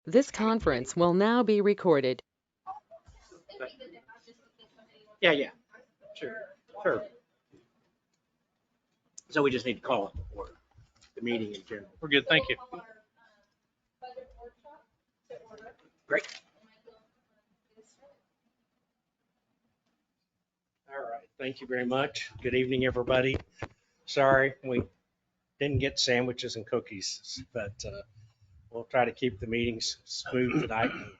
This conference will now be recorded. Yeah, yeah, sure, sure. So we just need to call it or the meeting in general. We're good, thank you. Great. All right, thank you very much. Good evening, everybody. Sorry, we didn't get sandwiches and cookies, but we'll try to keep the meetings smooth tonight. And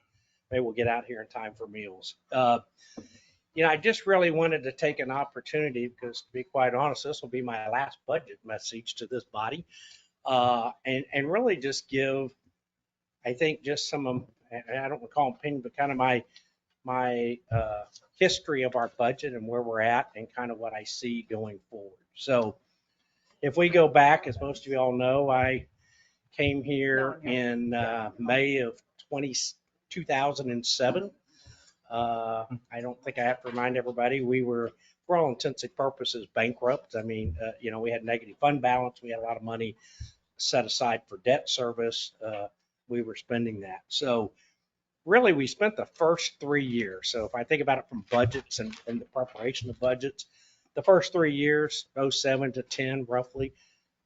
maybe we'll get out here in time for meals. I just really wanted to take an opportunity because, to be quite honest, this will be my last budget message to this body, and really just give, I think, just some of, and I don't want to call them opinion, but kind of my history of our budget and where we're at and kind of what I see going forward. So if we go back, as most of you all know, I came here in May of 2007. I don't think I have to remind everybody, we were, for all intents and purposes, bankrupt. I mean, we had negative fund balance. We had a lot of money set aside for debt service. We were spending that. So really, we spent the first 3 years. So if I think about it from budgets and the preparation of budgets, the first 3 years, '07 to 10 roughly,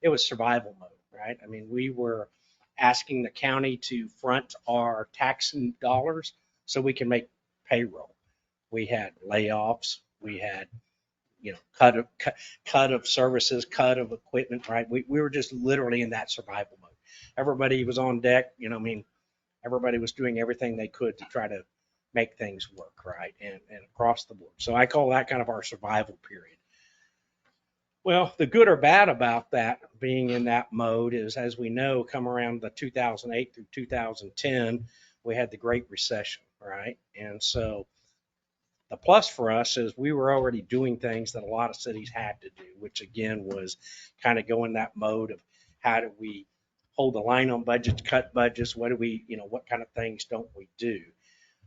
it was survival mode, right? I mean, we were asking the county to front our tax dollars so we can make payroll. We had layoffs. We had, cut of services, cut of equipment, right? We were just literally in that survival mode. Everybody was on deck, I mean, everybody was doing everything they could to try to make things work, right? And across the board. So I call that kind of our survival period. Well, the good or bad about that being in that mode is, as we know, come around the 2008 through 2010, we had the Great Recession, right? And so the plus for us is we were already doing things that a lot of cities had to do, which again was kind of go in that mode of how do we hold the line on budgets, cut budgets, what do we, what kind of things don't we do?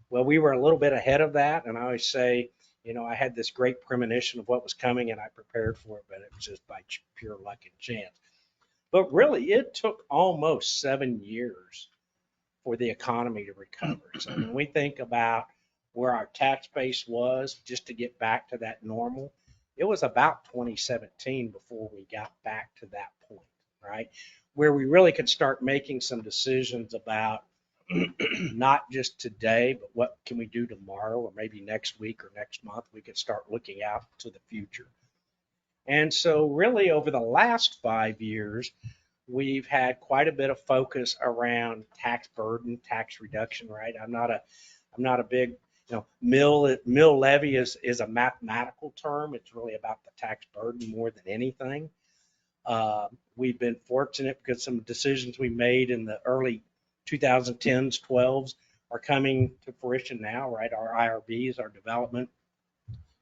Well, we were a little bit ahead of that, and I always say, I had this great premonition of what was coming, and I prepared for it, but it was just by pure luck and chance. But really, it took almost 7 years for the economy to recover. So when we think about where our tax base was just to get back to that normal, it was about 2017 before we got back to that point, right? Where we really could start making some decisions about not just today, but what can we do tomorrow or maybe next week or next month? We could start looking out to the future. And so really over the last 5 years, we've had quite a bit of focus around tax burden, tax reduction, right? I'm not a big, mill levy is a mathematical term. It's really about the tax burden more than anything. We've been fortunate because some decisions we made in the early 2010s, 12s are coming to fruition now, right? Our IRBs, our development.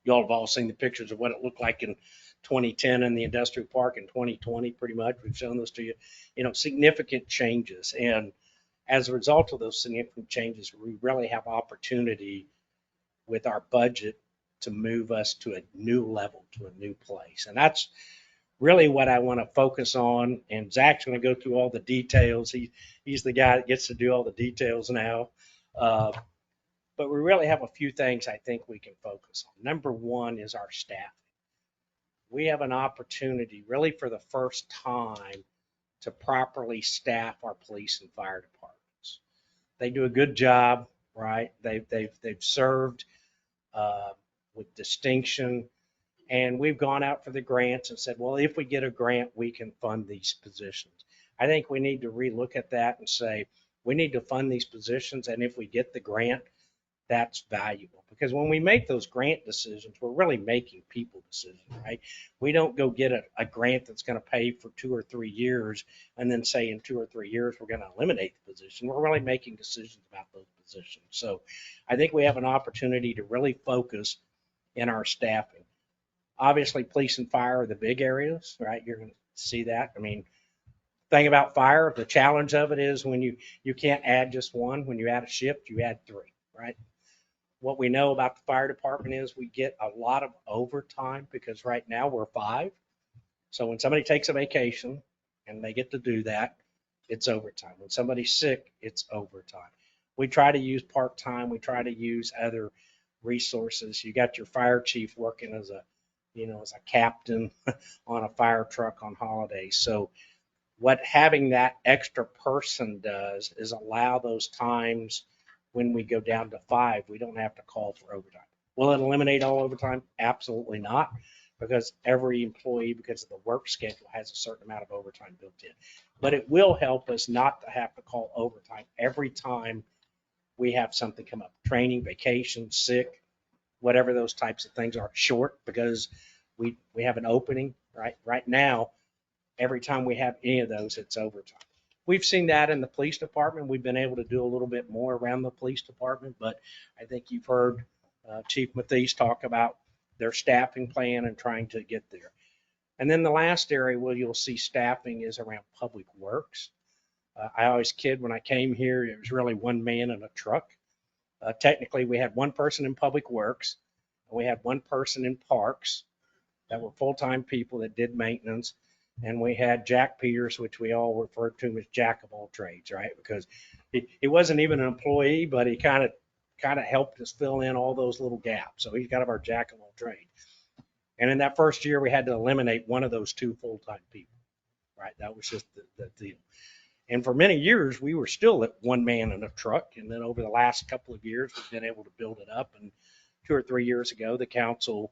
You all have all seen the pictures of what it looked like in 2010 in the industrial park in 2020, pretty much. We've shown those to you, significant changes. And as a result of those significant changes, we really have opportunity with our budget to move us to a new level, to a new place. And that's really what I want to focus on. And Zach's going to go through all the details. He's the guy that gets to do all the details now. But we really have a few things I think we can focus on. Number one is our staffing. We have an opportunity really for the first time to properly staff our police and fire departments. They do a good job, right? They've served with distinction. And we've gone out for the grants and said, well, if we get a grant, we can fund these positions. I think we need to relook at that and say, we need to fund these positions. And if we get the grant, that's valuable. Because when we make those grant decisions, we're really making people decisions, right? We don't go get a grant that's going to pay for 2 or 3 years and then say in 2 or 3 years, we're going to eliminate the position. We're really making decisions about those positions. So I think we have an opportunity to really focus in our staffing. Obviously, police and fire are the big areas, right? You're going to see that. I mean, thing about fire, the challenge of it is when you can't add just one. When you add a shift, you add three, right? What we know about the fire department is we get a lot of overtime because right now we're 5. So when somebody takes a vacation and they get to do that, it's overtime. When somebody's sick, it's overtime. we try to use part-time. We try to use other resources. You got your fire chief working as a, as a captain on a fire truck on holidays. So what having that extra person does is allow those times when we go down to 5, we don't have to call for overtime. Will it eliminate all overtime? Absolutely not, because every employee, because of the work schedule, has a certain amount of overtime built in. But it will help us not to have to call overtime every time we have something come up, training, vacation, sick, whatever those types of things are, short, because we have an opening right now. Every time we have any of those, it's overtime. We've seen that in the police department. We've been able to do a little bit more around the police department, but I think you've heard Chief Mathies talk about their staffing plan and trying to get there. And then the last area where you'll see staffing is around public works. I always kid when I came here, it was really one man in a truck. Technically, we had one person in public works, and we had one person in parks that were full-time people that did maintenance. And we had Jack Peters, which we all referred to him as Jack of all trades, right? Because he wasn't even an employee, but he kind of helped us fill in all those little gaps. So he's kind of our Jack of all trades. And in that first year, we had to eliminate one of those 2 full-time people, right? That was just the deal. And for many years, we were still at one man in a truck. And then over the last couple of years, we've been able to build it up. And 2 or 3 years ago, the council,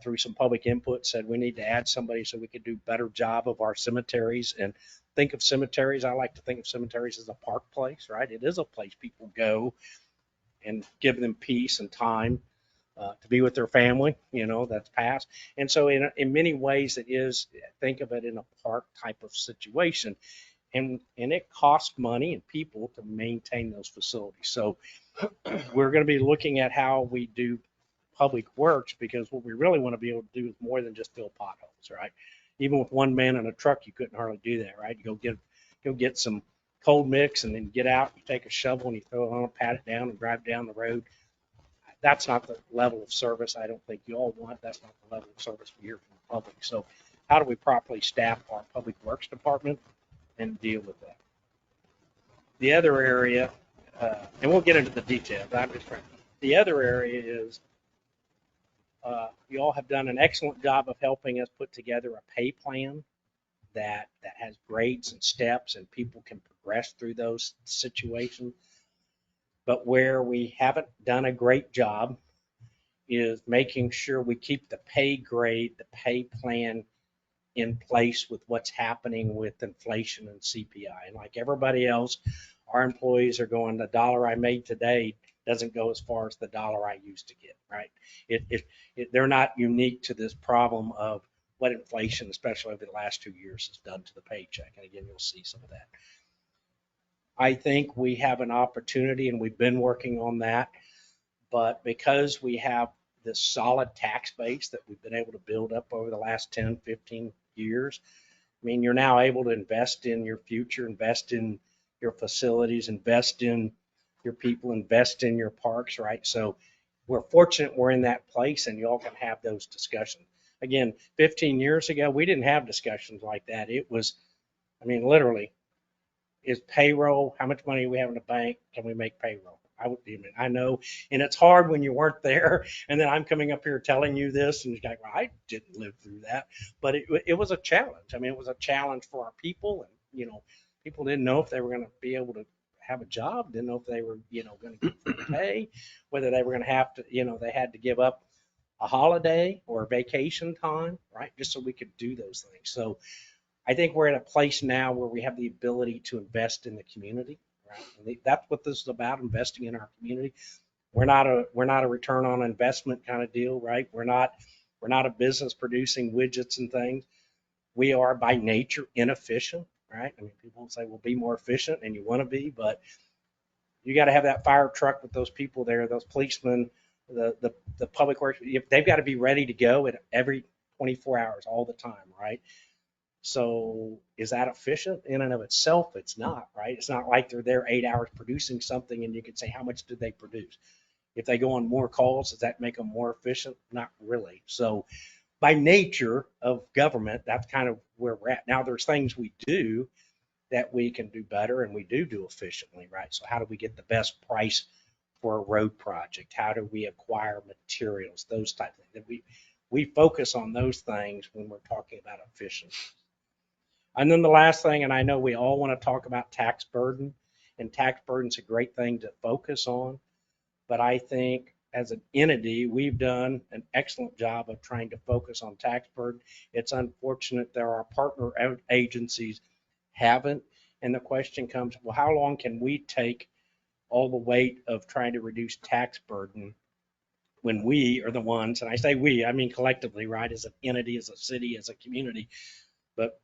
through some public input, said we need to add somebody so we could do a better job of our cemeteries. And think of cemeteries, I like to think of cemeteries as a park place, right? It is a place people go and give them peace and time to be with their family, that's passed. And so in many ways, it is, think of it in a park type of situation. And it costs money and people to maintain those facilities. So we're going to be looking at how we do public works, because what we really want to be able to do is more than just fill potholes, right? Even with one man in a truck, you couldn't hardly do that, right? You go get some cold mix and then get out, you take a shovel and you throw it on, pat it down and drive down the road. That's not the level of service I don't think you all want. That's not the level of service we hear from the public. So how do we properly staff our public works department and deal with that? The other area, and we'll get into the details, I'm just trying. The other area is you all have done an excellent job of helping us put together a pay plan that has grades and steps, and people can progress through those situations. But where we haven't done a great job is making sure we keep the pay grade, the pay plan in place with what's happening with inflation and CPI. And like everybody else, our employees are going, the dollar I made today doesn't go as far as the dollar I used to get, right? They're not unique to this problem of what inflation, especially over the last 2 years, has done to the paycheck. And again, you'll see some of that. I think we have an opportunity, and we've been working on that, but because we have this solid tax base that we've been able to build up over the last 10, 15 years, I mean, you're now able to invest in your future, invest in your facilities, invest in your people, invest in your parks, right? So we're fortunate we're in that place, and you all can have those discussions. Again, 15 years ago, we didn't have discussions like that. It was, I mean, literally, is payroll, how much money do we have in the bank? Can we make payroll? I know, and it's hard when you weren't there, and then I'm coming up here telling you this, and you're like, well, I didn't live through that, but it was a challenge. I mean, it was a challenge for our people, and people didn't know if they were going to be able to have a job, didn't know if they were, going to get full pay, whether they were going to have to, they had to give up a holiday or vacation time, right, just so we could do those things. So I think we're at a place now where we have the ability to invest in the community, right? And that's what this is about, investing in our community. We're not a return on investment kind of deal, right? We're not a business producing widgets and things. We are by nature inefficient, right? I mean, people say, well, be more efficient, and you want to be, but you got to have that fire truck with those people there, those policemen, the public works. They've got to be ready to go at every 24 hours all the time, right? So is that efficient? In and of itself, it's not, right? It's not like they're there 8 hours producing something and you can say, how much did they produce? If they go on more calls, does that make them more efficient? Not really. So by nature of government, that's kind of where we're at. Now, there's things we do that we can do better, and we do efficiently, right? So how do we get the best price for a road project? How do we acquire materials? Those type of things. That we focus on those things when we're talking about efficiency. And then the last thing, and I know we all want to talk about tax burden, and tax burden's a great thing to focus on, but I think as an entity, we've done an excellent job of trying to focus on tax burden. It's unfortunate there are partner agencies haven't, and the question comes, well, how long can we take all the weight of trying to reduce tax burden when we are the ones, and I say we, I mean collectively, right, as an entity, as a city, as a community, but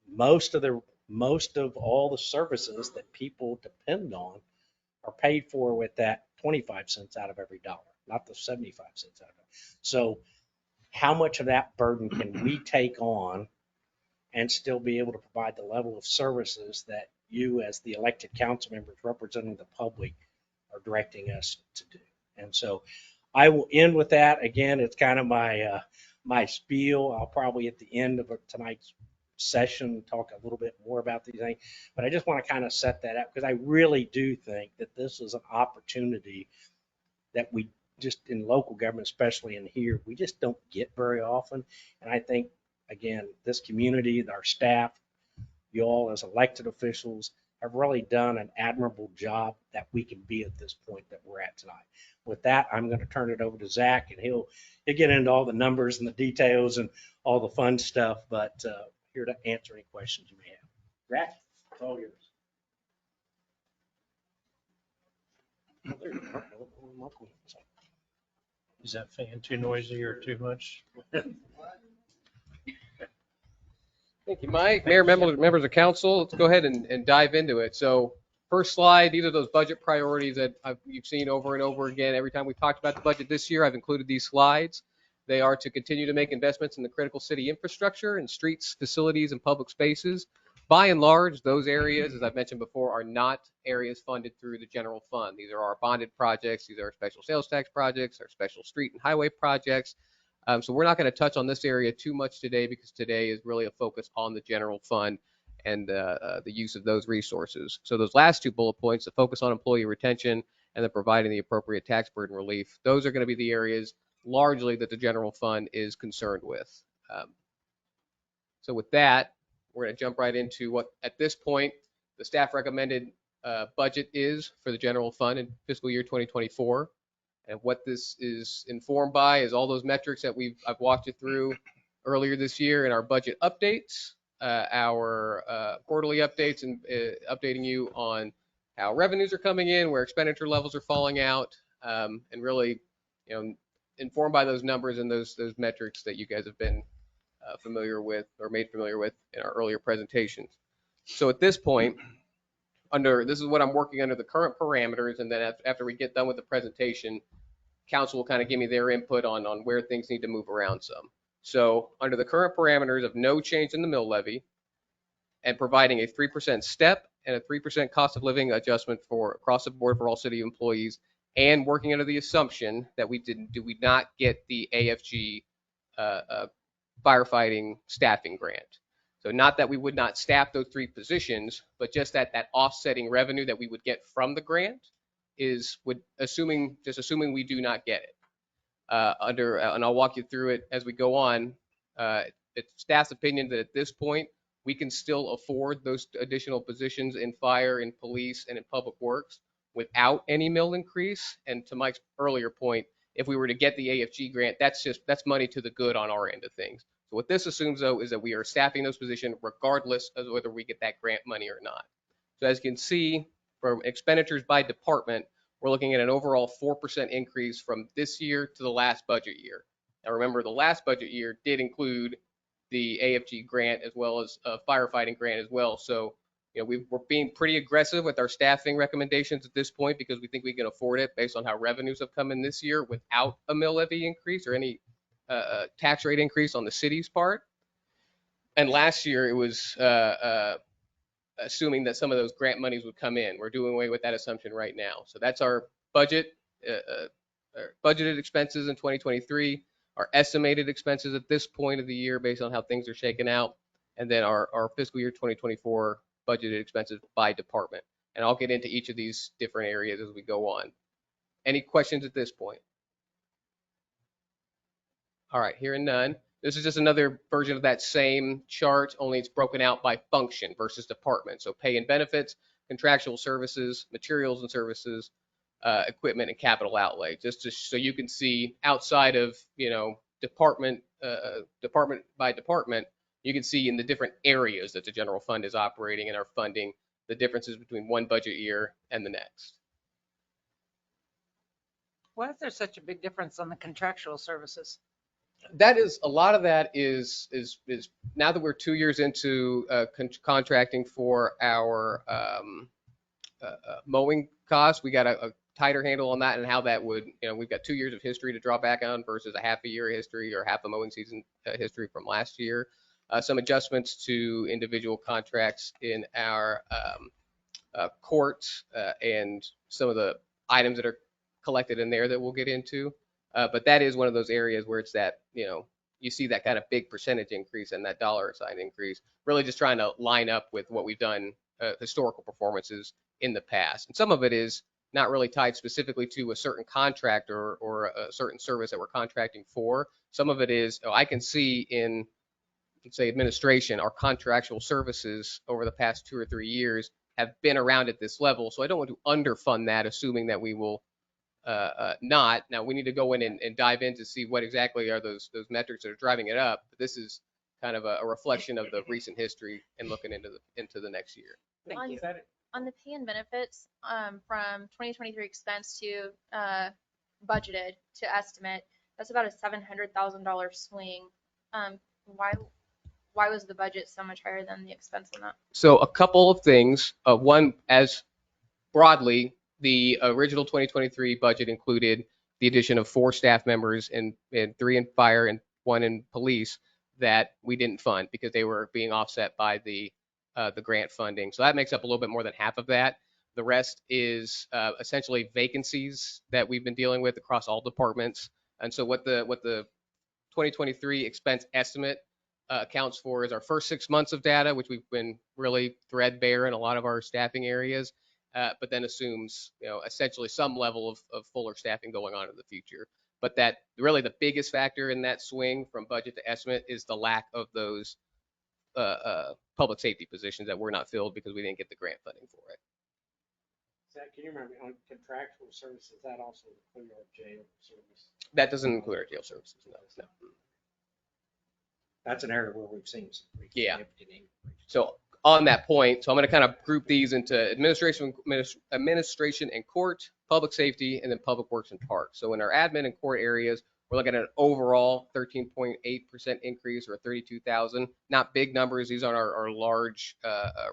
most of all the services that people depend on are paid for with that 25 cents out of every dollar, not the 75 cents out of it. So how much of that burden can we take on and still be able to provide the level of services that you as the elected council members representing the public are directing us to do? And so I will end with that. Again, it's kind of my spiel. I'll probably at the end of tonight's session talk a little bit more about these things, but I just want to kind of set that up because I really do think that this is an opportunity that we just in local government, especially in here, we just don't get very often. And I think, again, this community, our staff, you all as elected officials have really done an admirable job that we can be at this point that we're at tonight. With that, I'm going to turn it over to Zach, and he'll get into all the numbers and the details and all the fun stuff, but here to answer any questions you may have. Zach, it's all yours. Is that fan too noisy or too much? Thank you, Mike. Mayor, members of council, let's go ahead and dive into it. So first slide, these are those budget priorities that you've seen over and over again. Every time we've talked about the budget this year, I've included these slides. They are to continue to make investments in the critical city infrastructure and streets, facilities, and public spaces. By and large, those areas, as I've mentioned before, are not areas funded through the general fund. These are our bonded projects. These are our special sales tax projects, our special street and highway projects. So we're not going to touch on this area too much today because today is really a focus on the general fund and the use of those resources. So those last two bullet points, the focus on employee retention and then providing the appropriate tax burden relief, those are going to be the areas largely that the general fund is concerned with. So with that, we're going to jump right into what at this point the staff recommended budget is for the general fund in fiscal year 2024. And what this is informed by is all those metrics that I've walked you through earlier this year in our budget updates, our quarterly updates, and updating you on how revenues are coming in, where expenditure levels are falling out, and really, informed by those numbers and those metrics that you guys have been familiar with or made familiar with in our earlier presentations. So at this point, this is what I'm working under the current parameters, and then after we get done with the presentation, council will kind of give me their input on where things need to move around some. So under the current parameters of no change in the mill levy and providing a 3% step and a 3% cost of living adjustment for across the board for all city employees, and working under the assumption that we not get the AFG firefighting staffing grant. So not that we would not staff those 3 positions, but just that offsetting revenue that we would get from the grant assuming we do not get it. And I'll walk you through it as we go on. It's staff's opinion that at this point, we can still afford those additional positions in fire, in police, and in public works without any mill increase. And to Mike's earlier point, if we were to get the AFG grant, that's money to the good on our end of things. So what this assumes, though, is that we are staffing those positions regardless of whether we get that grant money or not. So as you can see, from expenditures by department, we're looking at an overall 4% increase from this year to the last budget year. Now remember, the last budget year did include the AFG grant as well as a firefighting grant as well. So we're being pretty aggressive with our staffing recommendations at this point because we think we can afford it based on how revenues have come in this year without a mill levy increase or any tax rate increase on the city's part. And last year it was assuming that some of those grant monies would come in. We're doing away with that assumption right now. So that's our budget, our budgeted expenses in 2023, our estimated expenses at this point of the year based on how things are shaken out, and then our fiscal year 2024 budgeted expenses by department. And I'll get into each of these different areas as we go on. Any questions at this point? All right, hearing none. This is just another version of that same chart, only it's broken out by function versus department. So pay and benefits, contractual services, materials and services, equipment and capital outlay, so you can see outside of, department by department, you can see in the different areas that the general fund is operating and are funding, the differences between one budget year and the next. Why is there such a big difference on the contractual services? That is, a lot of that is now that we're 2 years into contracting for our mowing costs, we got a tighter handle on that and how that would, we've got 2 years of history to draw back on versus a half a year history or half a mowing season history from last year. Some adjustments to individual contracts in our courts and some of the items that are collected in there that we'll get into. But that is one of those areas where it's that, you see that kind of big percentage increase and that dollar sign increase, really just trying to line up with what we've done, historical performances in the past. And some of it is not really tied specifically to a certain contract or a certain service that we're contracting for. Some of it is, I can see in, let's say, administration, our contractual services over the past 2 or 3 years have been around at this level. So I don't want to underfund that, assuming that we will not. Now we need to go in and dive in to see what exactly are those metrics that are driving it up. But this is kind of a reflection of the recent history and looking into the next year. Thank you. On the pay and benefits, from 2023 expense to budgeted to estimate, that's about a $700,000 swing. Why was the budget so much higher than the expense on that? So a couple of things. One, as broadly, the original 2023 budget included the addition of 4 staff members and 3 in fire and 1 in police that we didn't fund because they were being offset by the grant funding. So that makes up a little bit more than half of that. The rest is essentially vacancies that we've been dealing with across all departments. And so what the 2023 expense estimate accounts for is our first 6 months of data, which we've been really threadbare in a lot of our staffing areas, but then assumes, essentially some level of fuller staffing going on in the future. But that really the biggest factor in that swing from budget to estimate is the lack of those public safety positions that were not filled because we didn't get the grant funding for it. Zach, can you remember on contractual services, that also include our jail service? That doesn't include our jail services, no. That's an area where we've seen some pretty Yeah. significant increase. So on that point, so I'm going to kind of group these into administration and court, public safety, and then public works and parks. So in our admin and court areas, we're looking at an overall 13.8% increase or 32,000. Not big numbers. These are our large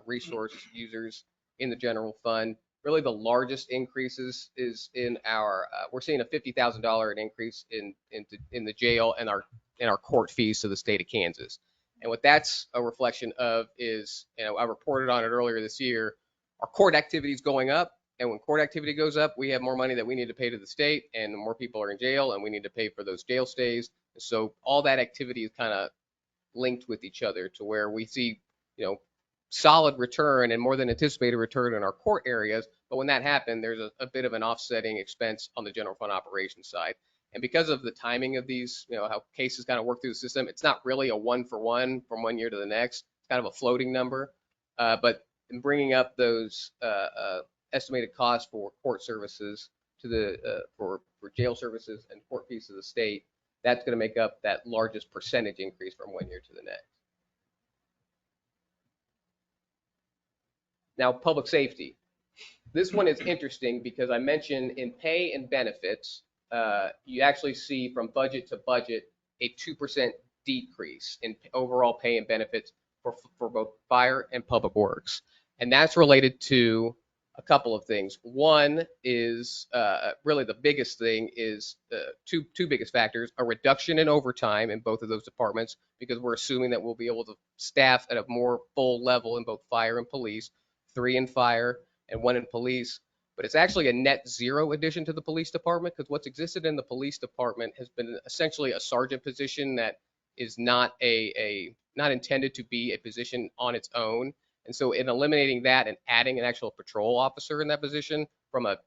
resource users in the general fund. Really the largest increases is in our, we're seeing a $50,000 increase in the jail and our court fees to the state of Kansas. And what that's a reflection of is, I reported on it earlier this year, our court activity is going up. And when court activity goes up, we have more money that we need to pay to the state, and more people are in jail, and we need to pay for those jail stays. So all that activity is kind of linked with each other to where we see, solid return and more than anticipated return in our court areas. But when that happened, there's a bit of an offsetting expense on the general fund operations side. And because of the timing of these, how cases kind of work through the system, it's not really a 1-for-1 from one year to the next. It's kind of a floating number. But in bringing up those estimated costs for court services to the for jail services and court fees to the state, that's going to make up that largest percentage increase from one year to the next. Now, public safety. This one is interesting because I mentioned in pay and benefits, you actually see from budget to budget a 2% decrease in overall pay and benefits for both fire and public works. And that's related to a couple of things. One is really the biggest thing is two biggest factors: a reduction in overtime in both of those departments, because we're assuming that we'll be able to staff at a more full level in both fire and police, 3 in fire and 1 in police. But it's actually a net zero addition to the police department, because what's existed in the police department has been essentially a sergeant position that is not not intended to be a position on its own. And so in eliminating that and adding an actual patrol officer in that position, from a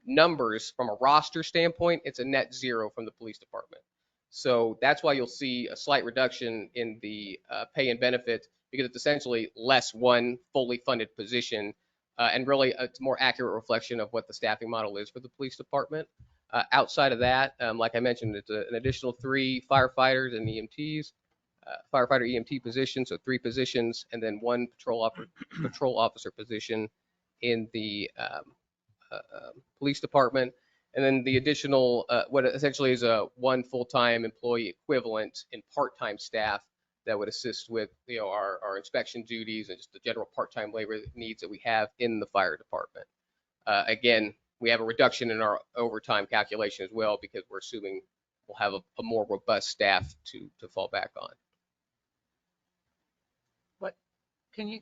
roster standpoint, it's a net zero from the police department. So that's why you'll see a slight reduction in the pay and benefits, because it's essentially less one fully funded position, and really it's a more accurate reflection of what the staffing model is for the police department. Outside of that, like I mentioned, it's an additional 3 firefighters and EMTs, firefighter EMT positions, so 3 positions, and then 1 patrol officer position in the police department. And then the additional, what essentially is a 1 full-time employee equivalent in part-time staff that would assist with, our inspection duties and just the general part-time labor needs that we have in the fire department. Again, we have a reduction in our overtime calculation as well, because we're assuming we'll have a more robust staff to fall back on. Can you,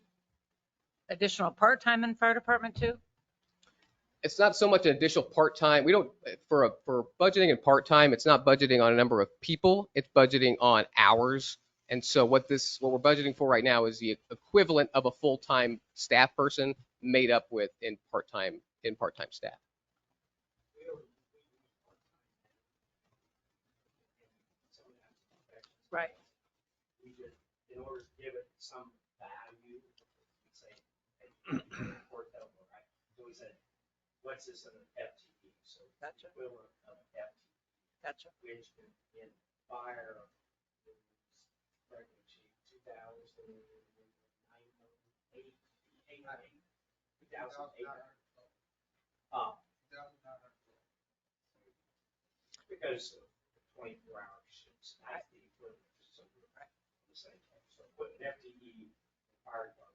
additional part-time in fire department too? It's not so much an additional part-time. We don't, for budgeting and part-time, it's not budgeting on a number of people, it's budgeting on hours. And so what we're budgeting for right now is the equivalent of a full-time staff person made up with in part-time staff. Right. We just, in order to give it some value, we say, right? So we said, what's this in an FTE? So Gotcha. equivalent of FTE. Gotcha. Which in fire, regular chief, 2,800. Because 24-hour shifts, that's the equivalent. So we're the same thing. So put an FTE fire department.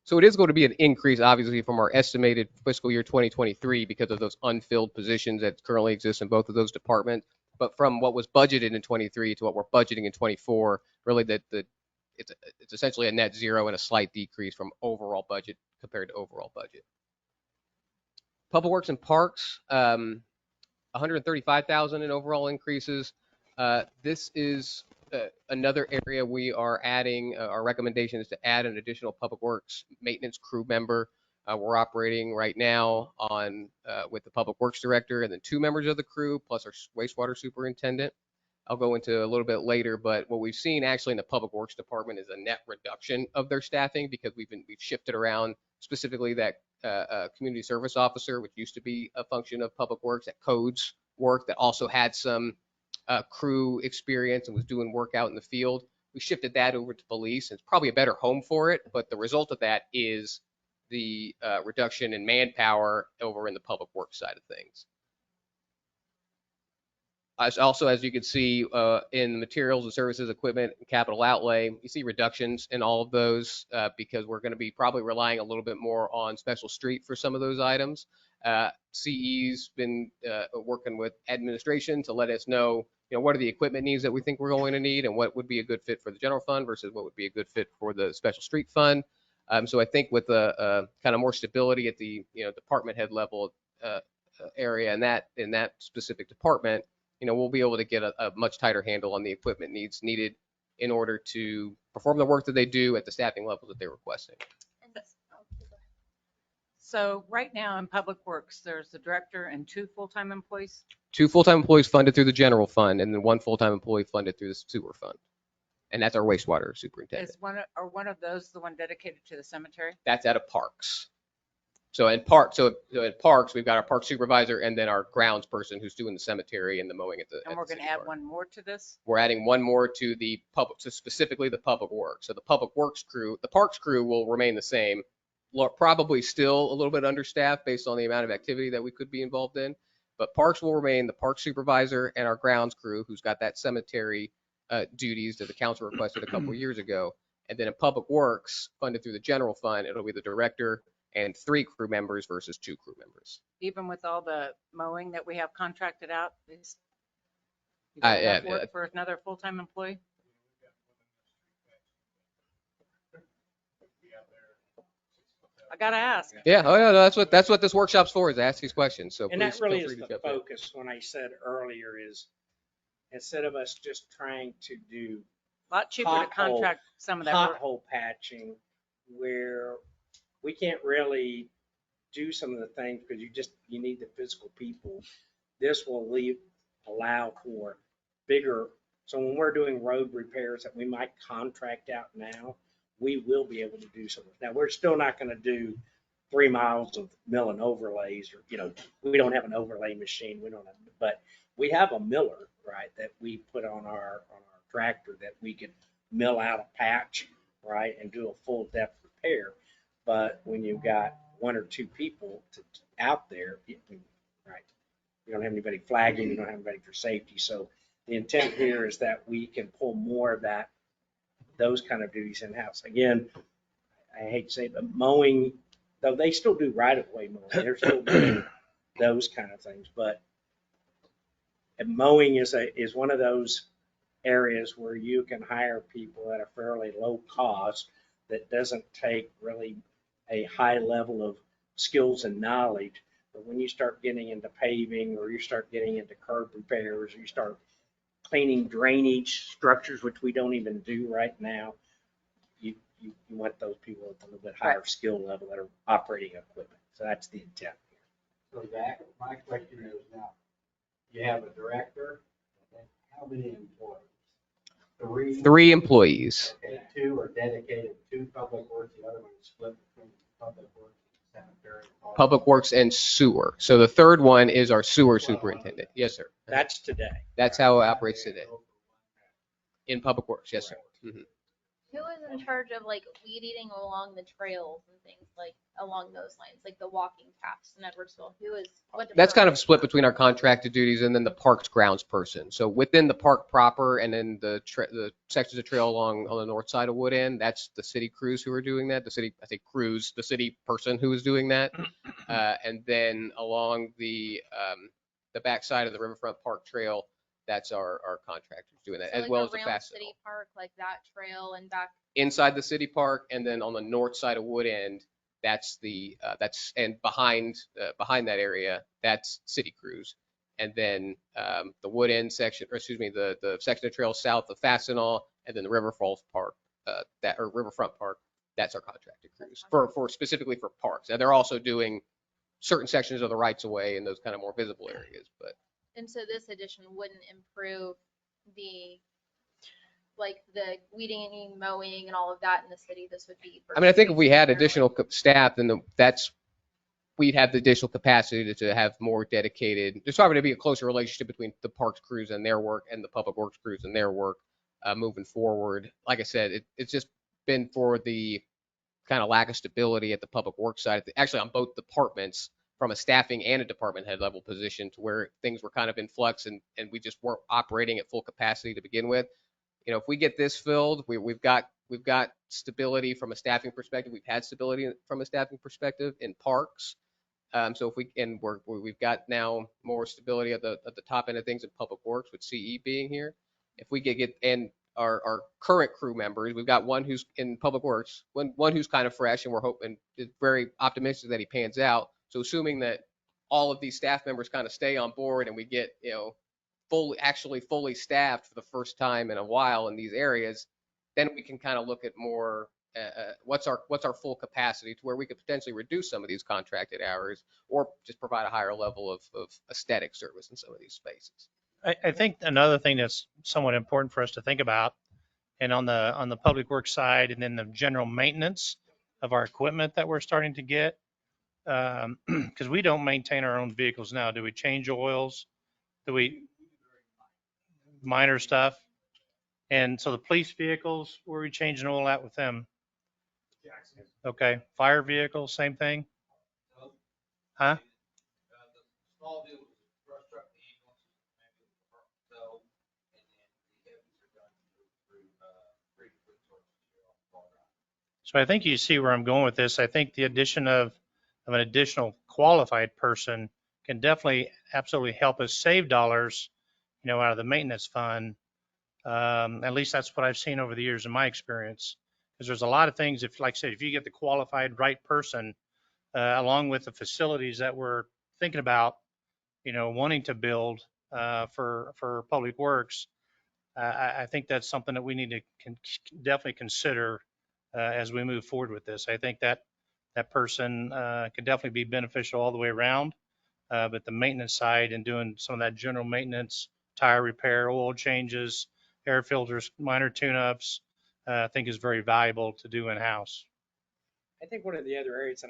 So it is going to be an increase, obviously, from our estimated fiscal year 2023 because of those unfilled positions that currently exist in both of those departments. But from what was budgeted in 23 to what we're budgeting in 24, really it's essentially a net zero and a slight decrease from overall budget compared to overall budget. Public Works and Parks, 135,000 in overall increases. This is another area we are adding. Our recommendation is to add an additional Public Works maintenance crew member. We're operating right now on with the Public Works Director and then 2 members of the crew plus our wastewater superintendent. I'll go into a little bit later, but what we've seen actually in the Public Works Department is a net reduction of their staffing because we've shifted around, specifically that community service officer, which used to be a function of Public Works, that codes work, that also had some crew experience and was doing work out in the field. We shifted that over to police. It's probably a better home for it, but the result of that is the reduction in manpower over in the Public Works side of things. Also, as you can see in materials and services, equipment, and capital outlay, you see reductions in all of those because we're going to be probably relying a little bit more on Special Street for some of those items. CE's been working with administration to let us know, what are the equipment needs that we think we're going to need and what would be a good fit for the general fund versus what would be a good fit for the Special Street fund. So I think with a kind of more stability at the department head level area in that specific department, we'll be able to get a much tighter handle on the equipment needs needed in order to perform the work that they do at the staffing levels that they're requesting. So right now in Public Works, there's the director and 2 full-time employees. 2 full-time employees funded through the general fund and then 1 full-time employee funded through the sewer fund. And that's our wastewater superintendent. Is one of those the one dedicated to the cemetery? That's out of parks. So in parks, we've got our park supervisor and then our grounds person who's doing the cemetery and the mowing at the. And we're going to add one more to this? We're adding one more to the public, so specifically the Public Works. So the Public Works crew, the parks crew will remain the same. Probably still a little bit understaffed based on the amount of activity that we could be involved in. But parks will remain the park supervisor and our grounds crew who's got that cemetery duties that the council requested a couple years ago. And then in Public Works, funded through the general fund, it'll be the director and 3 crew members versus 2 crew members. Even with all the mowing that we have contracted out, for another full-time employee? I gotta ask. Yeah, oh yeah, that's what this workshop's for, is to ask these questions. So And please that really feel is free to the jump in. focus when I said earlier is instead of us just trying to do Lot cheaper to Pothole- contract some of that work. pothole patching where we can't really do some of the things because you need the physical people. This will allow for bigger, so when we're doing road repairs that we might contract out now, we will be able to do some. Now, we're still not going to do 3 miles of mill and overlays, or, we don't have an overlay machine. We don't have, but we have a miller, right, that we put on our tractor that we can mill out a patch, right, and do a full depth repair. But when you've got 1 or 2 people out there, right, you don't have anybody flagging, you don't have anybody for safety. So the intent here is that we can pull more of those kind of duties in-house. Again, I hate to say it, but mowing, though they still do right-of-way mowing, they're still doing those kind of things. But mowing is one of those areas where you can hire people at a fairly low cost that doesn't take really a high level of skills and knowledge. But when you start getting into paving, or you start getting into curb repairs, or you start cleaning drainage structures, which we don't even do right now, you want those people with a little bit higher skill level that are operating equipment. So that's the intent. So Zach, my question is now, you have a director, and how many employees? 3 employees. Okay, 2 are dedicated to public works, the other one is split between public works and sanitary. Public Works and sewer. So the third one is our sewer superintendent. Yes, sir. That's today. That's how it operates today. In Public Works, yes, sir. Mhm. Who is in charge of like weed eating along the trails and things like along those lines, like the walking paths in Edwardsville? What That's kind department? of split between our contracted duties and then the parks grounds person. So within the park proper and then the sections of trail on the north side of Wood End, that's the city crews who are doing that. The city person who is doing that. And then along the backside of the Riverfront Park Trail, that's our contractors doing that, So, as like, well as the around fast City Park, like that trail and back. inside the city park, and then on the north side of Wood End, and behind that area, that's city crews. And then the Wood End section, or excuse me, the section of trail south of Fastenal, and then the Riverfront Park, that's our contracted crews for specifically for parks. And they're also doing certain sections of the rights of way in those kind of more visible areas, but. And so this addition wouldn't improve the weeding, mowing and all of that in the city. This would be. for I mean, I think if we had streets additional staff, then we'd have the additional capacity to have more dedicated. There's probably going to be a closer relationship between the parks crews and their work and the public works crews and their work moving forward. Like I said, it's just been for the kind of lack of stability at the public works side, actually on both departments, from a staffing and a department head level position, to where things were kind of in flux and we just weren't operating at full capacity to begin with. If we get this filled, we've got stability from a staffing perspective. We've had stability from a staffing perspective in parks. So we've got now more stability at the top end of things in public works with CE being here. If we get and our current crew members, we've got one who's in public works, one who's kind of fresh, and we're hoping, is very optimistic that he pans out. So assuming that all of these staff members kind of stay on board and we get, fully staffed for the first time in a while in these areas, then we can kind of look at more what's our full capacity, to where we could potentially reduce some of these contracted hours or just provide a higher level of aesthetic service in some of these spaces. I think another thing that's somewhat important for us to think about, and on the public works side, and then the general maintenance of our equipment that we're starting to get, because we don't maintain our own vehicles now. Do we change oils? Do we minor stuff? And so the police vehicles, where are we changing oil at with them? Okay. Fire vehicles, same thing? Huh? So I think you see where I'm going with this. I think the addition of an additional qualified person can definitely absolutely help us save dollars, out of the maintenance fund. At least that's what I've seen over the years in my experience. Because there's a lot of things, like I said, if you get the qualified right person, along with the facilities that we're thinking about, wanting to build for public works, I think that's something that we need to definitely consider as we move forward with this. I think that person could definitely be beneficial all the way around. But the maintenance side and doing some of that general maintenance, tire repair, oil changes, air filters, minor tune-ups, I think is very valuable to do in-house. I think one of the other areas,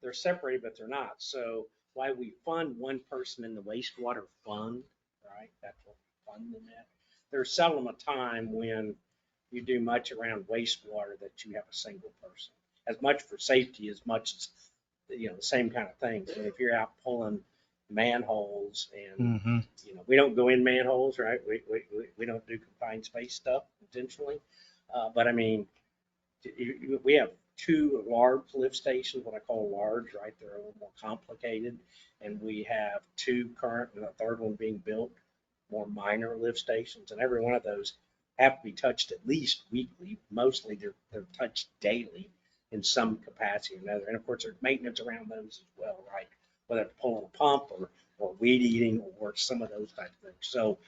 they're separated, but they're not. So why we fund one person in the wastewater fund, right? That's what we fund them at. There's seldom a time when you do much around wastewater that you have a single person. As much for safety as much as, the same kind of things. And if you're out pulling manholes and, we don't go in manholes, right? We don't do confined space stuff intentionally. But I mean, we have 2 large lift stations, what I call large, right? They're a little more complicated. And we have 2 current and a third one being built, more minor lift stations. And every one of those have to be touched at least weekly. Mostly they're touched daily in some capacity or another. And of course, there's maintenance around those as well, right? Whether it's pulling a pump or weed eating or some of those types of things. So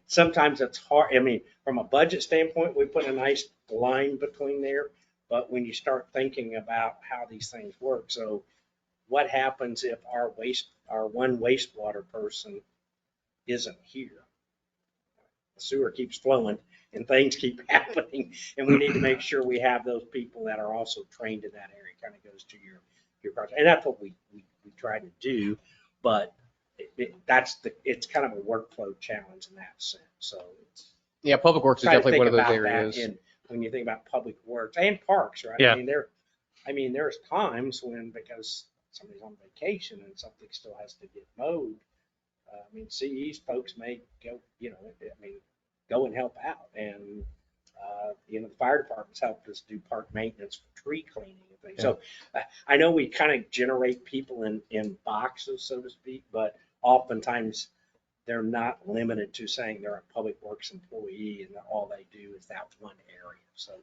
sometimes it's hard. I mean, from a budget standpoint, we put a nice line between there. But when you start thinking about how these things work, so what happens if our one wastewater person isn't here? The sewer keeps flowing and things keep happening, and we need to make sure we have those people that are also trained in that area. Kind of goes to your project, and that's what we try to do. But it's kind of a workflow challenge in that sense. So Yeah, Public Works is try to definitely one of think those about that areas. when you think about public works and parks, right? Yeah. I mean, there's times when, because somebody's on vacation and something still has to get mowed. I mean, CE's folks may go, go and help out. And, the fire department's helped us do park maintenance for tree cleaning and things. Yeah. So I know we kind of generate people in boxes, so to speak, but oftentimes they're not limited to saying they're a public works employee and all they do is that one area. So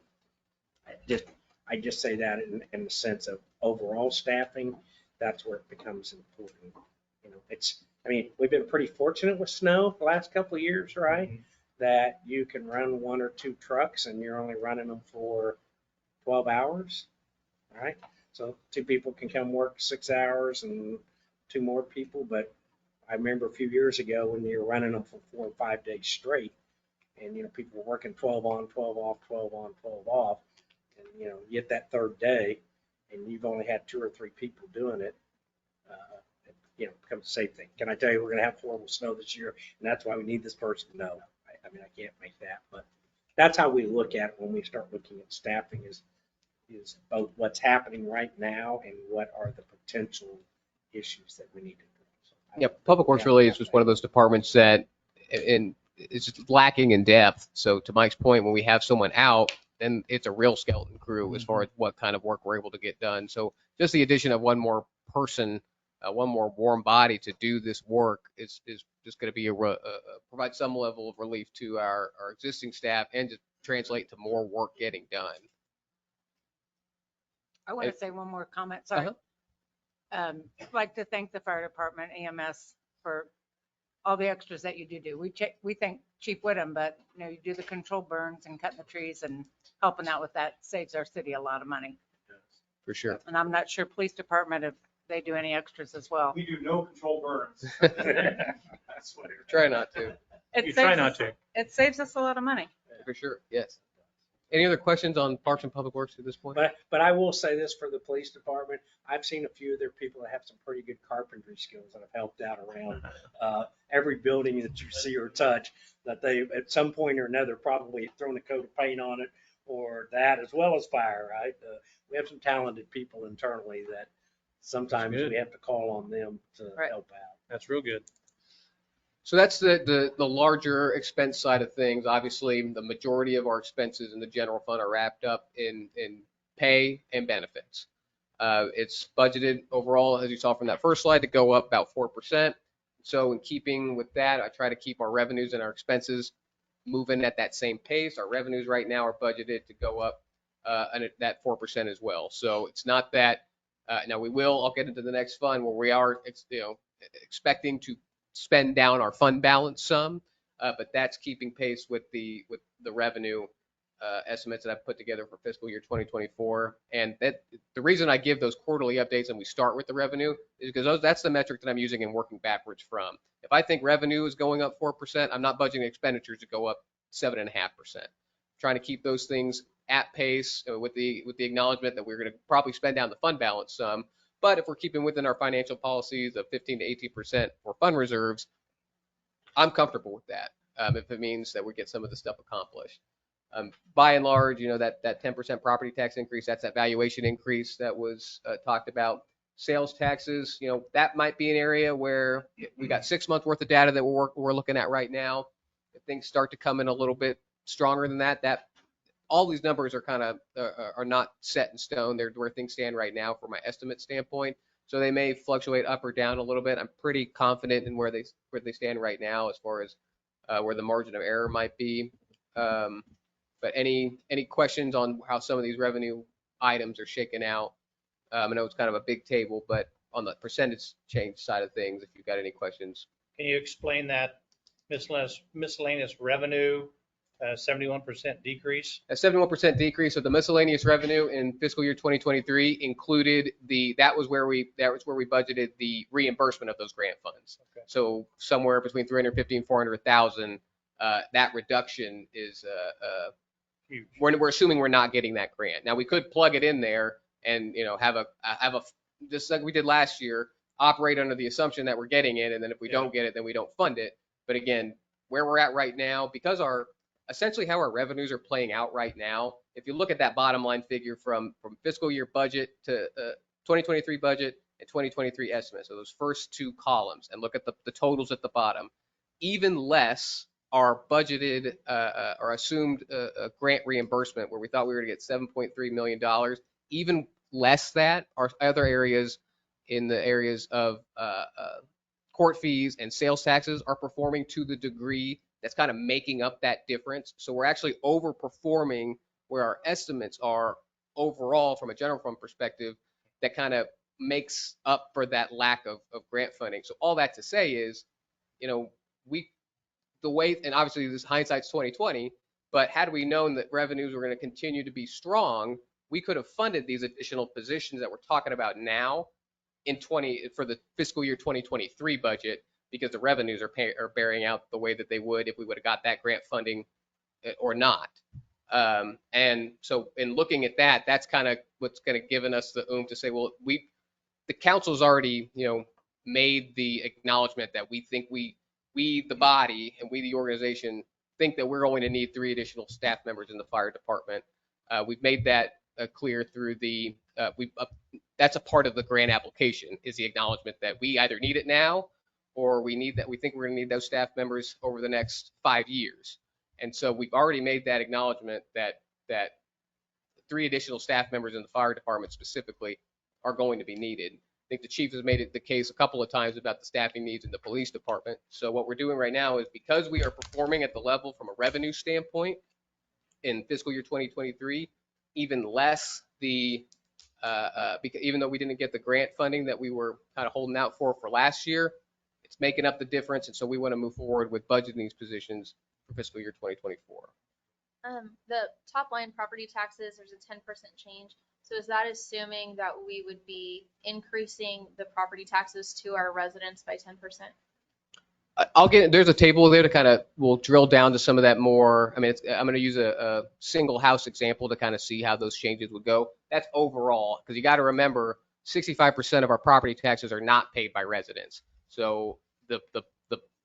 I just say that in the sense of overall staffing, that's where it becomes important. We've been pretty fortunate with snow the last couple of years, right? Mm-hmm. That you can run 1 or 2 trucks and you're only running them for 12 hours, right? So 2 people can come work 6 hours and 2 more people. But I remember a few years ago when you were running them for 4 or 5 days straight and, people were working 12 on, 12 off, 12 on, 12 off. And, you get that 3rd day and you've only had 2 or 3 people doing it. It becomes a safe thing. Can I tell you we're going to have horrible snow this year, and that's why we need this person? No, I can't make that. But that's how we look at it when we start looking at staffing is both what's happening right now and what are the potential issues that we need to address. Yeah, Public Works really is just one of those departments that it's just lacking in depth. So to Mike's point, when we have someone out, then it's a real skeleton crew as far as what kind of work we're able to get done. So just the addition of one more person, one more warm body to do this work is just going to be provide some level of relief to our existing staff and just translate to more work getting done. I want to say one more comment. Sorry. I'd like to thank the fire department, EMS, for all the extras that you do. We thank Chief Whittam, but you do the control burns and cutting the trees and helping out with that saves our city a lot of money. For sure. And I'm not sure police department if they do any extras as well. We do no control burns. That's what Try not to. Try not to. It saves us a lot of money. For sure. Yes. Any other questions on Parks and Public Works at this point? But I will say this for the police department. I've seen a few of their people that have some pretty good carpentry skills that have helped out around every building that you see or touch, that they at some point or another probably thrown a coat of paint on it or that, as well as fire, right? We have some talented people internally that sometimes we have to call on them to help out. That's real good. So that's the larger expense side of things. Obviously, the majority of our expenses in the general fund are wrapped up in pay and benefits. It's budgeted overall, as you saw from that first slide, to go up about 4%. So in keeping with that, I try to keep our revenues and our expenses moving at that same pace. Our revenues right now are budgeted to go up at that 4% as well. So it's not that, now I'll get into the next fund where we are expecting to spend down our fund balance some. but that's keeping pace with the revenue estimates that I've put together for fiscal year 2024. And that the reason I give those quarterly updates and we start with the revenue is because that's the metric that I'm using and working backwards from. If I think revenue is going up 4%, I'm not budgeting expenditures to go up 7.5%. Trying to keep those things at pace with the acknowledgement that we're going to probably spend down the fund balance some. But if we're keeping within our financial policies of 15 to 18% for fund reserves, I'm comfortable with that. If it means that we get some of the stuff accomplished. By and large, that 10% property tax increase, that's that valuation increase that was talked about. Sales taxes, that might be an area where we got 6 months worth of data that we're looking at right now. If things start to come in a little bit stronger than that all these numbers are kind of are not set in stone. They're where things stand right now from my estimate standpoint. So they may fluctuate up or down a little bit. I'm pretty confident in where they stand right now as far as where the margin of error might be. But any questions on how some of these revenue items are shaken out? I know it's kind of a big table, but on the percentage change side of things, if you've got any questions. Can you explain that miscellaneous revenue, 71% decrease? A 71% decrease of the miscellaneous revenue in fiscal year 2023 included that was where we budgeted the reimbursement of those grant funds. Okay. So somewhere between 350 and 400,000. That reduction is Huge. we're assuming we're not getting that grant. Now we could plug it in there and have a just like we did last year, operate under the assumption that we're getting it, and then if we don't get it, then we don't fund it. But again, where we're at right now, because essentially how our revenues are playing out right now, if you look at that bottom line figure from fiscal year budget to 2023 budget and 2023 estimate, so those first two columns, and look at the totals at the bottom, even less our budgeted or assumed grant reimbursement, where we thought we were going to get $7.3 million, even less that are other areas in the areas of court fees and sales taxes are performing to the degree that's kind of making up that difference. So we're actually overperforming where our estimates are overall from a general fund perspective. That kind of makes up for that lack of grant funding. So all that to say is, the way, and obviously this hindsight's 2020, but had we known that revenues were going to continue to be strong, we could have funded these additional positions that we're talking about now for the fiscal year 2023 budget, because the revenues are bearing out the way that they would if we would have got that grant funding or not. And so in looking at that, that's kind of what's going to given us the to say, well, the council's already, made the acknowledgement that we think we the body and we the organization think that we're going to need 3 additional staff members in the fire department. We've made that clear through that's a part of the grant application, is the acknowledgement that we either need it now or we think we're going to need those staff members over the next 5 years. And so we've already made that acknowledgement that 3 additional staff members in the fire department specifically are going to be needed. I think the chief has made it the case a couple of times about the staffing needs in the police department. So what we're doing right now is, because we are performing at the level from a revenue standpoint in fiscal year 2023, even less because even though we didn't get the grant funding that we were kind of holding out for last year, it's making up the difference. And so we want to move forward with budgeting these positions for fiscal year 2024. The top line property taxes, there's a 10% change. So is that assuming that we would be increasing the property taxes to our residents by 10%? There's a table there to kind of, we'll drill down to some of that more. I mean, I'm going to use a single house example to kind of see how those changes would go. That's overall, because you got to remember 65% of our property taxes are not paid by residents. So the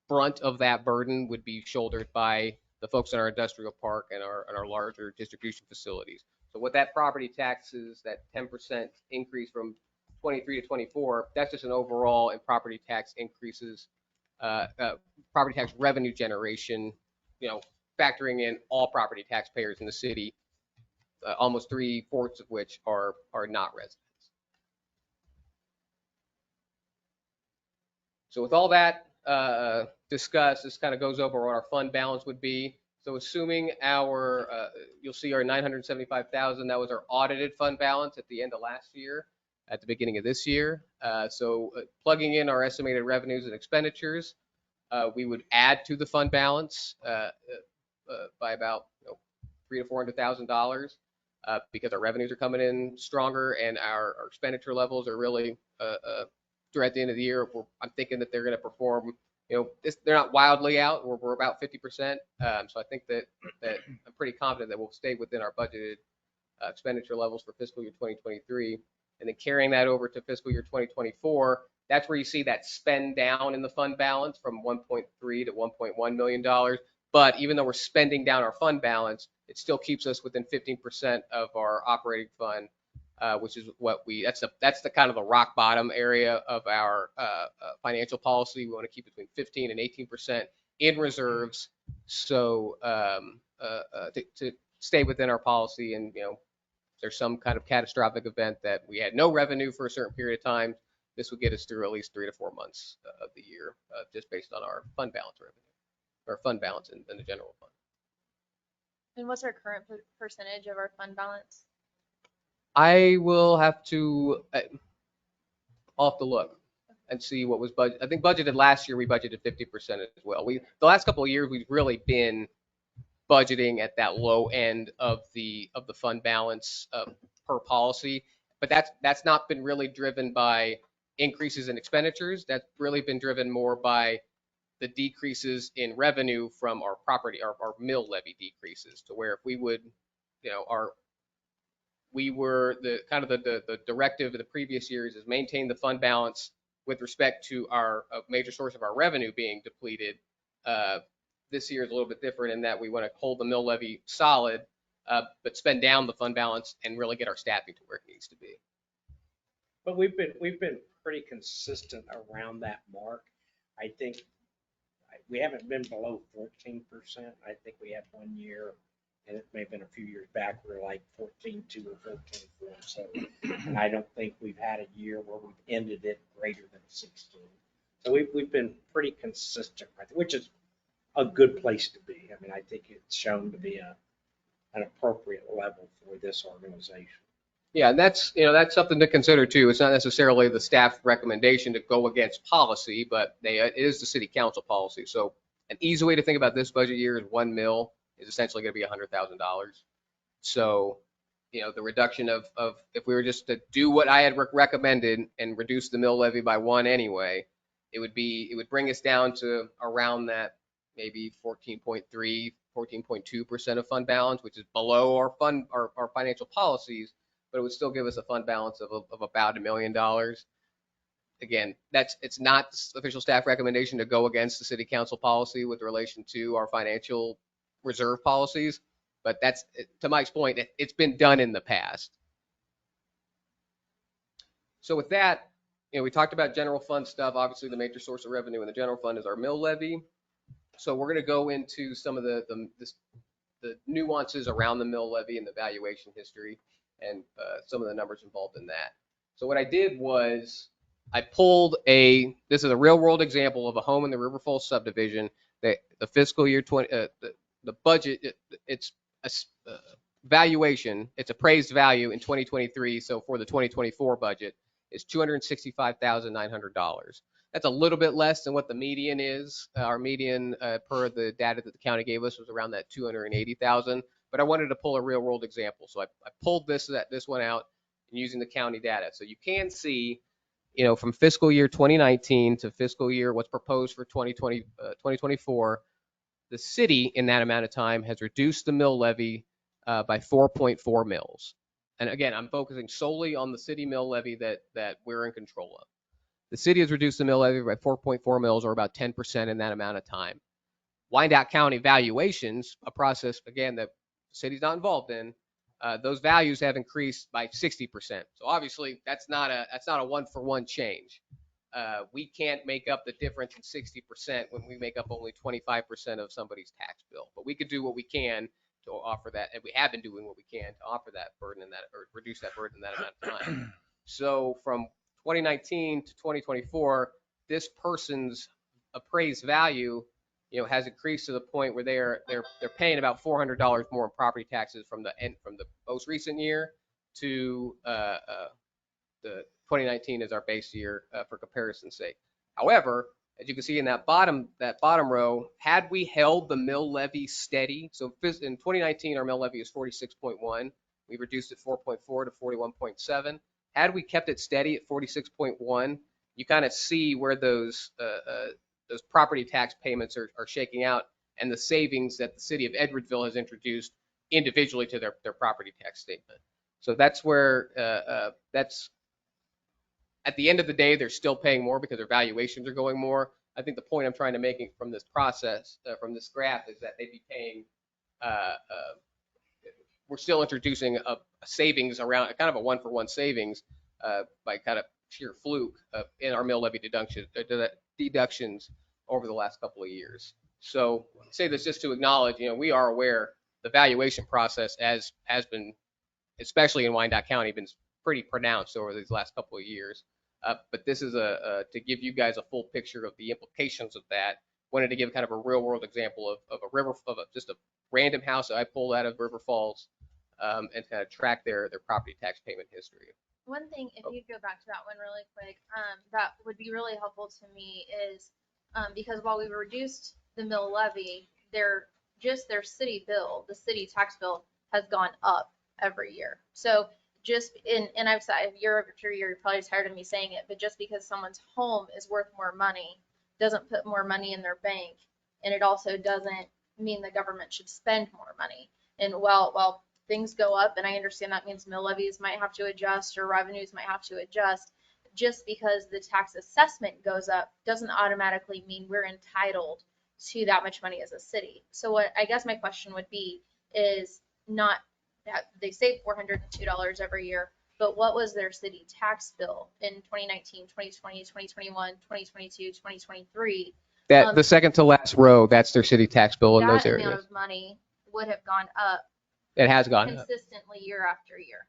brunt of that burden would be shouldered by the folks in our industrial park and our larger distribution facilities. So what that property taxes, that 10% increase from 23 to 24, that's just an overall in property tax increases, property tax revenue generation, factoring in all property taxpayers in the city, almost 3/4 of which are not residents. So with all that discussed, this kind of goes over what our fund balance would be. So assuming you'll see our $975,000, that was our audited fund balance at the end of last year, at the beginning of this year. So plugging in our estimated revenues and expenditures, we would add to the fund balance by about $300,000 to $400,000 because our revenues are coming in stronger and our expenditure levels are really throughout the end of the year. I'm thinking that they're going to perform. They're not wildly out. We're about 50%. So I think that I'm pretty confident that we'll stay within our budgeted expenditure levels for fiscal year 2023, and then carrying that over to fiscal year 2024. That's where you see that spend down in the fund balance from $1.3 to $1.1 million. But even though we're spending down our fund balance, it still keeps us within 15% of our operating fund, which is what that's the kind of the rock bottom area of our financial policy. We want to keep between 15 and 18% in reserves, so to stay within our policy. And if there's some kind of catastrophic event that we had no revenue for a certain period of time, this would get us through at least 3 to 4 months of the year, just based on our fund balance revenue, or fund balance in the general fund. And what's our current percentage of our fund balance? I will have to, I'll have to look and see what was budgeted. I think budgeted last year, we budgeted 50% as well. The last couple of years, we've really been budgeting at that low end of the fund balance per policy, but that's not been really driven by increases in expenditures. That's really been driven more by the decreases in revenue from our property, our mill levy decreases, to where if we would, we were the directive of the previous years is maintain the fund balance with respect to our major source of our revenue being depleted. This year is a little bit different in that we want to hold the mill levy solid, but spend down the fund balance and really get our staffing to where it needs to be. But we've been pretty consistent around that mark. I think we haven't been below 14%. I think we had 1 year, and it may have been a few years back, we were like 14.2 or 14.4. So, and I don't think we've had a year where we've ended it greater than 16. So we've been pretty consistent, which is a good place to be. I mean, I think it's shown to be an appropriate level for this organization. Yeah, and that's something to consider too. It's not necessarily the staff recommendation to go against policy, but it is the city council policy. So an easy way to think about this budget year is 1 mil is essentially going to be $100,000. So, the reduction of if we were just to do what I had recommended and reduce the mill levy by 1 anyway, it would bring us down to around that maybe 14.3, 14.2% of fund balance, which is below our financial policies, but it would still give us a fund balance of about $1 million. Again, it's not the official staff recommendation to go against the city council policy with relation to our financial reserve policies, but that's, to Mike's point, it's been done in the past. So with that, we talked about general fund stuff. Obviously, the major source of revenue in the general fund is our mill levy. So we're going to go into some of the nuances around the mill levy and the valuation history and some of the numbers involved in that. So what I did was I pulled this is a real world example of a home in the River Falls subdivision that the fiscal year the budget, it's a valuation, it's appraised value in 2023. So for the 2024 budget is $265,900. That's a little bit less than what the median is. Our median per the data that the county gave us was around that 280,000. But I wanted to pull a real world example. So I pulled this one out using the county data. So you can see, from fiscal year 2019 to fiscal year what's proposed for 2024, the city in that amount of time has reduced the mill levy by 4.4 mills. And again, I'm focusing solely on the city mill levy that we're in control of. The city has reduced the mill levy by 4.4 mills, or about 10% in that amount of time. Wyandotte County valuations, a process, again, that the city's not involved in, those values have increased by 60%. So obviously, that's not a one-for-one change. We can't make up the difference in 60% when we make up only 25% of somebody's tax bill. But we could do what we can to offer that, and we have been doing what we can to offer that burden or reduce that burden in that amount of time. So from 2019 to 2024, this person's appraised value, has increased to the point where they're paying about $400 more in property taxes from the most recent year to the 2019 is our base year for comparison's sake. However, As you can see in that bottom row, had we held the mill levy steady, so in 2019, our mill levy is 46.1. We reduced it 4.4 to 41.7. Had we kept it steady at 46.1, you kind of see where those property tax payments are shaking out, and the savings that the city of Edwardsville has introduced individually to their property tax statement. So that's where that's at the end of the day, they're still paying more because their valuations are going more. I think the point I'm trying to make from this process, from this graph, is that they'd be paying. We're still introducing a savings around kind of a one-for-one savings by kind of sheer fluke in our mill levy deductions over the last couple of years. So I say this just to acknowledge, we are aware the valuation process has been, especially in Wyandotte County, been pretty pronounced over these last couple of years. But this is to give you guys a full picture of the implications of that. Wanted to give kind of a real world example of just a random house that I pulled out of River Falls and kind of track their property tax payment history. One thing, if you'd go back to that one really quick, that would be really helpful to me is because while we reduced the mill levy, their city bill, the city tax bill, has gone up every year. So and I've said year after year, you're probably tired of me saying it, but just because someone's home is worth more money doesn't put more money in their bank, and it also doesn't mean the government should spend more money. And while things go up, and I understand that means mill levies might have to adjust or revenues might have to adjust, just because the tax assessment goes up doesn't automatically mean we're entitled to that much money as a city. So what I guess my question would be is not that they save $402 every year, but what was their city tax bill in 2019, 2020, 2021, 2022, 2023? That the second to last row, that's their city tax bill in those That areas. amount of money would have gone up It has gone up. consistently year after year.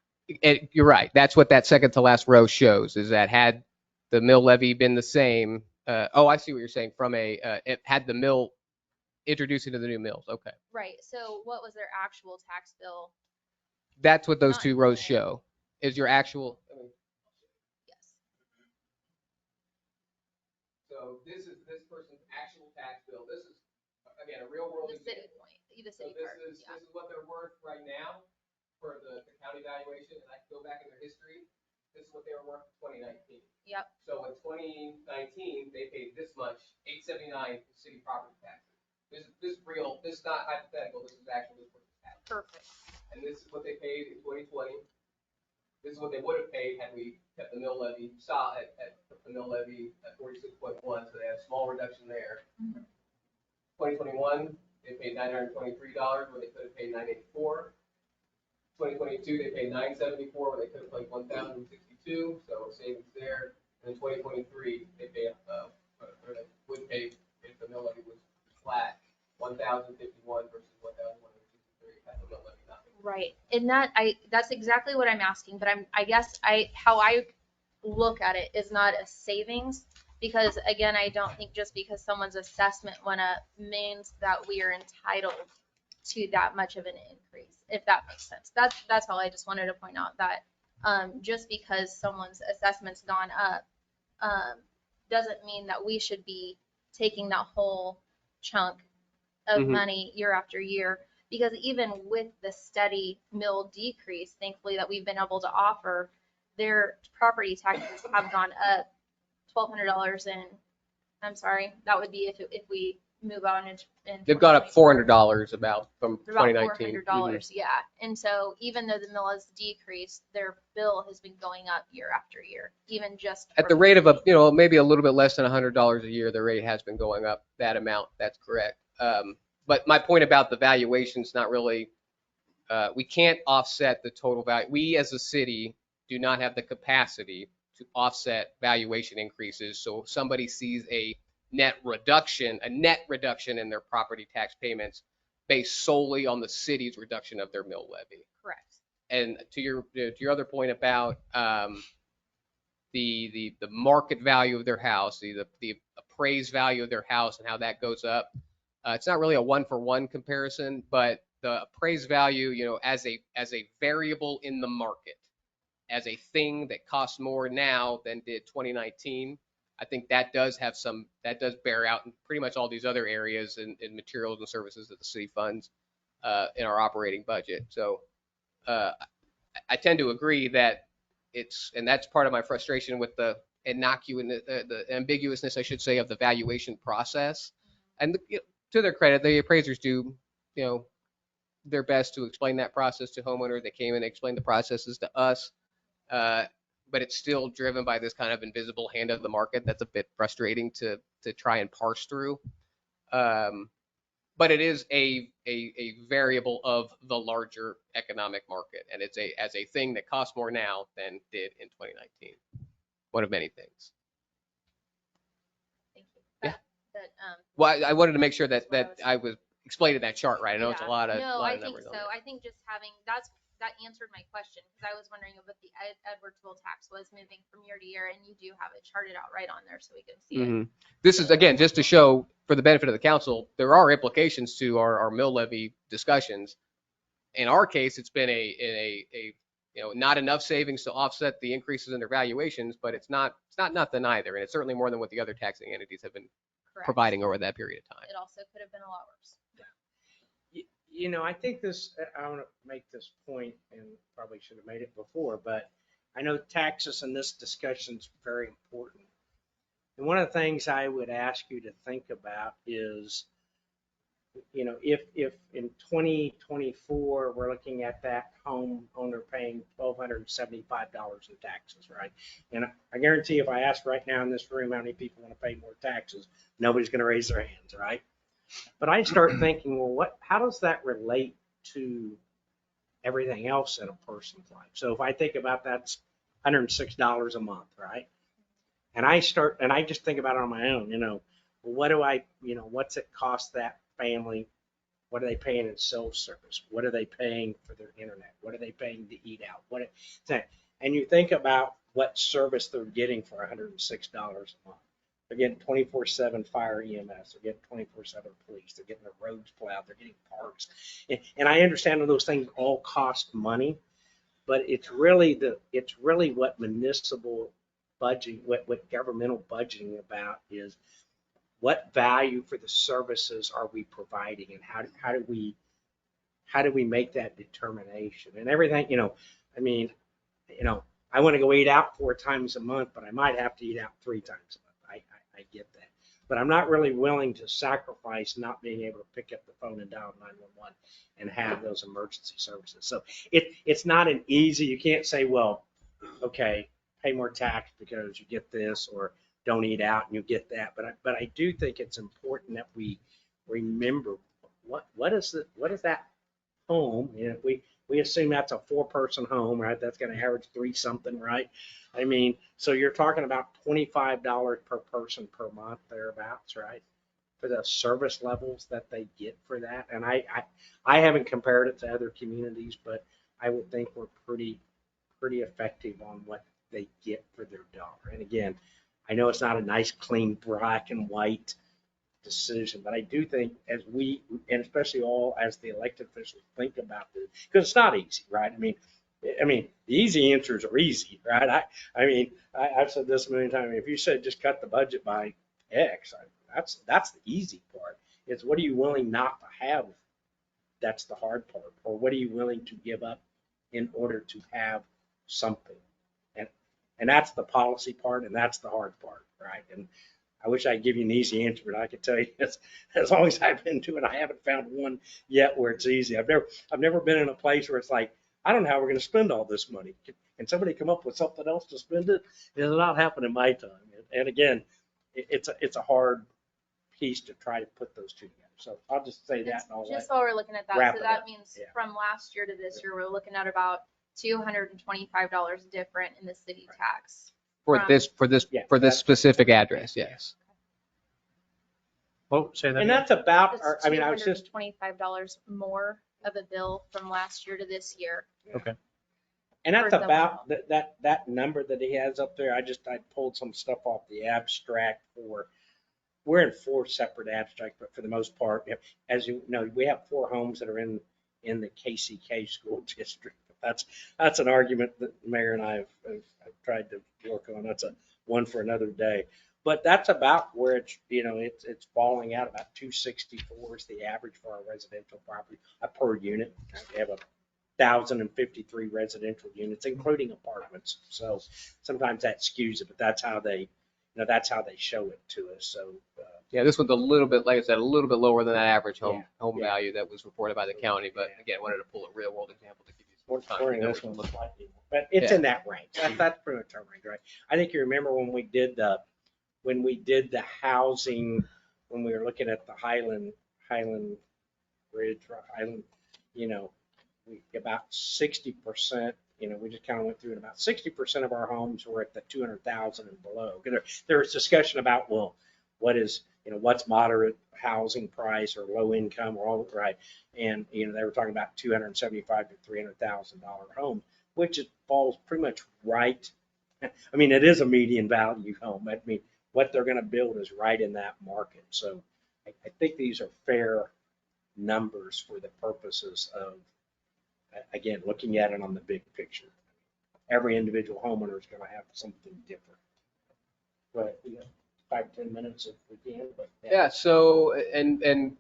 You're right. That's what that second to last row shows, is that had the mill levy been the same, I see what you're saying, from it had the mill introduced into the new mills. Okay. Right. So what was their actual tax bill? That's what those Not two rows today. show, is your actual. Yes. So this is this person's actual tax bill. This is, again, a real world The city example. point, the So city part. this Yeah. is what they're worth right now for the county valuation, and I can go back in their history. This is what they were worth in 2019. Yep. So in 2019, they paid this much, $879 in city property taxes. This is real. This is not hypothetical. This is actually what it's tax. Perfect. And this is what they paid in 2020. This is what they would have paid had we kept the mill levy the mill levy at 46.1. So they had a small reduction there. 2021, they paid $923 where they could have paid $984. 2022, they paid $974 where they could have paid $1,062. So savings there. And in 2023, they paid or they would pay if the mill levy was flat, $1,051 versus $1,163 had the mill levy not been. Right. And that's exactly what I'm asking, but I guess how I look at it is not a savings, because again, I don't think just because someone's assessment went up means that we are entitled to that much of an increase, if that makes sense. That's all I just wanted to point out, that just because someone's assessment's gone up doesn't mean that we should be taking that whole chunk of Mhm. money year after year. Because even with the steady mill decrease, thankfully, that we've been able to offer, their property taxes have gone up $1,200 I'm sorry, that would be if we move on in They've gone up $400 about from They're about 2019. $400, yeah. And so even though the mill has decreased, their bill has been going up year after year, even just At for the rate of maybe a little bit less than $100 a year, the rate has been going up that amount. That's correct. But my point about the valuation's not really, we can't offset the total value. We as a city do not have the capacity to offset valuation increases. So if somebody sees a net reduction in their property tax payments based solely on the city's reduction of their mill levy. Correct. And to your other point about the market value of their house, the appraised value of their house and how that goes up, it's not really a one-for-one comparison, but the appraised value, as a variable in the market, as a thing that costs more now than did 2019, I think that does bear out in pretty much all these other areas in materials and services that the city funds in our operating budget. So I tend to agree that and that's part of my frustration with the ambiguousness, I should say, of the valuation process. And to their credit, the appraisers do, their best to explain that process to homeowners. They came and explained the processes to us. But it's still driven by this kind of invisible hand of the market that's a bit frustrating to try and parse through. But it is a variable of the larger economic market, and it's as a thing that costs more now than did in 2019. One of many things. Thank you. Yeah. That, Well, I wanted to make sure that I was explaining that chart right. I know it's a yeah. lot of No, I think numbers. so. I think just having, that answered my question, because I was wondering what the Edwardsville tax was moving from year to year, and you do have it charted out right on there so we can see it. This is, again, just to show, for the benefit of the council, there are implications to our mill levy discussions. In our case, it's been not enough savings to offset the increases in their valuations, but it's not nothing either, and it's certainly more than what the other taxing entities have been Correct. providing over that period of time. It also could have been a lot worse. I think I want to make this point, and probably should have made it before, but I know taxes in this discussion is very important. And one of the things I would ask you to think about is, if in 2024, we're looking at that homeowner paying $1,275 in taxes, right? And I guarantee if I ask right now in this room how many people want to pay more taxes, nobody's going to raise their hands, right? But I start thinking, well, how does that relate to everything else in a person's life? So if I think about that's $106 a month, right? And I just think about it on my own, what's it cost that family? What are they paying in cell service? What are they paying for their internet? What are they paying to eat out? And you think about what service they're getting for $106 a month. They're getting 24/7 fire EMS. They're getting 24/7 police. They're getting their roads plowed. They're getting parks. And I understand that those things all cost money, but it's really what municipal budgeting, what governmental budgeting about is what value for the services are we providing, and how do we make that determination and everything. I want to go eat out 4 times a month, but I might have to eat out 3 times a month. I get that, but I'm not really willing to sacrifice not being able to pick up the phone and dial 911 and have those emergency services. So it's not an easy. You can't say, well, okay, pay more tax because you get this, or don't eat out and you get that. But I do think it's important that we remember what is that home. If we assume that's a 4-person home, right? That's going to average 3 something, right? So you're talking about $25 per person per month, thereabouts, right? For the service levels that they get for that. And I haven't compared it to other communities, but I would think we're pretty effective on what they get for their dollar. And again, I know it's not a nice, clean, black and white decision, but I do think as we, and especially all as the elected officials, think about this, because it's not easy, right? The easy answers are easy, right? I've said this a million times. If you said just cut the budget by X, that's the easy part. It's what are you willing not to have? That's the hard part. Or what are you willing to give up in order to have something? And that's the policy part, and that's the hard part, right? And I wish I could give you an easy answer, but I could tell you as long as I've been doing, I haven't found one yet where it's easy. I've never been in a place where it's like, I don't know how we're going to spend all this money. Can somebody come up with something else to spend it? It's not happened in my time. And again, it's a hard piece to try to put those two together. So I'll just say that. And just while we're looking at that, wrap so it that up. means Yeah. from last year to this year, we're looking at about $225 different in the city tax. For this specific address, yes. Well, say that. And that's about, It's I was just, $225 more of a bill from last year to this year. Okay. and that's for the about that number that he has up there. I pulled some stuff off the abstract we're in 4 separate abstracts, but for the most part, as you know, we have 4 homes that are in the KCK school district. That's an argument that the mayor and I have tried to work on. That's one for another day. But that's about where it's, it's falling out. About 264 is the average for our residential property per unit. We have 1,053 residential units, including apartments. So sometimes that skews it, but that's how they show it to us. So Yeah, this one's a little bit, like I said, a little bit lower than that average home Yeah. value that was reported by the county. But again, I wanted to pull a real world example to give you some more time. to know this what one's it looks like. slightly more, but it's Yeah. in that range. That's pretty much our range, right? I think you remember when we did the housing, when we were looking at the Highland Bridge, Highland, about 60%, we just kind of went through it. About 60% of our homes were at the 200,000 and below. There was discussion about, well, what's moderate housing price or low income or all right. And, they were talking about $275,000 to $300,000 home, which it falls pretty much right. I mean, it is a median value home. I mean, what they're going to build is right in that market. So I think these are fair numbers for the purposes of, again, looking at it on the big picture. Every individual homeowner is going to have something different. But we got 5-10 minutes if we can. But Yeah. So, and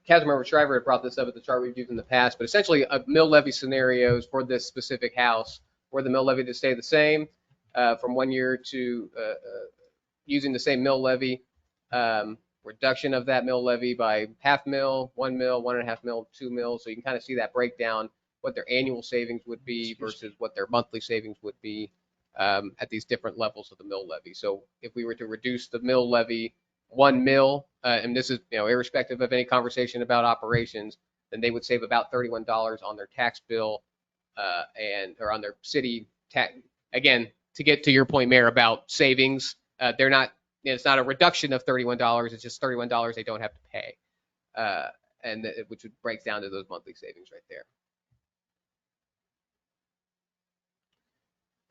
Councilmember Shriver had brought this up at the chart we've used in the past, but essentially a mill levy scenarios for this specific house, where the mill levy to stay the same from 1 year to using the same mill levy, reduction of that mill levy by half mil, 1 mil, 1.5 mil, 2 mil. So you can kind of see that breakdown, what their annual savings would be versus what their monthly savings would be at these different levels of the mill levy. So if we were to reduce the mill levy 1 mil, and this is irrespective of any conversation about operations, then they would save about $31 on their tax bill or on their city tax. Again, to get to your point, Mayor, about savings, they're not. It's not a reduction of $31. It's just $31 they don't have to pay, which would break down to those monthly savings right there.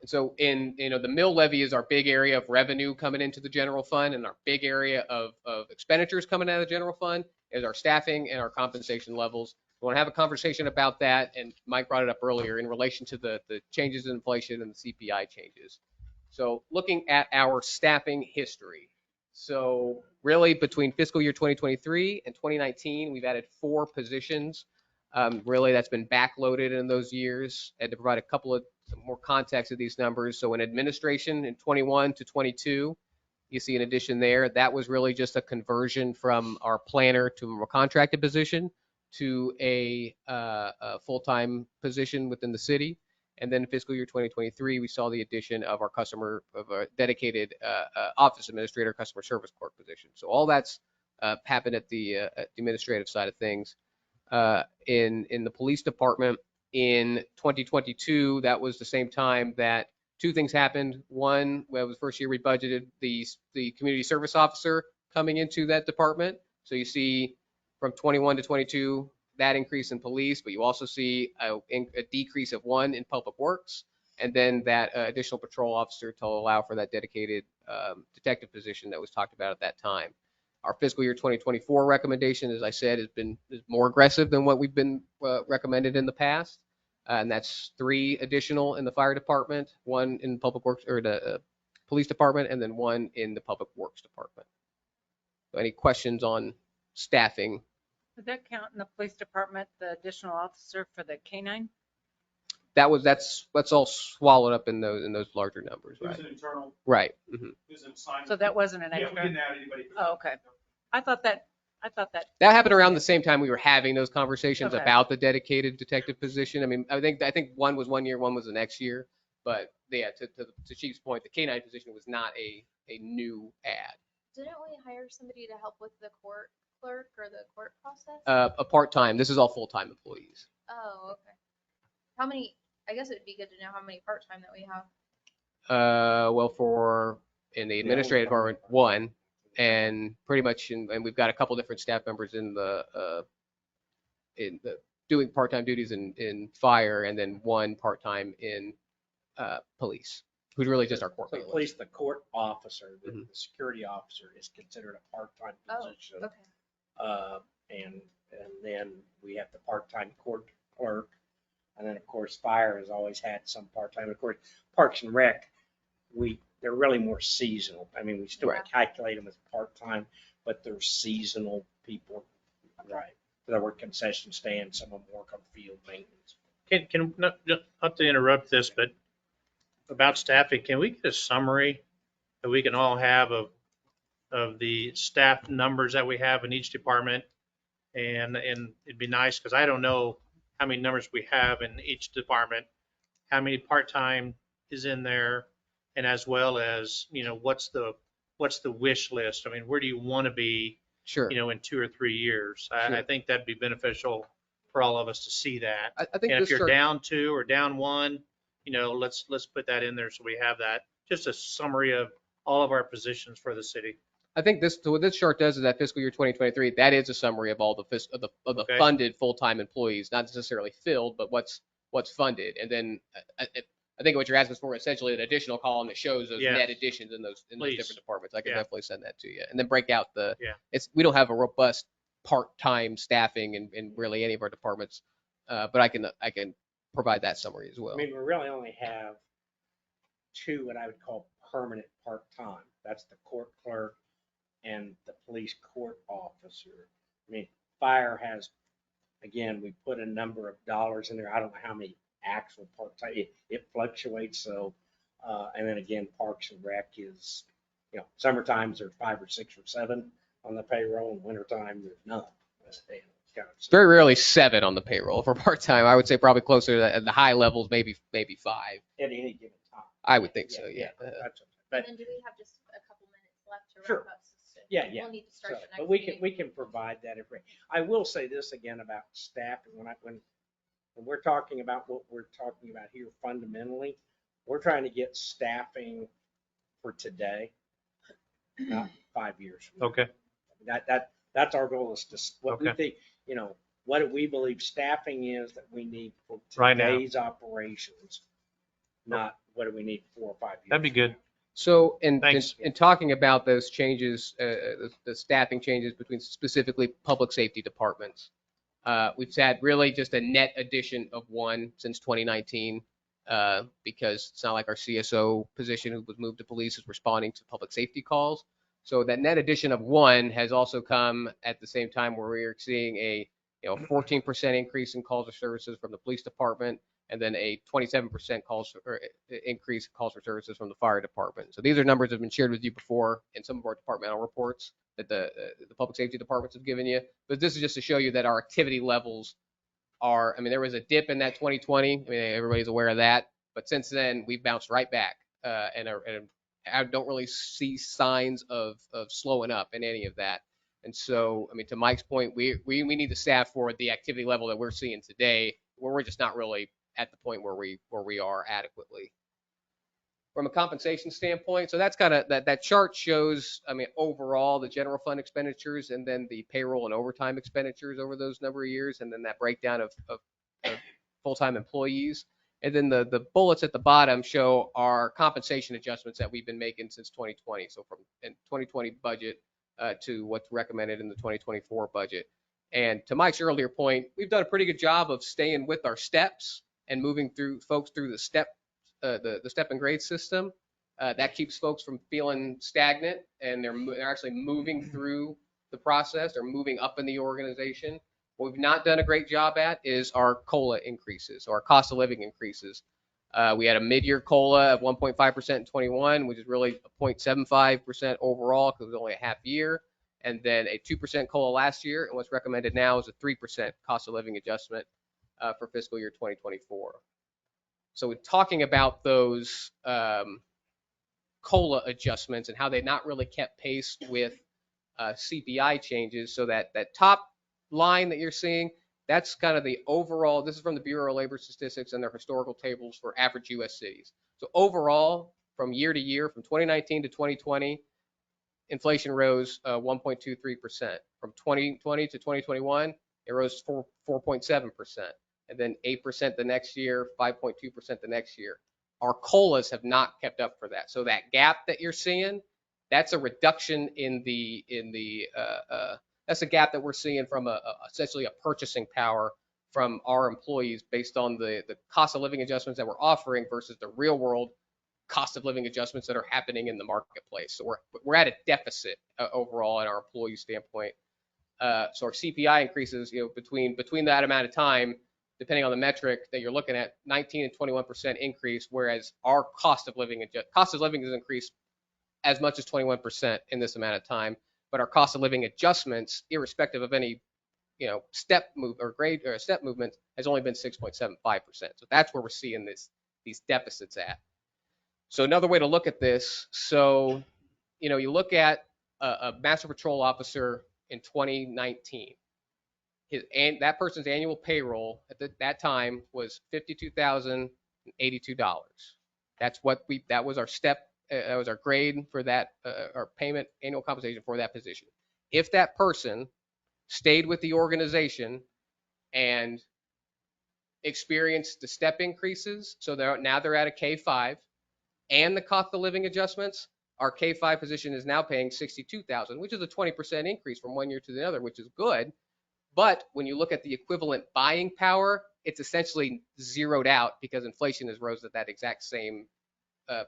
And so the mill levy is our big area of revenue coming into the general fund, and our big area of expenditures coming out of the general fund is our staffing and our compensation levels. We want to have a conversation about that, and Mike brought it up earlier in relation to the changes in inflation and the CPI changes. So looking at our staffing history. So really between fiscal year 2023 and 2019, we've added 4 positions. Really that's been backloaded in those years. And to provide some more context of these numbers. So in administration in 21 to 22, you see an addition there. That was really just a conversion from our planner to a contracted position to a full-time position within the city. And then in fiscal year 2023, we saw the addition of a dedicated office administrator, customer service clerk position. So all that's happened at the administrative side of things. In the police department in 2022, that was the same time that 2 things happened. One, well, it was the first year we budgeted the community service officer coming into that department. So you see from 21 to 22, that increase in police, but you also see a decrease of 1 in public works, and then that additional patrol officer to allow for that dedicated detective position that was talked about at that time. Our fiscal year 2024 recommendation, as I said, is more aggressive than what we've been recommended in the past, and that's 3 additional in the fire department, 1 in public works or the police department, and then 1 in the public works department. So any questions on staffing? Would that count in the police department, the additional officer for the K-9? That's all swallowed up in those larger numbers, It was right? an internal, Right. it was an assignment. So that wasn't an Yeah, we extra? didn't add anybody. Oh, okay. I thought that. That happened around the same time we were having those conversations Okay. about the dedicated detective position. I mean, I think one was 1 year, one was the next year. But yeah, to Chief's point, the K-9 position was not a new ad. Didn't we hire somebody to help with the court clerk or the court process? A part-time. This is all full-time employees. Oh, okay. How many, I guess it'd be good to know how many part-time that we have. Well, in the administrative department, 1, and pretty much, and we've got a couple different staff members in the doing part-time duties in fire, and then 1 part-time in police, who's really just our court So bailiff. police, the court officer, the Mhm. security officer is considered a part-time Oh, position. okay. And then we have the part-time court clerk. And then, of course, fire has always had some part-time. Of course, Parks and Rec, we they're really more seasonal. I mean, we still Right. calculate them as part-time, but they're seasonal people, right? That work concession stands, some of them work on field maintenance. Not to interrupt this, but about staffing, can we get a summary that we can all have of the staff numbers that we have in each department? And it'd be nice, because I don't know how many numbers we have in each department, how many part-time is in there, and as well as, what's the wish list? I mean, where do you want to be, Sure. in 2 or 3 years? I Sure. think that'd be beneficial for all of us to see that. I think And this if you're chart, down 2 or down 1, let's put that in there so we have that. Just a summary of all of our positions for the city. I think so what this chart does is that fiscal year 2023, that is a summary of all the of the Okay. funded full-time employees, not necessarily filled, but what's funded. And then I think what you're asking is for essentially an additional column that shows those Yeah. net additions in those Please. different departments. I can Yeah. definitely send that to you. And then break out Yeah. we don't have a robust part-time staffing in really any of our departments. But I can provide that summary as well. I mean, we really only have 2 what I would call permanent part-time. That's the court clerk and the police court officer. I mean, fire has, again, we put a number of dollars in there. I don't know how many actual part-time, it fluctuates. So, and then again, Parks and Rec is, summertimes there's 5 or 6 or 7 on the payroll, and wintertime there's none. It's kind of- Very rarely 7 on the payroll for part-time. I would say probably closer to at the high levels, maybe 5. At any given time. I would think so, yeah. That's- And But, then do we have just a couple minutes left to Sure. wrap up? Yeah, yeah. We'll need to start so, the next but we meeting. can provide that information. I will say this again about staffing. When we're talking about what we're talking about here fundamentally, we're trying to get staffing for today, not 5 years from now. Okay. That's our goal, is to, what we Okay. think, what do we believe staffing is that we need for Right now. today's operations, not what do we need 4 or 5 years. That'd be good. So in Thanks. talking about those changes, the staffing changes between specifically public safety departments, we've had really just a net addition of 1 since 2019, because it's not like our CSO position who was moved to police is responding to public safety calls. So that net addition of 1 has also come at the same time where we are seeing a 14% increase in calls or services from the police department, and then a 27% increase in calls for services from the fire department. So these are numbers that have been shared with you before in some of our departmental reports that the public safety departments have given you. But this is just to show you that our activity levels are, I mean, there was a dip in that 2020. I mean, everybody's aware of that. But since then, we've bounced right back. And I don't really see signs of slowing up in any of that. And so, I mean, to Mike's point, we need to staff for the activity level that we're seeing today, where we're just not really at the point where we are adequately. From a compensation standpoint, so that's kind of that chart shows, I mean, overall the general fund expenditures and then the payroll and overtime expenditures over those number of years, and then that breakdown of full-time employees. And then the bullets at the bottom show our compensation adjustments that we've been making since 2020. So from 2020 budget to what's recommended in the 2024 budget. And to Mike's earlier point, we've done a pretty good job of staying with our steps and moving folks through the step and grade system. That keeps folks from feeling stagnant, and they're actually moving through the process. They're moving up in the organization. What we've not done a great job at is our COLA increases, or our cost of living increases. We had a mid-year COLA of 1.5% in 21, which is really 0.75% overall because it was only a half year, and then a 2% COLA last year. And what's recommended now is a 3% cost of living adjustment for fiscal year 2024. So we're talking about those COLA adjustments and how they've not really kept pace with CPI changes. So that top line that you're seeing, that's kind of the overall, this is from the Bureau of Labor Statistics and their historical tables for average US cities. So overall, from year to year, from 2019 to 2020, inflation rose 1.23%. From 2020 to 2021, it rose 4.7%. And then 8% the next year, 5.2% the next year. Our COLAs have not kept up for that. So that gap that you're seeing, that's a reduction that's a gap that we're seeing from essentially a purchasing power from our employees based on the cost of living adjustments that we're offering versus the real world cost of living adjustments that are happening in the marketplace. So we're at a deficit overall in our employee standpoint. So our CPI increases, between that amount of time, depending on the metric that you're looking at, 19 and 21% increase, whereas our cost of living has increased as much as 21% in this amount of time. But our cost of living adjustments, irrespective of any step move or grade or step movement, has only been 6.75%. So that's where we're seeing these deficits at. So another way to look at this, so you look at a master patrol officer in 2019. That person's annual payroll at that time was $52,082. That was our step. That was our grade for that, our payment, annual compensation for that position. If that person stayed with the organization and experienced the step increases, so now they're at a K5, and the cost of living adjustments, our K5 position is now paying $62,000, which is a 20% increase from one year to the other, which is good. But when you look at the equivalent buying power, it's essentially zeroed out because inflation has rose at that exact same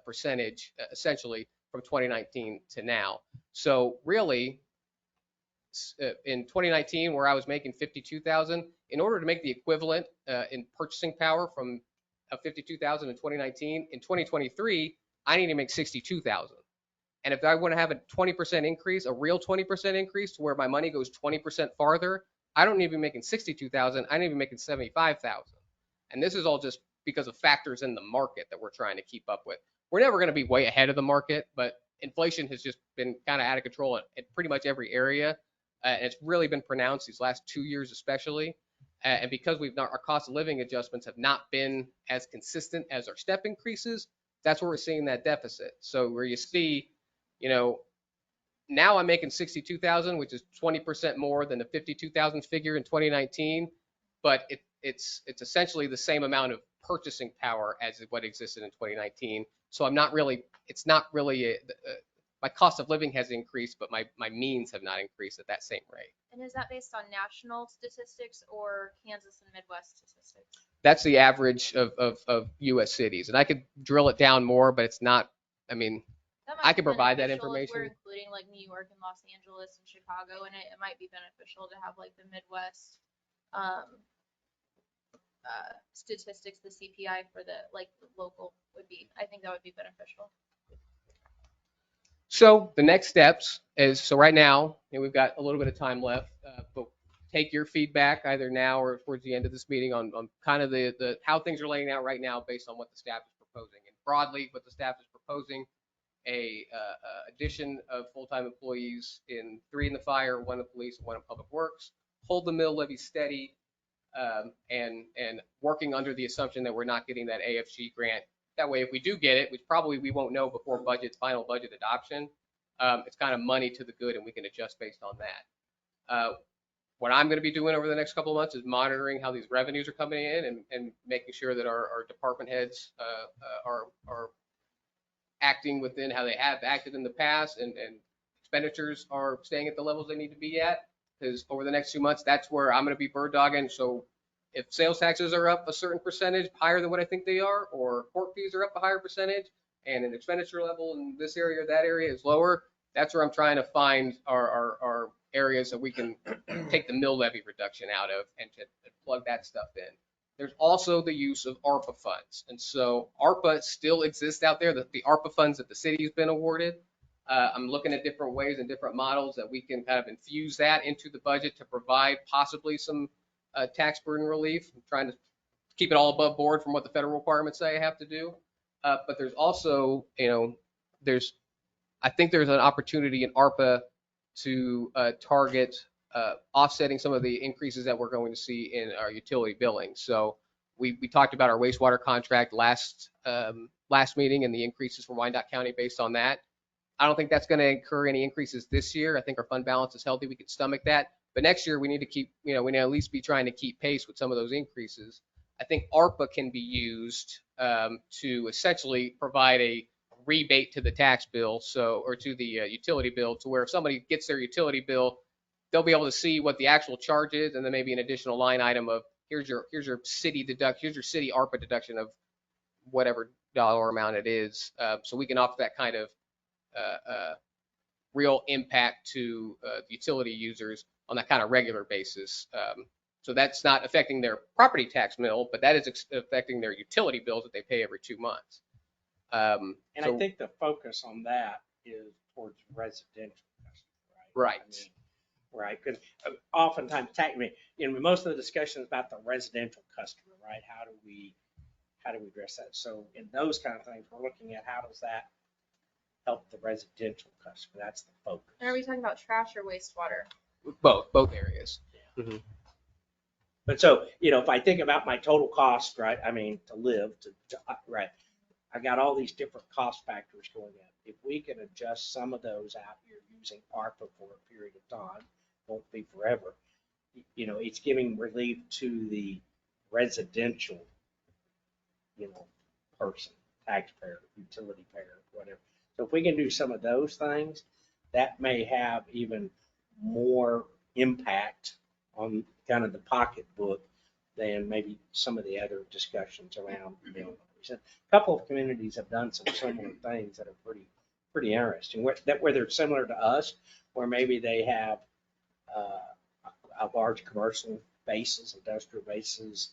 percentage, essentially from 2019 to now. So really, in 2019, where I was making $52,000, in order to make the equivalent in purchasing power from $52,000 in 2019, in 2023, I need to make $62,000. And if I want to have a 20% increase, a real 20% increase to where my money goes 20% farther, I don't need to be making $62,000. I need to be making $75,000. And this is all just because of factors in the market that we're trying to keep up with. We're never going to be way ahead of the market, but inflation has just been kind of out of control in pretty much every area. And it's really been pronounced these last 2 years, especially. And because our cost of living adjustments have not been as consistent as our step increases, that's where we're seeing that deficit. So where you see, now I'm making $62,000, which is 20% more than the $52,000 figure in 2019, but it's essentially the same amount of purchasing power as what existed in 2019. So it's not really my cost of living has increased, but my means have not increased at that same rate. And is that based on national statistics or Kansas and Midwest statistics? That's the average of U.S. cities. And I could drill it down more, but it's not, I can provide that information. If we're including like New York and Los Angeles and Chicago in it, it might be beneficial to have like the Midwest statistics, the CPI for the local I think that would be beneficial. So the next steps is, so right now, we've got a little bit of time left, but take your feedback either now or towards the end of this meeting on kind of the how things are laying out right now based on what the staff is proposing. And broadly, what the staff is proposing, a addition of full-time employees in 3 in the fire, 1 in the police, and 1 in public works, hold the mill levy steady, and working under the assumption that we're not getting that AFG grant. That way, if we do get it, which probably we won't know before final budget adoption, it's kind of money to the good, and we can adjust based on that. What I'm going to be doing over the next couple of months is monitoring how these revenues are coming in and making sure that our department heads are acting within how they have acted in the past, and expenditures are staying at the levels they need to be at. Because over the next 2 months, that's where I'm going to be bird dogging. So if sales taxes are up a certain percentage higher than what I think they are, or court fees are up a higher percentage, and an expenditure level in this area or that area is lower, that's where I'm trying to find our areas that we can take the mill levy reduction out of and to plug that stuff in. There's also the use of ARPA funds. And so ARPA still exists out there, the ARPA funds that the city has been awarded. I'm looking at different ways and different models that we can kind of infuse that into the budget to provide possibly some tax burden relief. I'm trying to keep it all above board from what the federal requirements say I have to do. But there's also, I think there's an opportunity in ARPA to target offsetting some of the increases that we're going to see in our utility billing. So we talked about our wastewater contract last meeting and the increases from Wyandotte County based on that. I don't think that's going to incur any increases this year. I think our fund balance is healthy. We can stomach that. But next year we need to keep, we need to at least be trying to keep pace with some of those increases. I think ARPA can be used to essentially provide a rebate to the tax bill, or to the utility bill, to where if somebody gets their utility bill, they'll be able to see what the actual charge is, and then maybe an additional line item of here's your city ARPA deduction of whatever dollar amount it is. So we can offer that kind of real impact to the utility users on that kind of regular basis. So that's not affecting their property tax bill, but that is affecting their utility bills that they pay every 2 months. And So- I think the focus on that is towards residential customers, Right. I mean, right, because oftentimes, most of the discussion is about the residential customer, right? How do we address that? So in those kind of things, we're looking at how does that help the residential customer? That's the focus. Are we talking about trash or wastewater? Both areas. But so, if I think about my total cost, right, I mean, to live, right, I got all these different cost factors going in. If we can adjust some of those out here using ARPA for a period of time, won't be forever, it's giving relief to the residential, person, taxpayer, utility payer, whatever. So if we can do some of those things, that may have even more impact on kind of the pocketbook than maybe some of the other discussions around mill levies. A couple of communities have done some similar things that are pretty interesting. Whether it's similar to us, where maybe they have a large commercial bases, industrial bases,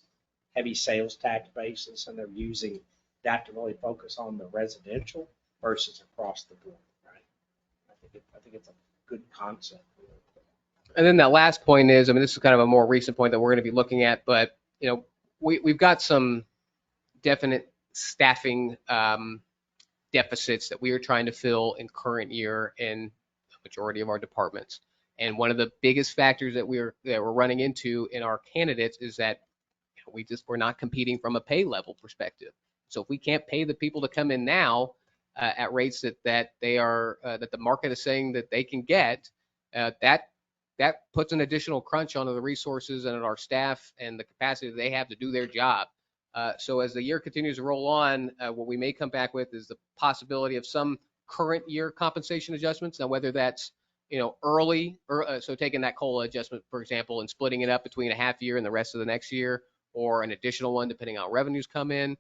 heavy sales tax bases, and they're using that to really focus on the residential versus across the board, right? I think it's a good concept. And then that last point is, this is kind of a more recent point that we're going to be looking at, but we've got some definite staffing deficits that we are trying to fill in current year in the majority of our departments. And one of the biggest factors that we're running into in our candidates is that we're not competing from a pay level perspective. So if we can't pay the people to come in now at rates that the market is saying that they can get, that puts an additional crunch onto the resources and our staff and the capacity that they have to do their job. So as the year continues to roll on, what we may come back with is the possibility of some current year compensation adjustments. Now, whether that's early, so taking that COLA adjustment, for example, and splitting it up between a half year and the rest of the next year, or an additional one depending on how revenues come in.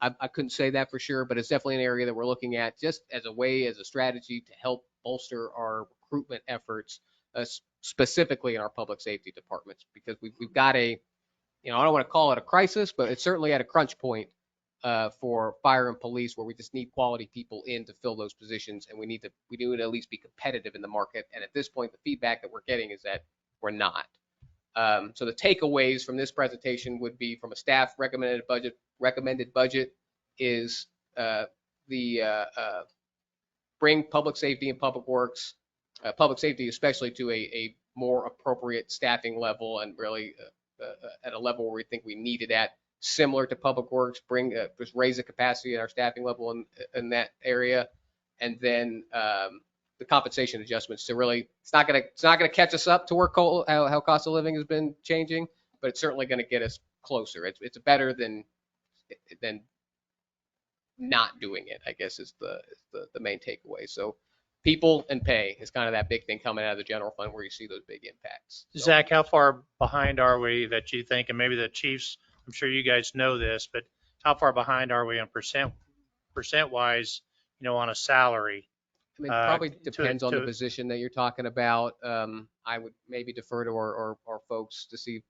I couldn't say that for sure, but it's definitely an area that we're looking at just as a strategy to help bolster our recruitment efforts, specifically in our public safety departments, because we've got I don't want to call it a crisis, but it's certainly at a crunch point for fire and police, where we just need quality people in to fill those positions, and we need to at least be competitive in the market. And at this point, the feedback that we're getting is that we're not. So the takeaways from this presentation would be, from a staff recommended budget is bring public safety and public works, public safety especially, to a more appropriate staffing level, and really at a level where we think we need it at, similar to public works. Just raise the capacity at our staffing level in that area, and then the compensation adjustments to really, it's not gonna catch us up to where how cost of living has been changing, but it's certainly going to get us closer. It's better than not doing it, I guess, is the main takeaway. So people and pay is kind of that big thing coming out of the general fund, where you see those big impacts. So, Zach, how far behind are we that you think, and maybe the chiefs, I'm sure you guys know this, but how far behind are we on percent wise, on a salary? Probably depends on the position that you're talking about. I would maybe defer to our folks to see.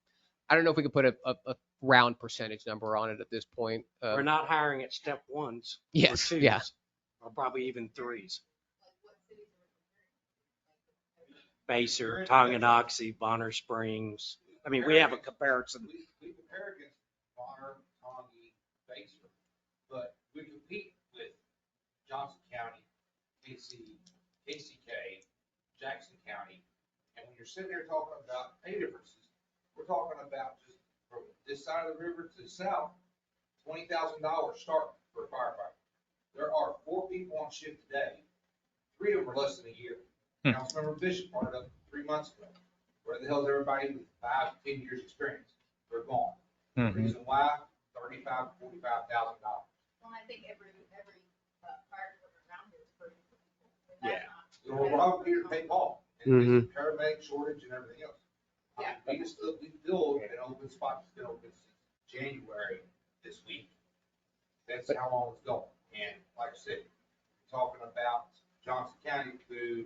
I don't know if we could put a round percentage number on it at this point. We're not hiring at step ones. Yes, or twos, yeah. Or probably even threes. Baser, Tonganoxie, Bonner Springs. We have a comparison. We compare against Bonner, Tongi, Baser, but we compete with Johnson County, KCK, Jackson County, and when you're sitting there talking about pay differences, we're talking about just from this side of the river to the south, $20,000 starting for a firefighter. There are 4 people on shift today. 3 of them are less than a year. Councilmember Bishop brought it up 3 months ago. Where the hell is everybody with 5 to 10 years experience? They're gone. The reason why? $35,000 to $45,000. Well, I think every fire department around here is pretty. Yeah. So we're all here to pay Paul. And there's a paramedic shortage and everything else. Yeah. We filled an open spot that's been open since January this week. That's how long it's going. And like I said, talking about Johnson County through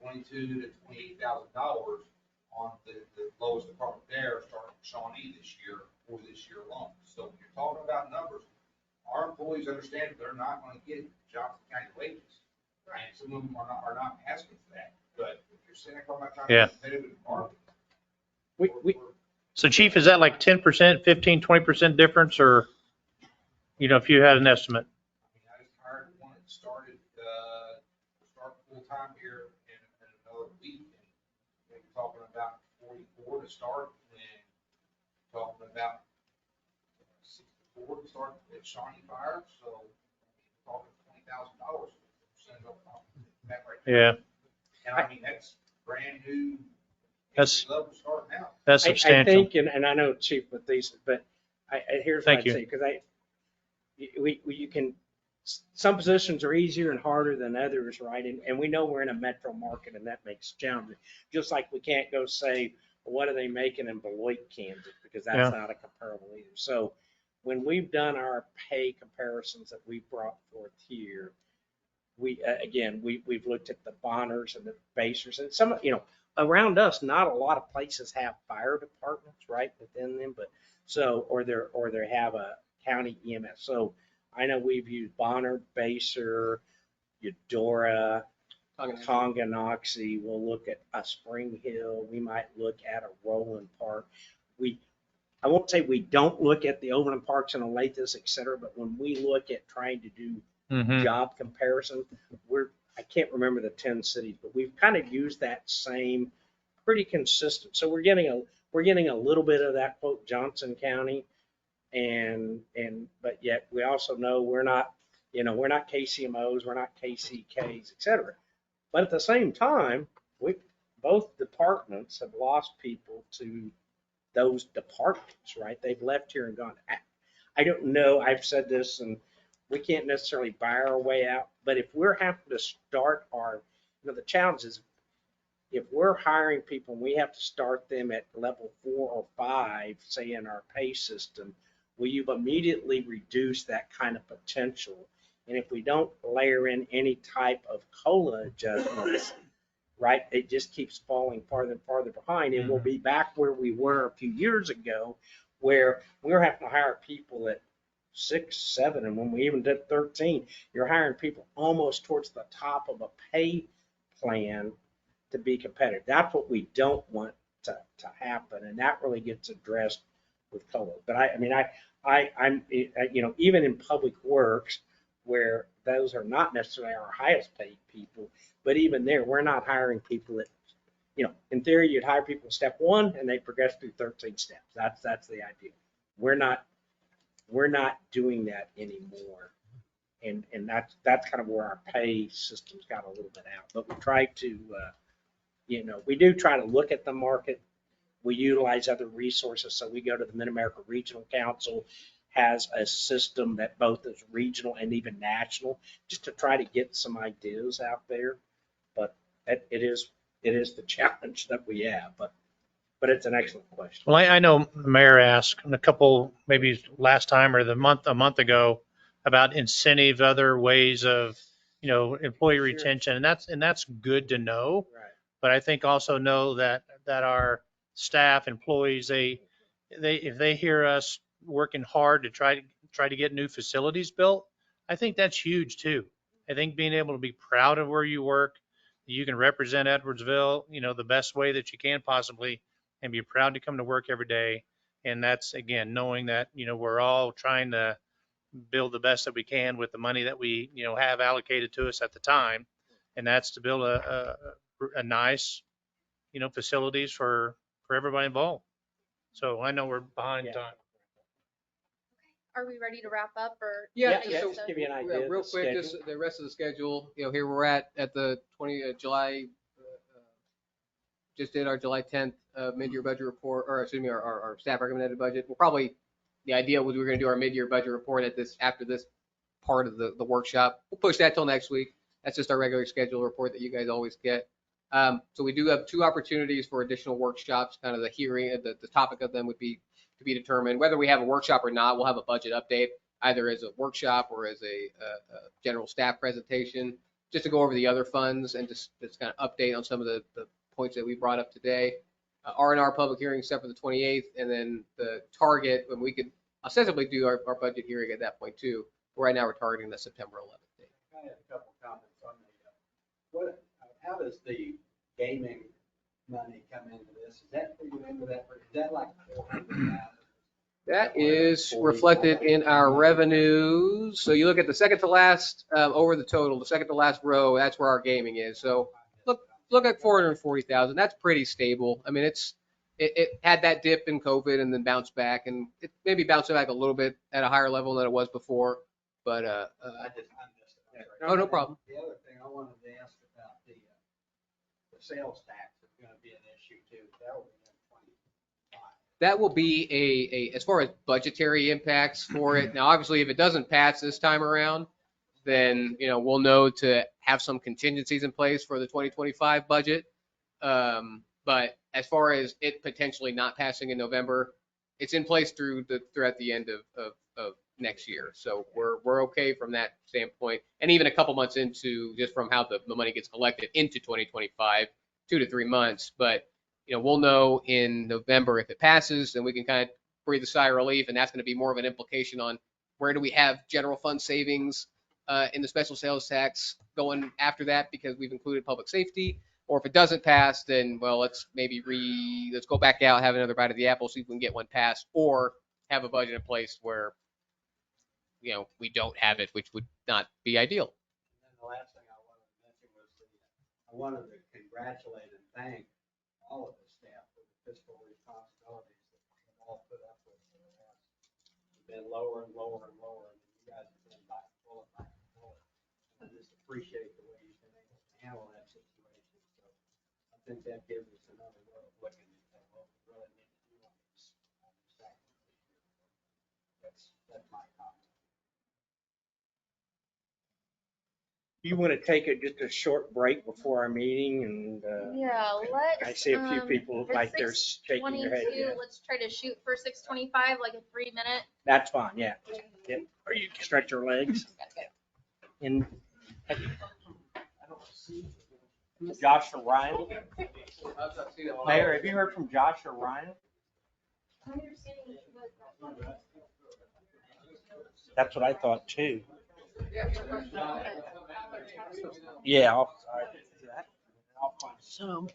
$22,000 to $28,000 on the lowest department there, starting with Shawnee this year for this year alone. So when you're talking about numbers, our employees understand that they're not going to get Johnson County wages. And some of them are not asking for that. But if you're saying about trying to be competitive in the market, We So Chief, is that like 10%, 15, 20% difference, or, if you had an estimate? I mean, I just hired one that started, start full-time here in another week. And we're talking about 44 to start, and talking about 64 to start at Shawnee Fire. So we're talking $20,000. That right there. Yeah, And I mean, that's brand new. That's- Level starting out. that's I substantial. think, and I know Chief with these, but here's what Thank I'd you. say, because you can, some positions are easier and harder than others, right? And we know we're in a metro market and that makes it challenging. Just like we can't go say, well, what are they making in Beloit, Kansas? Because that's not a comparable either. So when we've done our pay comparisons that we brought forth here, we've looked at the Bonners and the Basers and some, around us, not a lot of places have fire departments right within them, but or they have a county EMS. So I know we've used Bonner, Baser, Eudora, Tonganoxie. We'll look at a Spring Hill. We might look at a Roland Park. I won't say we don't look at the Overland Parks and Olathe, et cetera, but when we look at trying to do job comparison, I can't remember the 10 cities, but we've kind of used that same pretty consistent. So we're getting a little bit of that quote Johnson County, but yet we also know we're not KCMOs, we're not KCKs, et cetera. But at the same time, both departments have lost people to those departments, right? They've left here and gone. I don't know. I've said this, and we can't necessarily buy our way out, but if we're having to start the challenge is if we're hiring people and we have to start them at level 4 or 5, say in our pay system, well, you've immediately reduced that kind of potential. And if we don't layer in any type of COLA adjustments, right, it just keeps falling farther and farther behind. And we'll be back where we were a few years ago, where we were having to hire people at 6, 7, and when we even did 13, you're hiring people almost towards the top of a pay plan to be competitive. That's what we don't want to happen, and that really gets addressed with COLA. But I'm even in public works, where those are not necessarily our highest paid people, but even there, we're not hiring people that, in theory, you'd hire people in step 1 and they progress through 13 steps. That's the idea. We're not doing that anymore. And that's kind of where our pay systems got a little bit out. But we try to, we do try to look at the market. We utilize other resources. So we go to the Mid-America Regional Council, has a system that both is regional and even national, just to try to get some ideas out there. But it is the challenge that we have. But it's an excellent question. Well, I know the mayor asked a couple, maybe last time or a month ago, about incentive, other ways of, employee retention, and that's good to know. Right. But I think also know that our staff, employees, if they hear us working hard to try to get new facilities built, I think that's huge too. I think being able to be proud of where you work, you can represent Edwardsville, the best way that you can possibly, and be proud to come to work every day. And that's, again, knowing that, we're all trying to build the best that we can with the money that we, have allocated to us at the time. And that's to build a nice, facilities for everybody involved. So I know we're behind time. Are we ready to wrap up or? Yeah, so just give you an idea of real the quick, schedule. just the rest of the schedule. Here we're at the July. Just did our July 10th mid-year budget report, or excuse me, our staff recommended budget. We'll probably, the idea was we were going to do our mid-year budget report after this part of the workshop. We'll push that till next week. That's just our regular schedule report that you guys always get. So we do have 2 opportunities for additional workshops. Kind of the hearing, the topic of them would be to be determined. Whether we have a workshop or not, we'll have a budget update. either as a workshop or as a general staff presentation, just to go over the other funds and just kind of update on some of the points that we brought up today. R&R public hearing set for the 28th, and then the target, when we could ostensibly do our budget hearing at that point too. Right now, we're targeting the September 11th date. I had a couple comments on how does the gaming money come into this? Is that figured into that? Is that like 400,000? That is reflected in our revenues. So you look at the second to last, over the total, the second to last row, that's where our gaming is. So look at 440,000. That's pretty stable. I mean, it had that dip in COVID and then bounced back, and it maybe bounced back a little bit at a higher level than it was before. But I missed it. oh, no problem. The other thing I wanted to ask about the sales tax is going to be an issue too. That will be in 25. That will be as far as budgetary impacts for it. Now, obviously, if it doesn't pass this time around, then, we'll know to have some contingencies in place for the 2025 budget. But as far as it potentially not passing in November, it's in place throughout the end of next year. So we're okay from that standpoint. And even a couple months into, just from how the money gets collected into 2025, 2 to 3 months. But, we'll know in November if it passes, and we can kind of breathe a sigh of relief. And that's going to be more of an implication on where do we have general fund savings in the special sales tax going after that, because we've included public safety. Or if it doesn't pass, then, well, let's go back out, have another bite of the apple, see if we can get one passed, or have a budget in place where, we don't have it, which would not be ideal. And then the last thing I wanted to mention was I wanted to congratulate and thank all of the staff for the fiscal responsibilities that they've all put up with in the past. It's been lower and lower and lower, and you guys have been back and forth, back and forth. I just appreciate the way you've been able to handle that situation. So I think that gives us another way of looking at what we really need to do on this tax. That's my comment. You want to take just a short break before our meeting, and Yeah, let's. I see a few people for like they're shaking their head. 6:22, Yeah. let's try to shoot for 6:25, like a 3-minute. That's fine, yeah. Yep. Or you can stretch your legs. And Josh or Ryan? Mayor, have you heard from Josh or Ryan? That's what I thought too. Yeah. I'll find So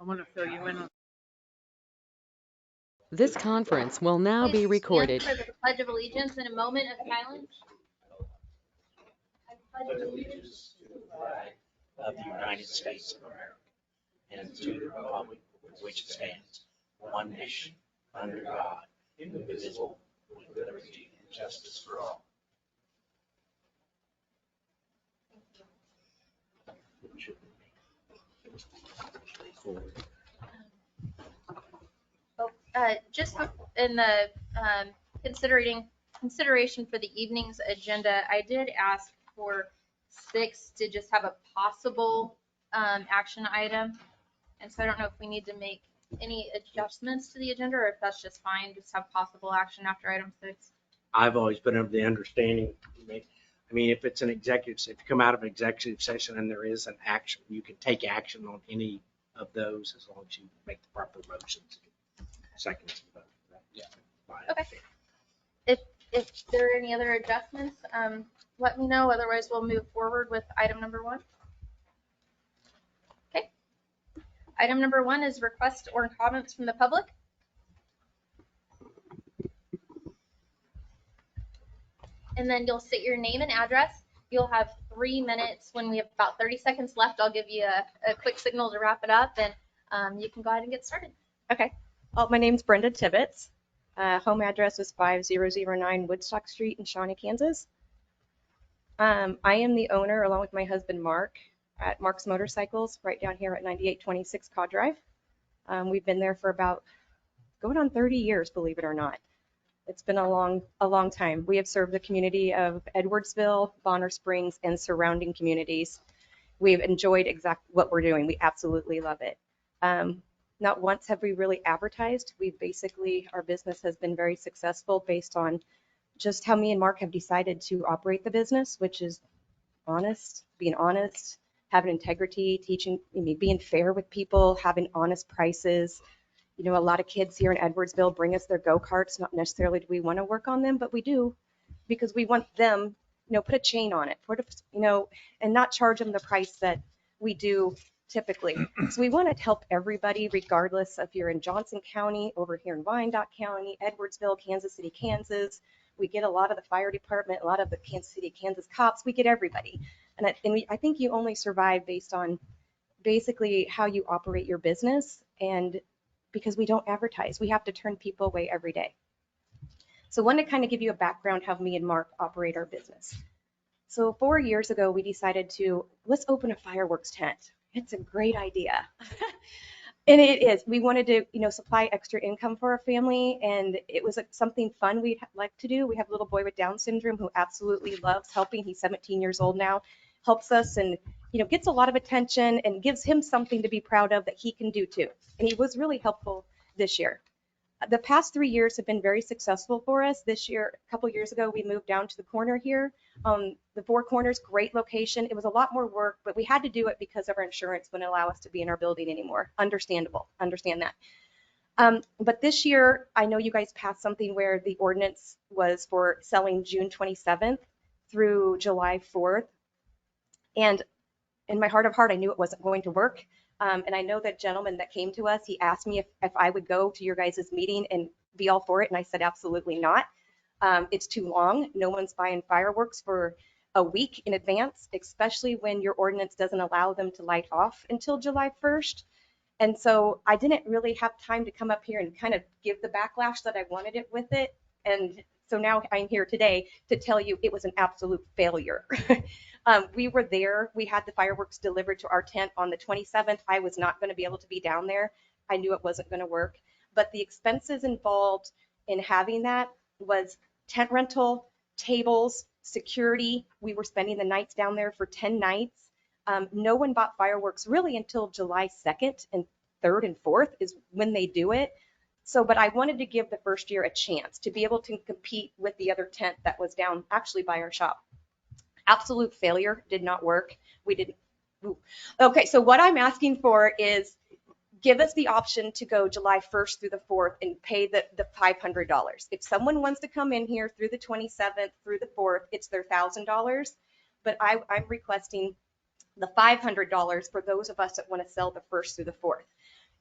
I want to fill you in on. This conference will now be Please stand recorded. for the Pledge of Allegiance in a moment of silence. I pledge allegiance to the flag of the United States of America and to the republic for which it stands, one nation, under God, indivisible, with liberty and justice for all. Just in the consideration for the evening's agenda, I did ask for 6 to just have a possible action item. And so I don't know if we need to make any adjustments to the agenda, or if that's just fine, just have possible action after item 6. I've always been of the understanding, I mean, if it's an executive, if you come out of an executive session and there is an action, you can take action on any of those as long as you make the proper motions. Seconds. Yeah. Okay. If there are any other adjustments, let me know. Otherwise, we'll move forward with item number 1. Okay. Item number 1 is requests or comments from the public. And then you'll state your name and address. You'll have 3 minutes. When we have about 30 seconds left, I'll give you a quick signal to wrap it up, and you can go ahead and get started. Okay. Well, my name's Brenda Tibbetts. Home address is 5009 Woodstock Street in Shawnee, Kansas. I am the owner, along with my husband Mark, at Mark's Motorcycles right down here at 9826 Cod Drive. We've been there for about going on 30 years, believe it or not. It's been a long time. We have served the community of Edwardsville, Bonner Springs, and surrounding communities. We've enjoyed exactly what we're doing. We absolutely love it. Not once have we really advertised. Our business has been very successful based on just how me and Mark have decided to operate the business, which is being honest, having integrity, being fair with people, having honest prices. You know, a lot of kids here in Edwardsville bring us their go-karts, not necessarily do we want to work on them, but we do because we want them, put a chain on it, and not charge them the price that we do typically. So we want to help everybody, regardless if you're in Johnson County, over here in Wyandotte County, Edwardsville, Kansas City, Kansas. We get a lot of the fire department, a lot of the Kansas City, Kansas cops. We get everybody. And I think you only survive based on basically how you operate your business, and because we don't advertise, we have to turn people away every day. So I want to kind of give you a background how me and Mark operate our business. So 4 years ago, we decided let's open a fireworks tent. It's a great idea. And it is. We wanted to, supply extra income for our family, and it was something fun we'd like to do. We have a little boy with Down syndrome who absolutely loves helping. He's 17 years old now, helps us and, gets a lot of attention and gives him something to be proud of that he can do too. And he was really helpful this year. The past 3 years have been very successful for us. This year, a couple years ago, we moved down to the corner here. The Four Corners, great location. It was a lot more work, but we had to do it because of our insurance wouldn't allow us to be in our building anymore. Understandable, understand that. But this year, I know you guys passed something where the ordinance was for selling June 27th through July 4th. And in my heart of heart, I knew it wasn't going to work. And I know that gentleman that came to us, he asked me if I would go to your guys' meeting and be all for it. And I said, absolutely not. It's too long. No one's buying fireworks for a week in advance, especially when your ordinance doesn't allow them to light off until July 1st. And so I didn't really have time to come up here and kind of give the backlash that I wanted it with it. And so now I'm here today to tell you it was an absolute failure. We were there. We had the fireworks delivered to our tent on the 27th. I was not going to be able to be down there. I knew it wasn't going to work. But the expenses involved in having that was tent rental, tables, security. We were spending the nights down there for 10 nights. No one bought fireworks really until July 2nd and 3rd and 4th is when they do it. So, but I wanted to give the first year a chance to be able to compete with the other tent that was down actually by our shop. Absolute failure, did not work. We didn't. Ooh. Okay, so what I'm asking for is give us the option to go July 1st through the 4th and pay the $500. If someone wants to come in here through the 27th through the 4th, it's their $1,000. But I'm requesting the $500 for those of us that want to sell the 1st through the 4th.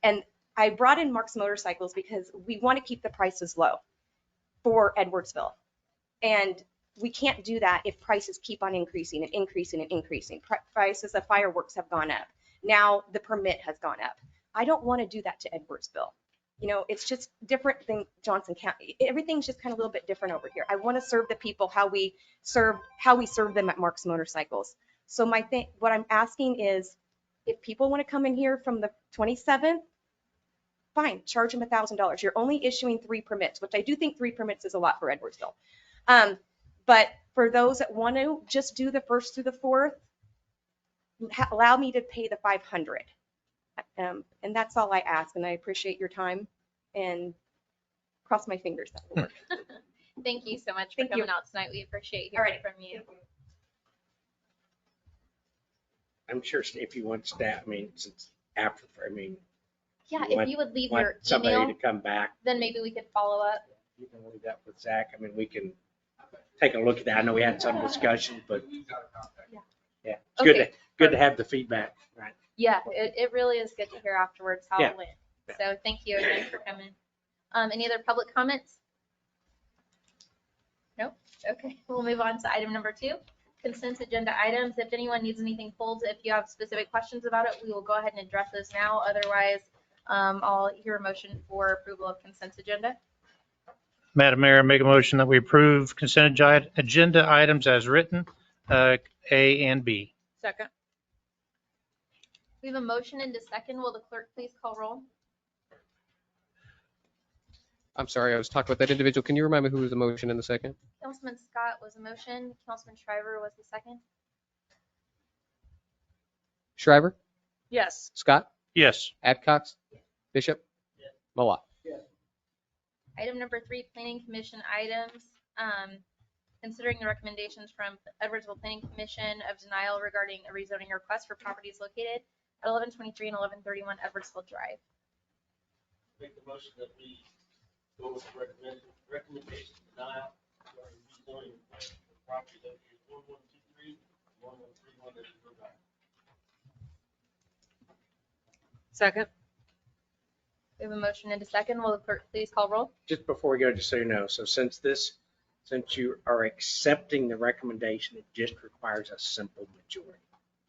And I brought in Mark's Motorcycles because we want to keep the prices low for Edwardsville. And we can't do that if prices keep on increasing and increasing and increasing. Prices of fireworks have gone up. Now the permit has gone up. I don't want to do that to Edwardsville. It's just different than Johnson County. Everything's just kind of a little bit different over here. I want to serve the people how we serve them at Mark's Motorcycles. So what I'm asking is if people want to come in here from the 27th, fine, charge them $1,000. You're only issuing 3 permits, which I do think 3 permits is a lot for Edwardsville. But for those that want to just do the 1st through the 4th, allow me to pay the $500. And that's all I ask. And I appreciate your time and cross my fingers that will work. Thank you so much for coming out tonight. We appreciate hearing from you. I'm sure if you want staff, since after, Yeah, you if you would leave want your somebody email, to come back, then maybe we could follow up. you can leave that with Zach. We can take a look at that. I know we had some discussion, but yeah, it's good to have the feedback, right? Yeah, it really is good to hear afterwards how Yeah. it went. So thank you again for coming. Any other public comments? Nope. Okay, we'll move on to item number 2, consent agenda items. If anyone needs anything pulled, if you have specific questions about it, we will go ahead and address those now. Otherwise, I'll hear a motion for approval of consent agenda. Madam Mayor, make a motion that we approve consent agenda items as written, A and B. Second. We have a motion and a second. Will the clerk please call roll? I'm sorry, I was talking about that individual. Can you remind me who was the motion in the second? Councilman Scott was a motion. Councilman Shriver was the second. Shriver? Yes. Scott? Yes. Adcox? Bishop? Mawat? Item number 3, planning commission items. considering the recommendations from Edwardsville Planning Commission of denial regarding a rezoning request for properties located at 1123 and 1131 Edwardsville Drive. Make the motion that we go with the recommendation denial regarding rezoning request for property located 1123, 1131 Edwardsville Drive. Second. We have a motion and a second. Will the clerk please call roll? Just before we go, just so you know, so since you are accepting the recommendation, it just requires a simple majority.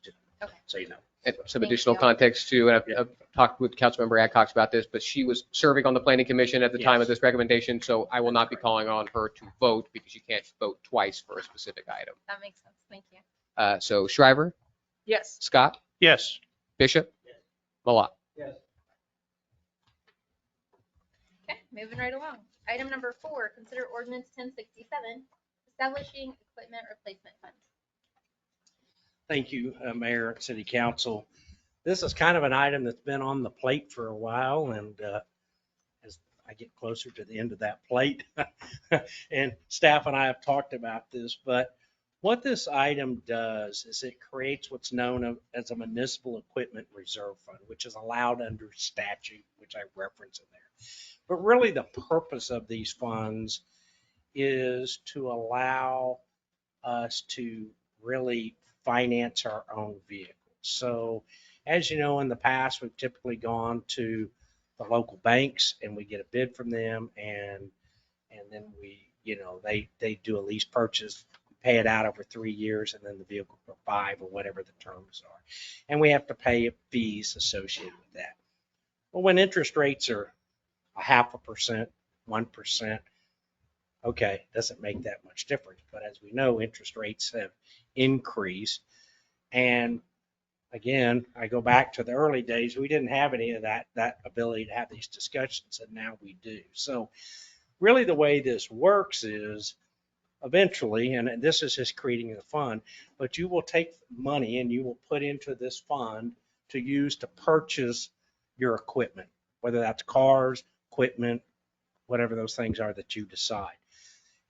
Just Okay. So you know. And some Thank additional you. context too, and I've talked with Councilmember Adcox about this, but she was serving on the planning commission at the time of this recommendation, so I will not be calling on her to vote because you can't vote twice for a specific item. That makes sense. Thank you. So Shriver, Yes. Scott, Yes. Bishop, Malat. Yes. Okay, moving right along. Item number 4, consider ordinance 1067, establishing equipment replacement fund. Thank you, Mayor and City Council. This is kind of an item that's been on the plate for a while, and as I get closer to the end of that plate, and staff and I have talked about this, but what this item does is it creates what's known as a municipal equipment reserve fund, which is allowed under statute, which I reference in there. But really the purpose of these funds is to allow us to really finance our own vehicles. So as you know, in the past, we've typically gone to the local banks and we get a bid from them, and then they do a lease purchase, pay it out over 3 years, and then the vehicle for 5 or whatever the terms are. And we have to pay fees associated with that. Well, when interest rates are 0.5%, 1%, okay, doesn't make that much difference. But as we know, interest rates have increased. And again, I go back to the early days, we didn't have any of that ability to have these discussions, and now we do. So really the way this works is eventually, and this is just creating the fund, but you will take money and you will put into this fund to use to purchase your equipment, whether that's cars, equipment, whatever those things are that you decide.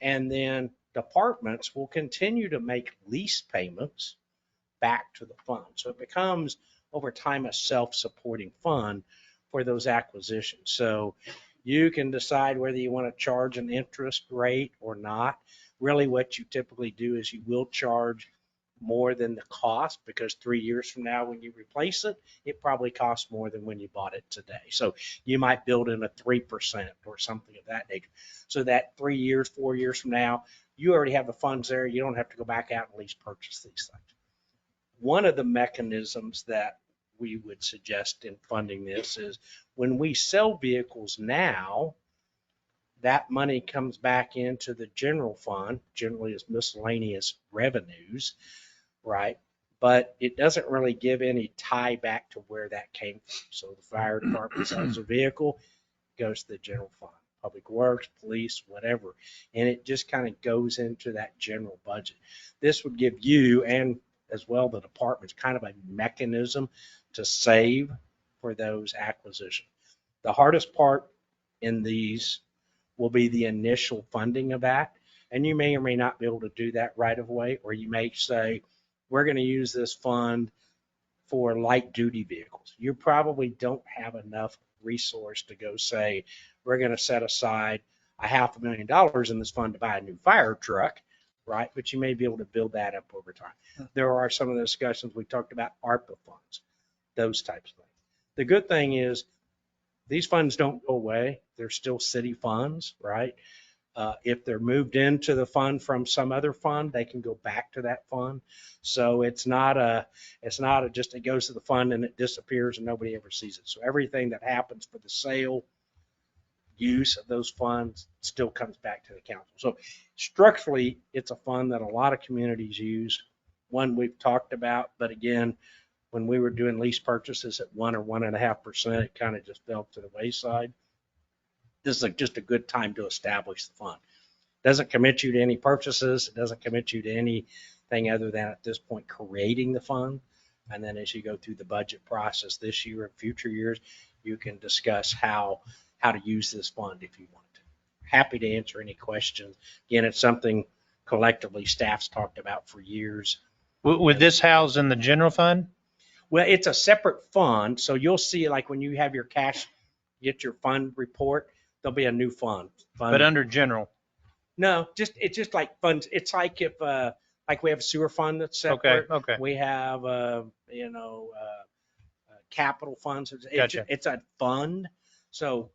And then departments will continue to make lease payments back to the fund. So it becomes over time a self-supporting fund for those acquisitions. So you can decide whether you want to charge an interest rate or not. Really what you typically do is you will charge more than the cost, because 3 years from now when you replace it, it probably costs more than when you bought it today. So you might build in a 3% or something of that nature. So that 3 years, 4 years from now, you already have the funds there. You don't have to go back out and lease purchase these things. One of the mechanisms that we would suggest in funding this is when we sell vehicles now, that money comes back into the general fund, generally as miscellaneous revenues, right? But it doesn't really give any tie back to where that came from. So the fire department sells a vehicle, goes to the general fund, public works, police, whatever. And it just kind of goes into that general budget. This would give you, and as well the departments, kind of a mechanism to save for those acquisitions. The hardest part in these will be the initial funding of that. And you may or may not be able to do that right away, or you may say, we're going to use this fund for light duty vehicles. You probably don't have enough resource to go say, we're going to set aside $500,000 in this fund to buy a new fire truck, right? But you may be able to build that up over time. There are some of the discussions we talked about, ARPA funds, those types of things. The good thing is these funds don't go away. They're still city funds, right? If they're moved into the fund from some other fund, they can go back to that fund. So it's not just it goes to the fund and it disappears and nobody ever sees it. So everything that happens for the sale, use of those funds still comes back to the council. So structurally, it's a fund that a lot of communities use. One we've talked about, but again, when we were doing lease purchases at 1 or 1.5%, it kind of just fell to the wayside. This is just a good time to establish the fund. Doesn't commit you to any purchases. It doesn't commit you to anything other than at this point creating the fund. And then as you go through the budget process this year and future years, you can discuss how to use this fund if you want to. Happy to answer any questions. Again, it's something collectively staff's talked about for years. Would this house in the general fund? Well, it's a separate fund, so you'll see like when you have your cash, get your fund report, there'll be a new fund. But under general? No, it's just like funds. It's like if like we have a sewer fund that's separate. Okay. We have capital funds. Gotcha. It's a fund. So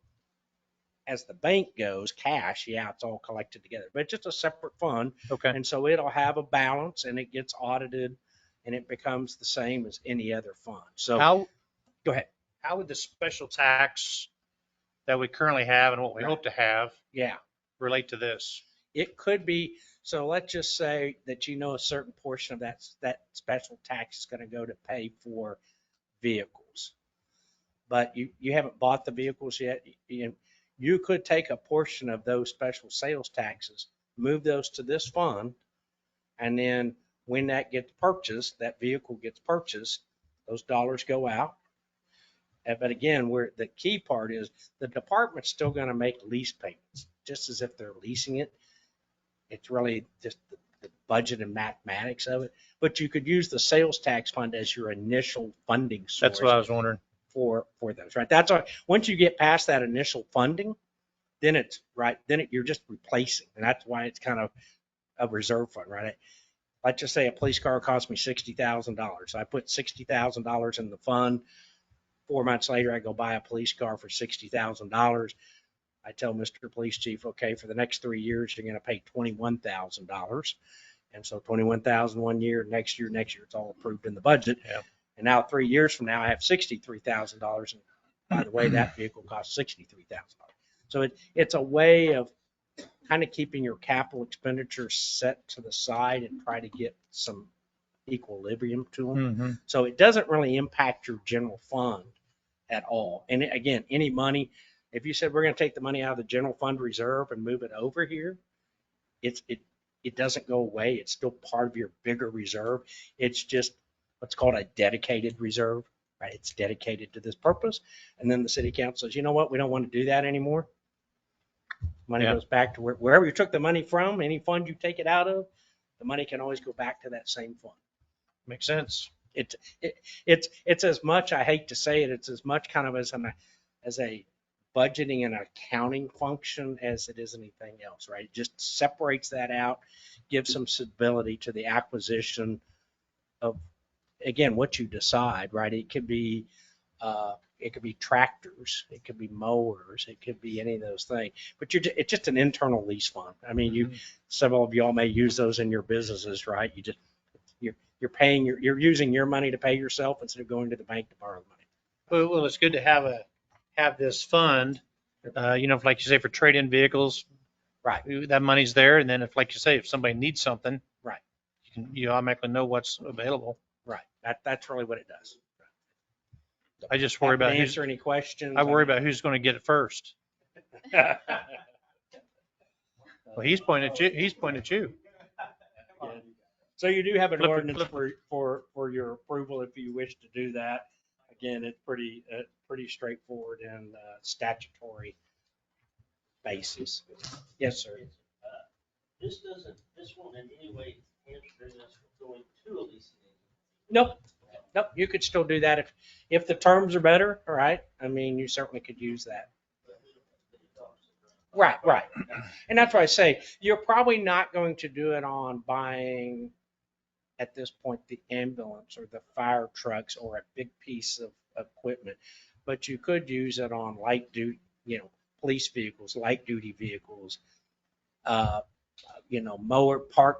as the bank goes, cash, yeah, it's all collected together, but it's just a separate fund. Okay. And so it'll have a balance and it gets audited and it becomes the same as any other fund. So go ahead. How would the special tax that we currently have and what we hope to have Yeah, relate to this? it could be. So let's just say that a certain portion of that special tax is going to go to pay for vehicles, but you haven't bought the vehicles yet. You could take a portion of those special sales taxes, move those to this fund, and then when that gets purchased, that vehicle gets purchased, those dollars go out. But again, where the key part is the department's still going to make lease payments, just as if they're leasing it. It's really just the budget and mathematics of it. But you could use the sales tax fund as your initial funding source. That's what I was wondering. For those, right? That's why once you get past that initial funding, then it's right. You're just replacing, and that's why it's kind of a reserve fund, right? Let's just say a police car cost me $60,000. I put $60,000 in the fund. 4 months later, I go buy a police car for $60,000. I tell Mr. Police Chief, okay, for the next 3 years, you're going to pay $21,000. And so 21,000 one year, next year, it's all approved in the budget. Yeah. And now 3 years from now, I have $63,000. And by the way, that vehicle costs $63,000. So it's a way of kind of keeping your capital expenditures set to the side and try to get some equilibrium to them. Mm-hmm. So it doesn't really impact your general fund at all. And again, any money, if you said we're going to take the money out of the general fund reserve and move it over here, it doesn't go away. It's still part of your bigger reserve. It's just what's called a dedicated reserve, right? It's dedicated to this purpose. And then the city council says, you know what? We don't want to do that anymore. Money goes back to wherever you took the money from, any fund you take it out of, the money can always go back to that same fund. Makes sense. It's as much, I hate to say it, it's as much kind of as a budgeting and accounting function as it is anything else, right? It just separates that out, gives some stability to the acquisition of, again, what you decide, right? It could be tractors, it could be mowers, it could be any of those things. But it's just an internal lease fund. I mean, several of y'all may use those in your businesses, right? You're using your money to pay yourself instead of going to the bank to borrow the money. Well, it's good to have this fund, like you say, for trade-in vehicles. Right. That money's there. And then if, like you say, if somebody needs something, right, you automatically know what's available. Right. That's really what it does. I just worry about answer any questions. I worry about who's going to get it first. Well, he's pointing at you. So you do have an ordinance for your approval if you wish to do that. Again, it's pretty straightforward and statutory basis. Yes, sir. This won't in any way hamstring us from going to a leasing agent. Nope. You could still do that if the terms are better. All right. I mean, you certainly could use that. Right. And that's why I say you're probably not going to do it on buying at this point the ambulance or the fire trucks or a big piece of equipment, but you could use it on light duty, police vehicles, light duty vehicles, park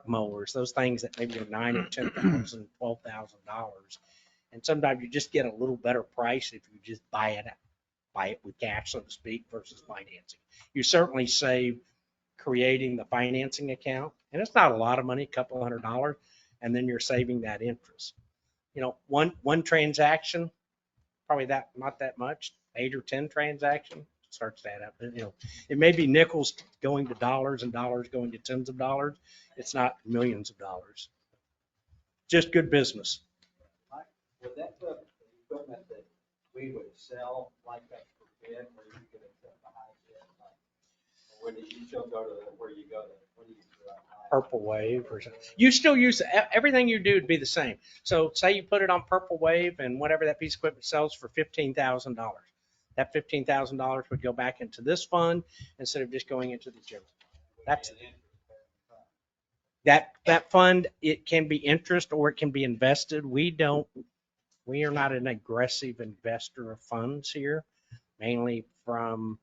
mowers, those things that maybe are $9,000 or $10,000, $12,000. And sometimes you just get a little better price if you just buy it with cash, so to speak, versus financing. You certainly save creating the financing account, and it's not a lot of money, a couple $100, and then you're saving that interest. One transaction, probably not that much, 8 or 10 transactions starts to add up. It may be nickels going to dollars and dollars going to tens of dollars. It's not millions of dollars. Just good business. Would that put equipment that we would sell like that for bid, where you could accept the high bid? Or would you still go to where you go to, when you go out high? Purple Wave or something. You still use, everything you do would be the same. So say you put it on Purple Wave and whatever that piece of equipment sells for $15,000. That $15,000 would go back into this fund instead of just going into the general. That's that fund, it can be interest or it can be invested. We are not an aggressive investor of funds here, mainly from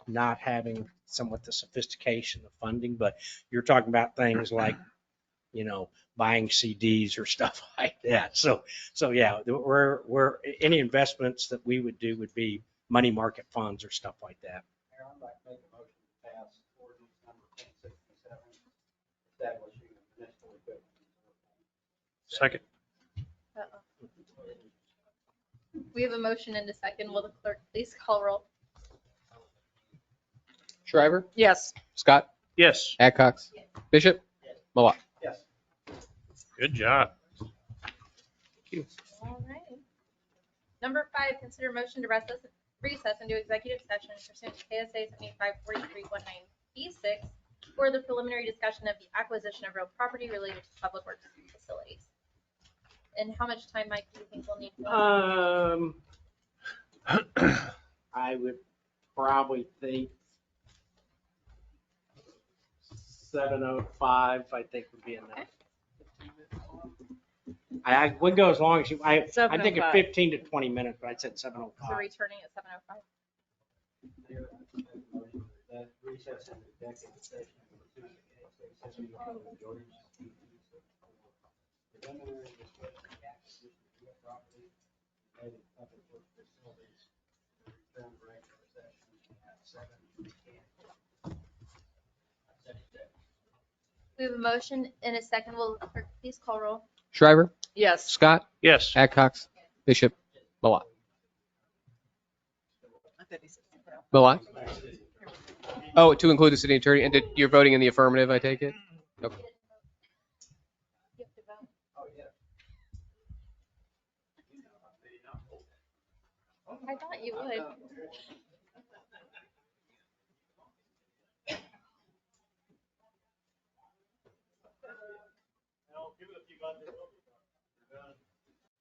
not having somewhat the sophistication of funding, but you're talking about things like, buying CDs or stuff like that. So yeah, we're any investments that we would do would be money market funds or stuff like that. Mayor, I'd like to make a motion to pass ordinance number 1067, establishing a municipal equipment reserve fund. Second. Uh-oh. We have a motion and a second. Will the clerk please call roll? Shriver, Yes. Scott, Yes. Adcox, Bishop, Malott. Yes. Good job. All right. Number 5, consider motion to recess into executive session pursuant to KSA 7543.19B6 for the preliminary discussion of the acquisition of real property related to public works facilities. And how much time, Mike, do you think we'll need? I would probably think 7:05, I think would be enough. I would go as long as you, I think of 7:05. 15 to 20 minutes, but I said So 7:05. returning at 7:05. Mayor, I'd like to make a motion that recess into executive session pursuant to KSA 7543. Preliminary discussion of the acquisition of real property related to public works facilities. Return to regular session at 7:10. We have a motion and a second. Will the clerk please call roll? Shriver, Yes. Scott, Yes. Adcox, Bishop, Malott. Malott? Oh, to include the city attorney, and you're voting in the affirmative, I take it? Okay. You have to vote. Oh, yeah. I thought you would.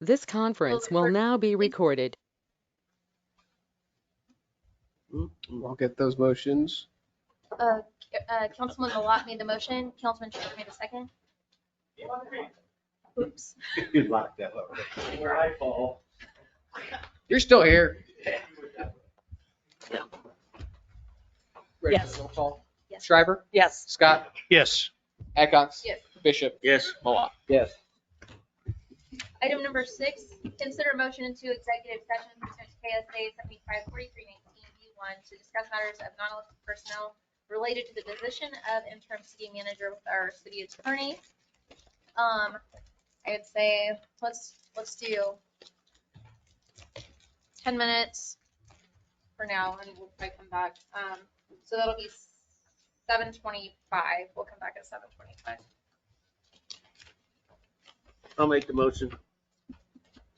This conference will now be recorded. I'll get those motions. Councilman Malott made the motion. Councilman Shriver made the second. Oops. Good luck, that look. Where I fall. You're still here. Ready Yes. for roll call? Yes. Shriver, Yes. Scott, Yes. Adcox. Yes. Bishop. Yes. Malott. Yes. Item number 6, consider a motion into executive session pursuant to KSA 7543.19B1 to discuss matters of non-elected personnel related to the position of interim city manager with our city attorney. I would say let's do 10 minutes for now, and we'll probably come back. So that'll be 7:25. We'll come back at 7:25. I'll make the motion.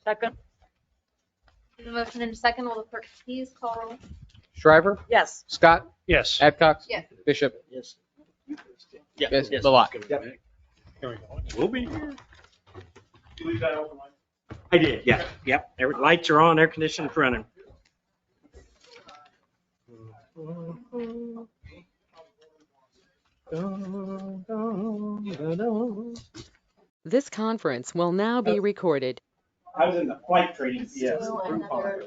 Second? The motion in a second. Will the clerk please call roll? Shriver, Yes. Scott, Yes. Adcox. Yes. Bishop. Yes. Yes. Malott. We'll be here. You leave that open, Mike? I did, yeah. Yep. Lights are on, air conditioning's running. This conference will now be recorded. I was in the flight training. Let's do another,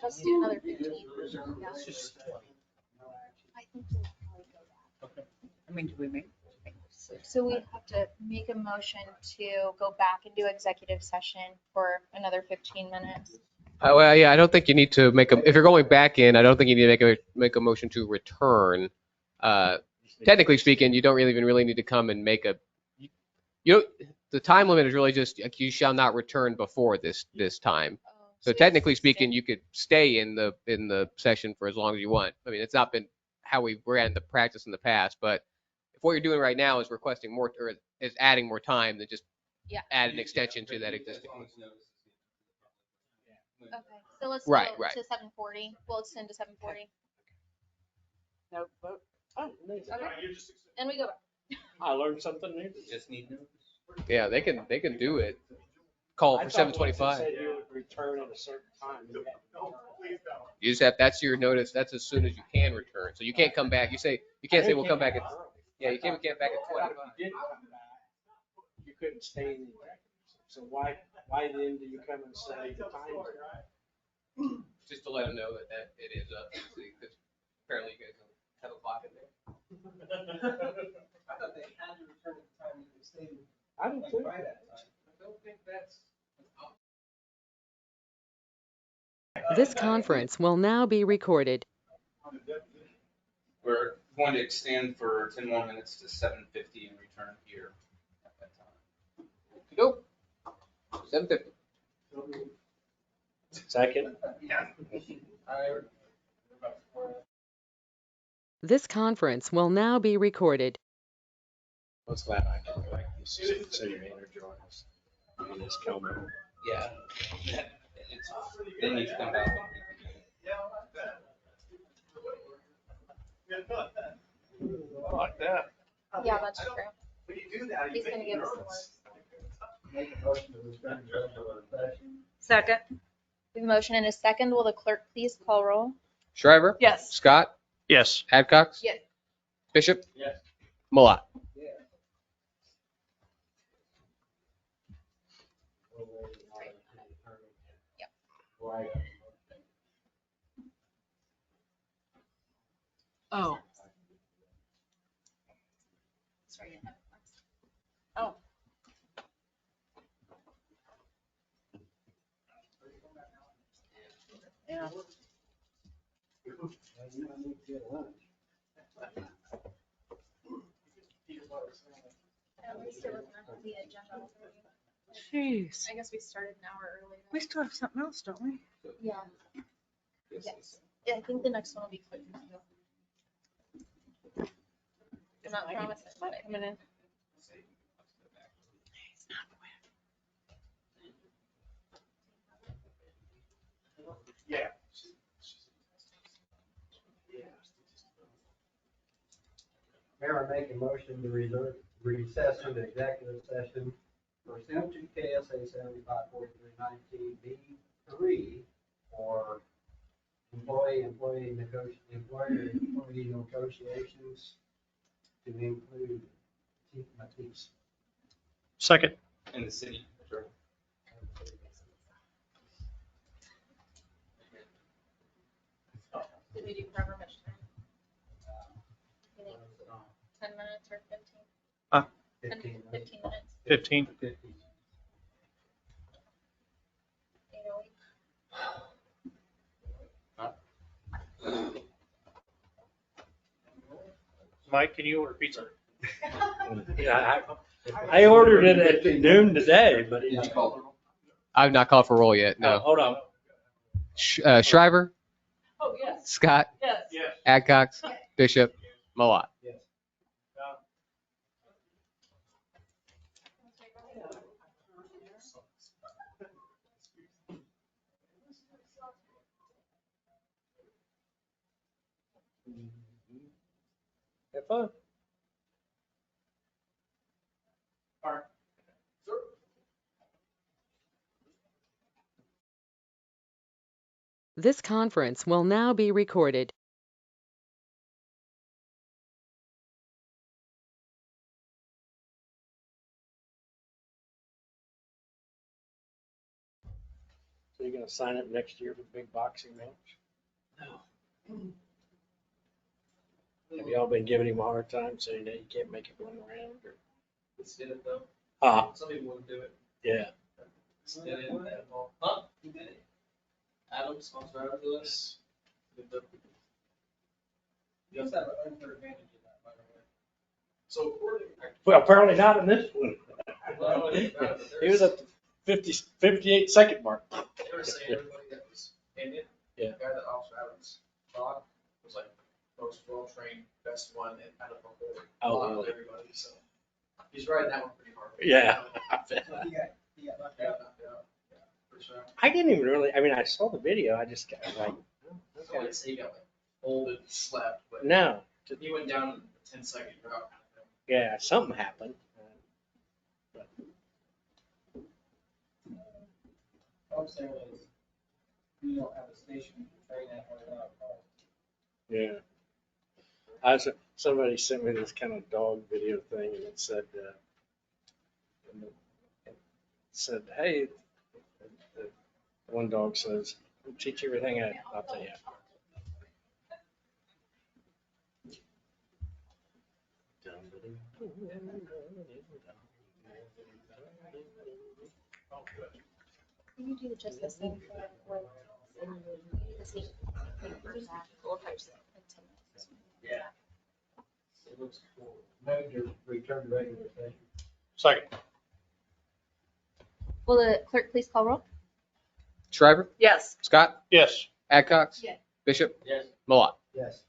let's do another 15. I think we'll probably go back. I mean, do we make? So we have to make a motion to go back and do executive session for another 15 minutes. Well, yeah, I don't think you need to if you're going back in, I don't think you need to make a motion to return. Technically speaking, you don't really need to come and make the time limit is really just, like, you shall not return before this time. So technically speaking, you could stay in the session for as long as you want. I mean, it's not been how we ran the practice in the past, but if what you're doing right now is requesting more, or is adding more time, then just add an extension to that existing. Okay, so let's Right, go right. to 7:40. We'll extend to 7:40. No vote? Oh. Okay. And we go back. I learned something new. Just need notice. Yeah, they can do it. Call I for thought once it 7:25. said you would return at a certain time. You had to return. You just have, that's your notice. That's as soon as you can return. So you can't come back. You can't say we'll come back at, yeah, you can't get back at But 20. if you did come back, you couldn't stay in the executive. So why then do you come and say the time? Just to let them know that it is up. Because apparently you guys don't have a clock in there. I thought they had to return at the time that they stayed. I don't think. Right at time. I don't think that's. This conference will now be recorded. We're going to extend for 10 more minutes to 7:50 and return here at that time. Nope. 7:50. Second. This conference will now be recorded. I was glad I could go back to the city manager on this. On this Kelman. Yeah. They need to come back. I like that. Yeah, that's true. When you do that, He's gonna give us the list. Make a motion to return to regular session. Second. We have a motion and a second. Will the clerk please call roll? Shriver? Yes. Scott? Yes. Adcox? Yes. Bishop? Yes. Malat? Yeah. Yep. Right. Oh. Oh. Yeah. You don't need to get lunch. Jeez. I guess we started an hour early. We still have something else, don't we? Yeah. Yes. Yeah, I think the next one will be quick. I'm not promising, but coming in. Yeah. Mayor, I make a motion to recess into executive session pursuant to KSA 754319B3 for employee negotiations to include Chief Matisse. Second. In the city. Did we do however much time? You think 10 minutes or 15? 15 minutes. 15 minutes. 15. 50. Mike, can you order pizza? Yeah, I ordered it at noon today, but it. I've not called for roll yet. No, No. hold on. Shriver? Oh, yes. Scott? Yes. Yes. Adcox? Bishop? Malat? Yes. Have fun. This conference will now be recorded. So you're gonna sign up next year for the big boxing match? No. Have y'all been giving him a hard time saying that you can't make it run around or? Let's get it though. Some people wouldn't do it. Yeah. Huh? Who did it? Adam, sponsor out of this. You have to have an unfair advantage in that, by the way. So according. Well, apparently not in this one. Well, it doesn't matter, but He was at the 58 second mark. They were saying everybody that was in it. Yeah. The guy that Officer Adams thought was like most well-trained, best one and out of the whole Oh, lot of really? everybody, so. He's riding that one pretty hard. Yeah. He got knocked Yeah, out. yeah, for sure. I didn't even really, I mean, I saw the video, I just got like, That's why he got like folded, slapped, but no. he went down in the 10-second route. yeah, something happened. Folks there is, you don't have a station to train at or not. Yeah. Somebody sent me this kind of dog video thing and it said, hey, the one dog says, "I'll teach you everything I'll tell you." Can you do just the same thing with the same? Yeah. It looks cool. Move to return to regular session. Second. Will the clerk please call roll? Shriver, Yes. Scott, Yes. Adcox, Yes. Bishop, Yes. Malott. Yes.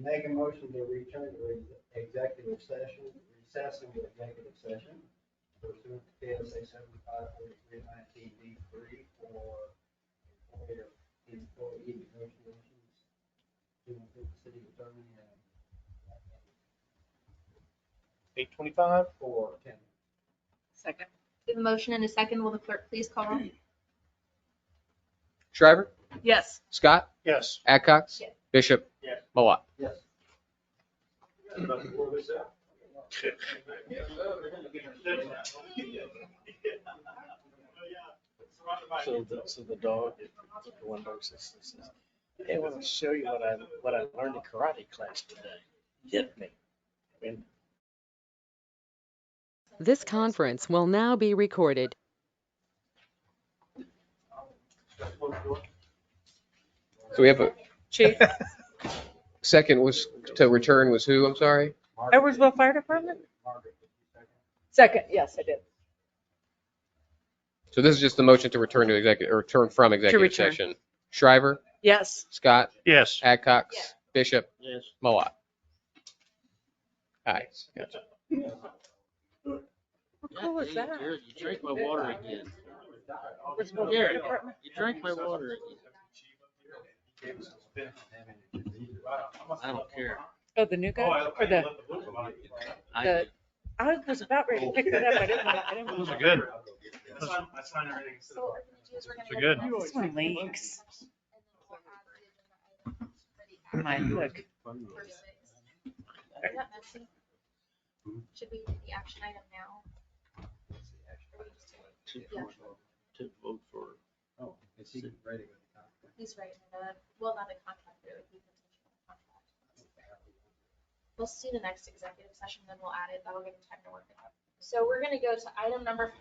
Make a motion to return to executive session, recessing the executive session pursuant to KSA 7543-19D3 for employee negotiations to the city attorney and 8:25. for 10. Second. We have a motion and a second. Will the clerk please call roll? Shriver, Yes. Scott, Yes. Adcox, Yes. Bishop, Yes. Malott. Yes. About to blow this out. So the dog, the one dog says, "Hey, I want to show you what I learned in karate class today." Hit me. And This conference will now be recorded. So we have a Chief. second was to return was who? I'm sorry. Edwardsville Fire Department? Margaret, did you second? Second, yes, I did. So this is just the motion to return to executive, or return from executive return. session. Shriver, Yes. Scott, Yes. Adcox, Yes. Bishop, Yes. Malott. Aye. What cool is that? Jared, you drank my water again. Edwardsville Jared, Fire Department? you drank my water again. I don't care. Oh, the new guy? Or the, I The- did. I was about ready to pick that up. I didn't. Those are good. So what we're gonna do is we're gonna They're go to good. the next This one executive leaks. session, and then we'll add the agenda items for the My hook. for 6. Is that messy? Should we do the action item now? Or we just do it? Yeah. To vote for. Oh, is he ready with the contract? He's writing it up. Well, not a contract, but it would be potential contract. We'll see the next executive session, then we'll add it. That'll give him time to work it out. So we're gonna go to item number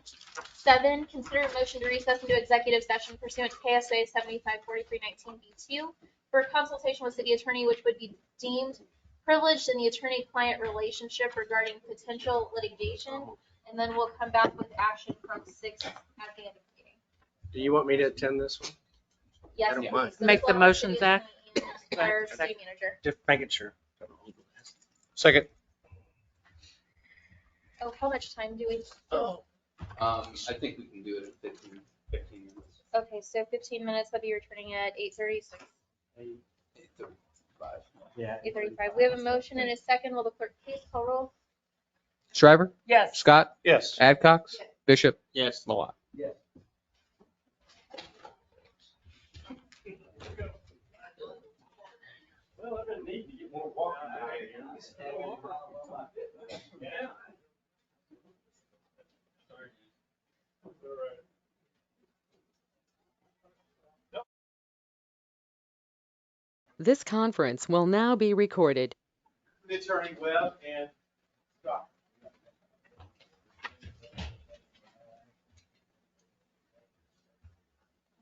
7, consider a motion to recess into executive session pursuant to KSA 7543-19B2 for consultation with city attorney, which would be deemed privileged in the attorney-client relationship regarding potential litigation. And then we'll come back with action from 6 at the end of the meeting. do you want me to attend this one? Yes. I don't please. mind. So Make as the well as motion, city Zach. attorney and our city manager. Just making sure. Second. Oh, how much time do we? I think we can do it in 15 minutes. Okay, so 15 minutes, I'll be returning at 8:36, 8:35. Yeah. 8:35. We have a motion and a second. Will the clerk please call roll? Shriver, Yes. Scott, Yes. Adcox, Bishop, Yes. Malott. Yes. Well, I need to get more walking. Yeah. This conference will now be recorded. The attorney Webb and Scott.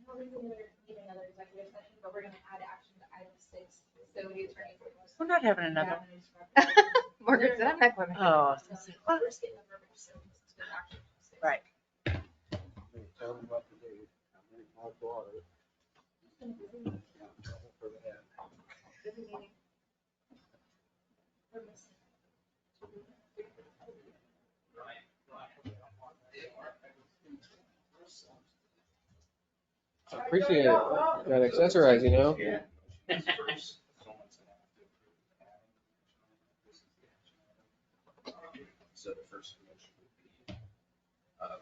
We're going to need another executive session, but we're going to add action to item 6. So the attorney. We're not having another. Margaret said I'm not going. Oh. We're just getting the verbiage, so it's good action. Right. Tell them what to do. I'm gonna call for it. Appreciate it. Got to accessorize, you know? So the first motion would be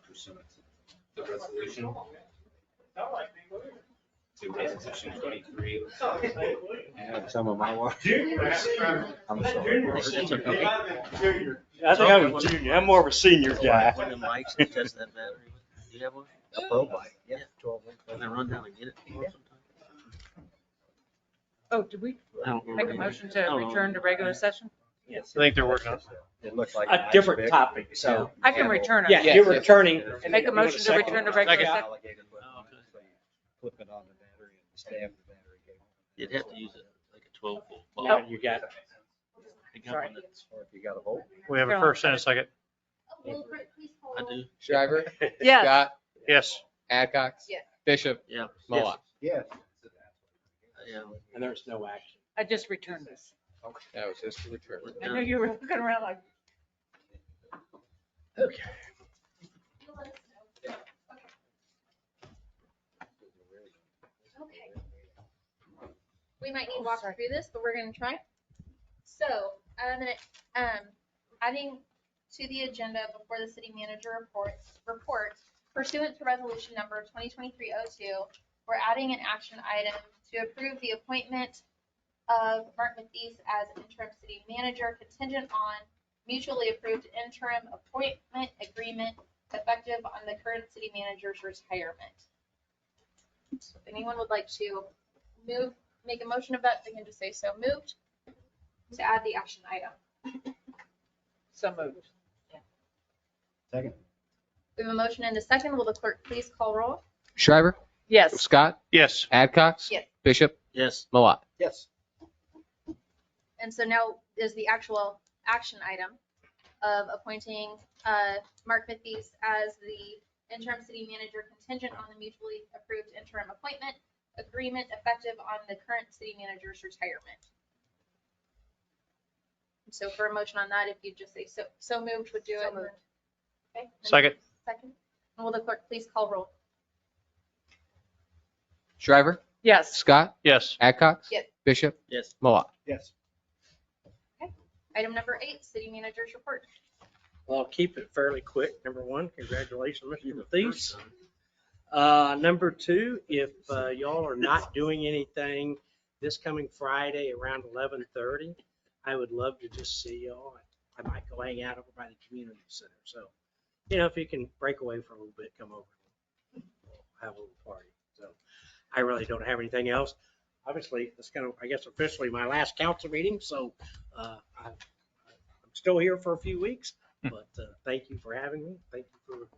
pursuant to the resolution. To resolution 23. And some of my work. I'm sorry. I think I'm a junior. I'm more of a senior guy. One of the mics that tests that battery. Do you have one? A pro bike, yeah. 12 Can I run down and get it? Oh, did we I don't make a remember. motion I to don't know. return to regular session? Yes. I think they're working on it. It looked like. A different topic, so. I can return it. Yeah, Yes, you're yes. returning. Make a motion to return to regular Second. session. Flip it on the battery and stab the battery. You'd have to use like a 12 volt. Now you got Pick up on it. Or if you got a volt. We have a first and a second. Will Clerk please call I roll? do. Shriver, Yes. Scott, Yes. Adcox. Yes. Bishop, Yeah. Mullock. Yes. Yeah. and there's no action. I just returned this. That was just a return. I know you were looking around like, Okay. You'll let us know. Okay. We might need to walk through this, but we're gonna try. So, I'm gonna, adding to the agenda before the city manager report pursuant to resolution number 2023-02, we're adding an action item to approve the appointment of Mark Mathies as interim city manager contingent on mutually approved interim appointment agreement effective on the current city manager's retirement. So if anyone would like to make a motion of that, they can just say so moved to add the action item. so moved. Second. We have a motion and a second. Will the clerk please call roll? Shriver, Yes. Scott, Yes. Adcox. Yes. Bishop, Yes. Mullock. Yes. And so now is the actual action item of appointing Mark Mathies as the interim city manager contingent on the mutually approved interim appointment agreement effective on the current city manager's retirement. So for a motion on that, if you just say so moved would do it. So moved. Okay. Second. Second. And will the clerk please call roll? Shriver, Yes. Scott, Yes. Adcox. Yes. Bishop, Yes. Mullock. Yes. Item number 8, city manager's report. Well, I'll keep it fairly quick. Number one, congratulations, Mr. Mathies. Number two, if y'all are not doing anything this coming Friday around 11:30, I would love to just see y'all. I might go hang out over by the community center. So, if you can break away for a little bit, come over. We'll have a little party. So I really don't have anything else. Obviously, it's kind of, I guess, officially my last council meeting. So I'm still here for a few weeks, but thank you for having me. Thank you for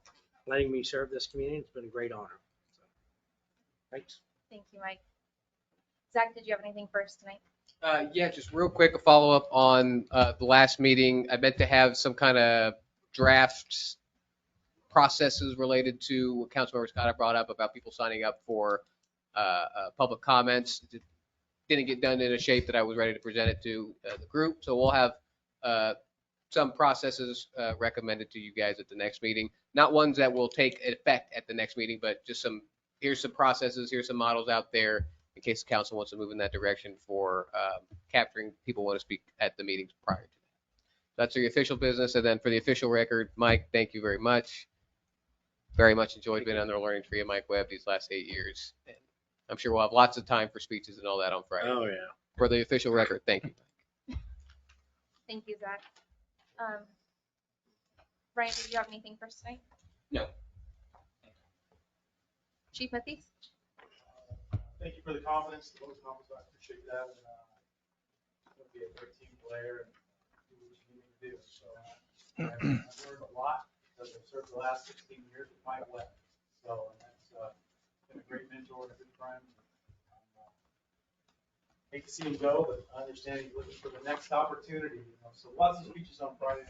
letting me serve this community. It's been a great honor. So, thanks. Thank you, Mike. Zach, did you have anything for us tonight? Yeah, just real quick, a follow-up on the last meeting. I meant to have some kind of drafts processes related to what Councilmember Scott had brought up about people signing up for public comments. It didn't get done in a shape that I was ready to present it to the group. So we'll have some processes recommended to you guys at the next meeting. Not ones that will take effect at the next meeting, but just here's some processes, here's some models out there in case the council wants to move in that direction for capturing people who want to speak at the meetings prior to that. That's the official business. And then for the official record, Mike, thank you very much. Very much enjoyed being on the learning tree of Mike Webb these last 8 years. And I'm sure we'll have lots of time for speeches and all that on Friday. Oh, yeah. For the official record, thank you. Thank you, Zach. Ryan, did you have anything for us tonight? No. Chief Mathies? Thank you for the confidence, the vote of confidence, I appreciate that. And you'll be a great team player and do what you need to do. So I've learned a lot because I've served the last 16 years with Mike Webb. So and that's been a great mentor and a good friend. Hate to see him go, but I understand he's looking for the next opportunity. So lots of speeches on Friday.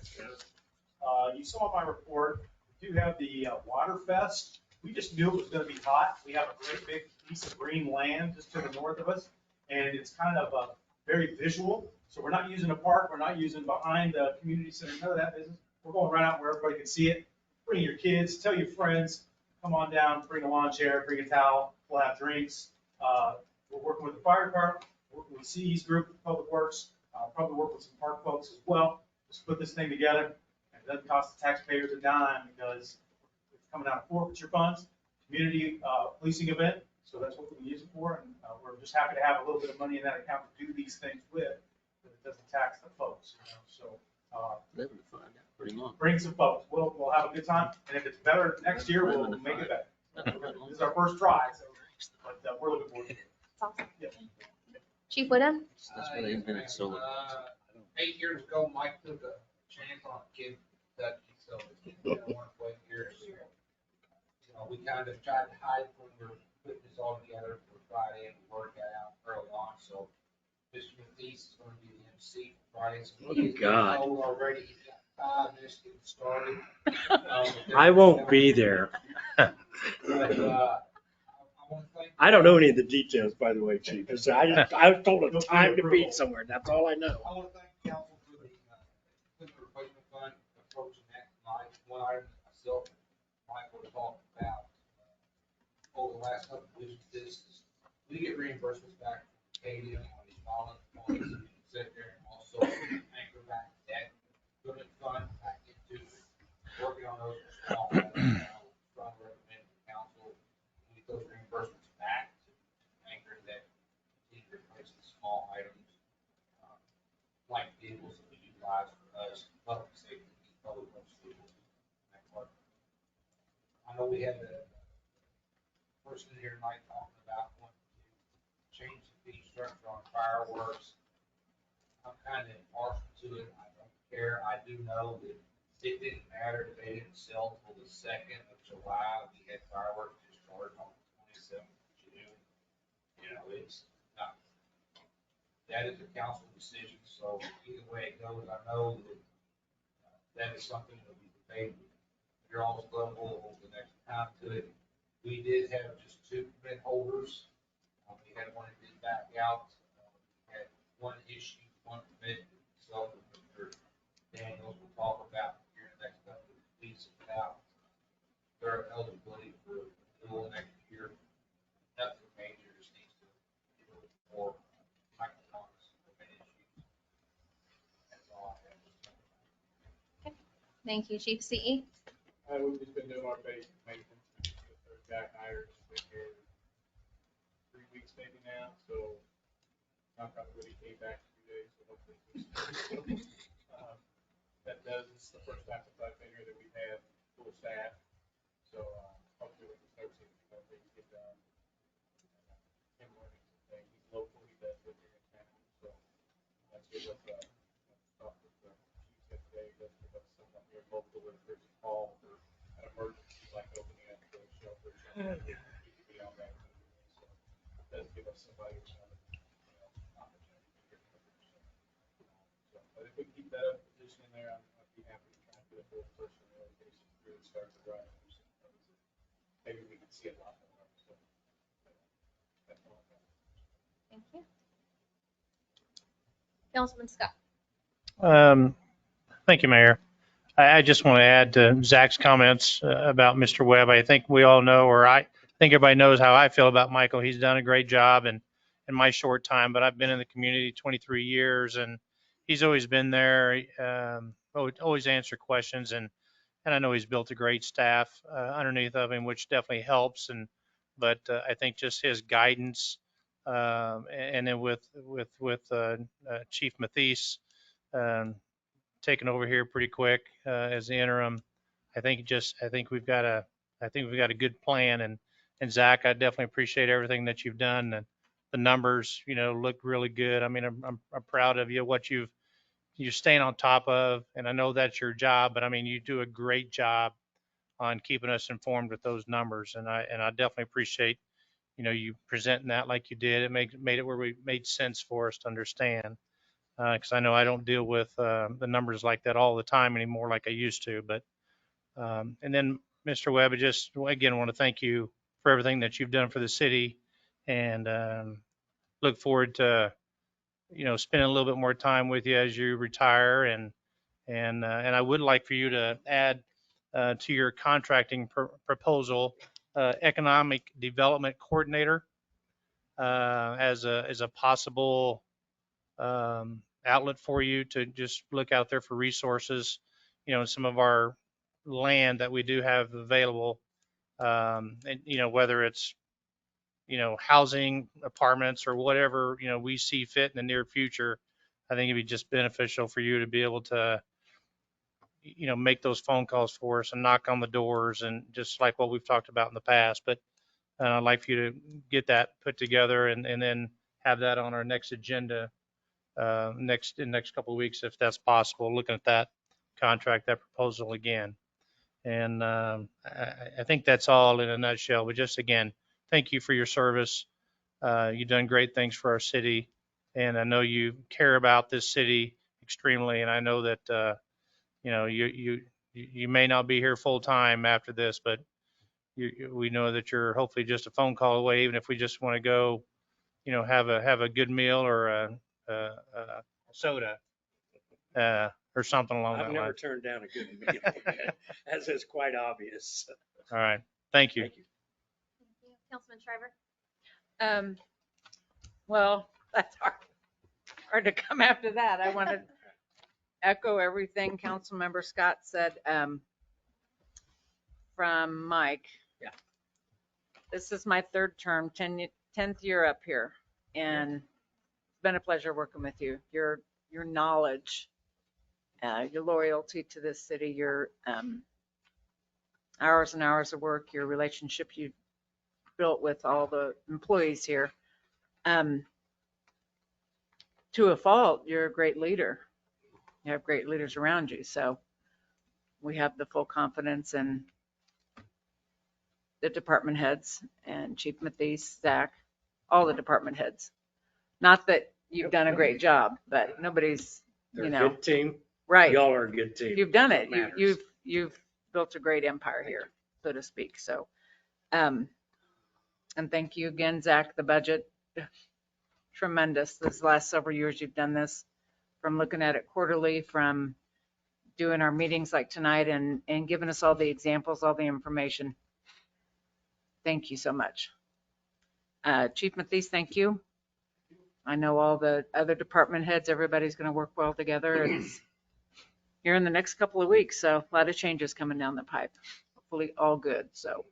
You saw my report. We do have the Water Fest. We just knew it was going to be hot. We have a great big piece of green land just to the north of us, and it's kind of very visual. So we're not using a park. We're not using behind the community center. None of that business. We're going right out where everybody can see it. Bring your kids. Tell your friends. Come on down. Bring a lawn chair. Bring a towel. We'll have drinks. We're working with the fire department. We're working with CE's group, Public Works. Probably work with some park folks as well. Just put this thing together and It doesn't cost the taxpayers a dime because it's coming out of forfeiture funds, community policing event. So that's what we use it for. And we're just happy to have a little bit of money in that account to do these things with, but it doesn't tax the folks, you know, so. Living to find out. Bring on. Bring some folks. We'll have a good time. And if it's better next year, we'll make it better. This is our first try, so, but we're looking forward to it. That's awesome. Yeah. Chief Whittem? That's why they invented solar. 8 years ago, Mike took a chance on a kid that so it's been 1 years. You know, we kind of tried to hide when we were putting this all together for Friday and work that out early on. So Mr. Mathies is going to be the MC for Friday. So he is God. told already. He's got 5 minutes to get started. I won't be there. But, I want to thank. I don't know any of the details, by the way, Chief. I was told a time to be somewhere. That's all I know. I want to thank council for the equipment replacement fund approaching that tonight. One item that myself and Michael were talking about over the last couple of weeks. This is we get reimbursements back from Acadian on these violent points. We can sit there and also anchor back that equipment fund back into working on those small items. Trying to recommend to council we get those reimbursements back to anchor that continue to replace the small items. Like vehicles that we utilize for us, public safety, public works vehicles. I know we had a person here tonight talking about wanting to change the fee structure on fireworks. I'm kind of impartial to it. I don't care. I do know that it didn't matter if they didn't sell till the 2nd of July. We had fireworks discharged on the 27th of June. You know, it's not. That is a council decision, so either way it goes, I know that that is something that we debate. You're almost going to hold the next time to it. We did have just 2 permit holders. We had one that did back out. We had one issue, 1 permit. So Mr. Daniels will talk about here in the next couple of weeks about their eligibility for renewal next year. Nothing major, just needs to be a little more. Thank you, Chief CE. We've just been doing our basic maintenance. Jack Hires been here 3 weeks maybe now, so knock on wood, he came back 2 days, so hopefully. This is the first time since I've been here that we've had full staff, so hopefully we can start seeing things get done. Him learning some things. He's local, he does live here in town, so that's good with talk with the chief yesterday. He does give us someone here local if there's a call for an emergency like opening up the shelter. He could be on that. So it does give us somebody who's opportunity to get coverage. So, but if we keep that position in there, I'd be happy to try and get a full person in case it really starts to rise. Maybe we can see a lot more. So that's all I got. Thank you. Councilman Scott. Thank you, Mayor. I just want to add to Zach's comments about Mr. Webb. I think we all know, or I think everybody knows how I feel about Michael. He's done a great job in my short time, but I've been in the community 23 years and he's always been there, always answer questions. And I know he's built a great staff underneath of him, which definitely helps. But I think just his guidance and then with Chief Mathies taking over here pretty quick as the interim, I think we've got a good plan. And Zach, I definitely appreciate everything that you've done. And the numbers, look really good. I mean, I'm proud of you, what you're staying on top of. And I know that's your job, but I mean, you do a great job on keeping us informed with those numbers. And I definitely appreciate, you presenting that like you did. It made it where we made sense for us to understand. Because I know I don't deal with the numbers like that all the time anymore like I used to. But and then, Mr. Webb, I just, again, want to thank you for everything that you've done for the city and look forward to, spending a little bit more time with you as you retire. And I would like for you to add to your contracting proposal, economic development coordinator as a possible outlet for you to just look out there for resources. some of our land that we do have available. And, whether it's, housing, apartments or whatever, we see fit in the near future, I think it'd be just beneficial for you to be able to, make those phone calls for us and knock on the doors and just like what we've talked about in the past. But I'd like for you to get that put together and then have that on our next agenda in the next couple of weeks, if that's possible, looking at that contract, that proposal again. And I think that's all in a nutshell. But just again, thank you for your service. You've done great things for our city, and I know you care about this city extremely. And I know that you may not be here full time after this, but we know that you're hopefully just a phone call away, even if we just want to go, have a good meal or a soda or something along I've that never line. turned down a good meal, as is quite obvious. All right. Thank you. Thank you. Thank you. Councilman Shriver? Well, that's hard to come after that. I want to echo everything Councilmember Scott said from Mike. Yeah. This is my third term, 10th year up here, and it's been a pleasure working with you. Your knowledge, your loyalty to this city, your hours and hours of work, your relationship you built with all the employees here. To a fault, you're a great leader. You have great leaders around you. So we have the full confidence in the department heads and Chief Mathies, Zach, all the department heads. Not that you've done a great job, but nobody's, They're a good team. right. Y'all are a good team. You've done That's it. what matters. You've built a great empire here, so to speak. So, and thank you again, Zach. The budget, tremendous. This last several years you've done this, from looking at it quarterly, from doing our meetings like tonight, and giving us all the examples, all the information. Thank you so much. Chief Mathies, thank you. I know all the other department heads, everybody's going to work well together. It's here in the next couple of weeks, so a lot of changes coming down the pipe. Hopefully all good. So,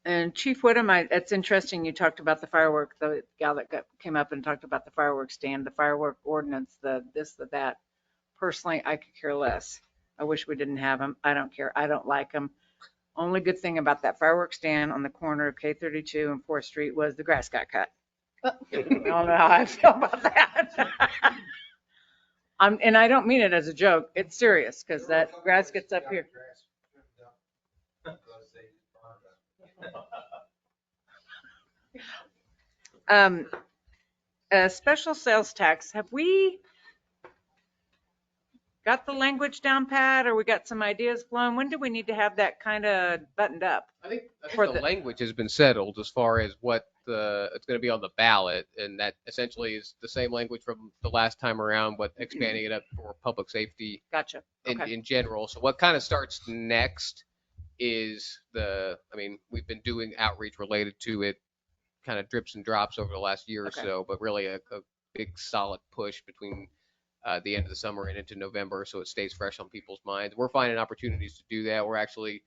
and Chief Whittem, it's interesting you talked about the firework, the gal that came up and talked about the fireworks stand, the firework ordinance, the this, the that. Personally, I could care less. I wish we didn't have them. I don't care. I don't like them. Only good thing about that fireworks stand on the corner of K32 and 4th Street was the grass got cut. I don't know how I feel about that. And I don't mean it as a joke. It's serious, because that grass gets up here. A special sales tax. Have we got the language down pat, or we got some ideas flowing? When do we need to have that kind of buttoned up? I think For the the- language has been settled as far as what it's going to be on the ballot, and that essentially is the same language from the last time around, but expanding it up for public safety Gotcha. Okay. in general. So what kind of starts next is we've been doing outreach related to it, kind of drips and drops over the last year or Okay. so, but really a big solid push between the end of the summer and into November, so it stays fresh on people's minds. We're finding opportunities to do that. We're actually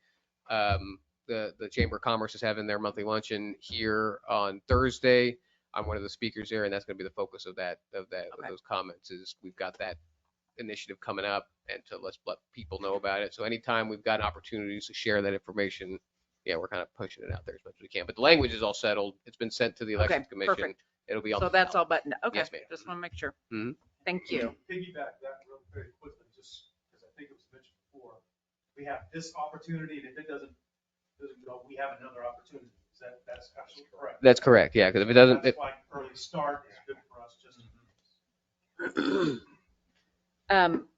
the Chamber of Commerce is having their monthly luncheon here on Thursday. I'm one of the speakers there, and that's going to be the focus of that of those comments. Is we've got that initiative coming up, and to let's let people know about it. So anytime we've got opportunities to share that information, yeah, we're kind of pushing it out there as much as we can. But the language is all settled. It's been sent to the Elections Commission. Perfect. It'll be on. So the that's all ballot. buttoned up. Okay. Yes, ma'am. Just want to make sure. Mhm. Thank you. Piggyback that real very quickly, just because I think it was mentioned before. We have this opportunity, and if it doesn't go, we have another opportunity. That's absolutely correct. That's correct. Yeah, because if it doesn't, That's why early start is good for us, just.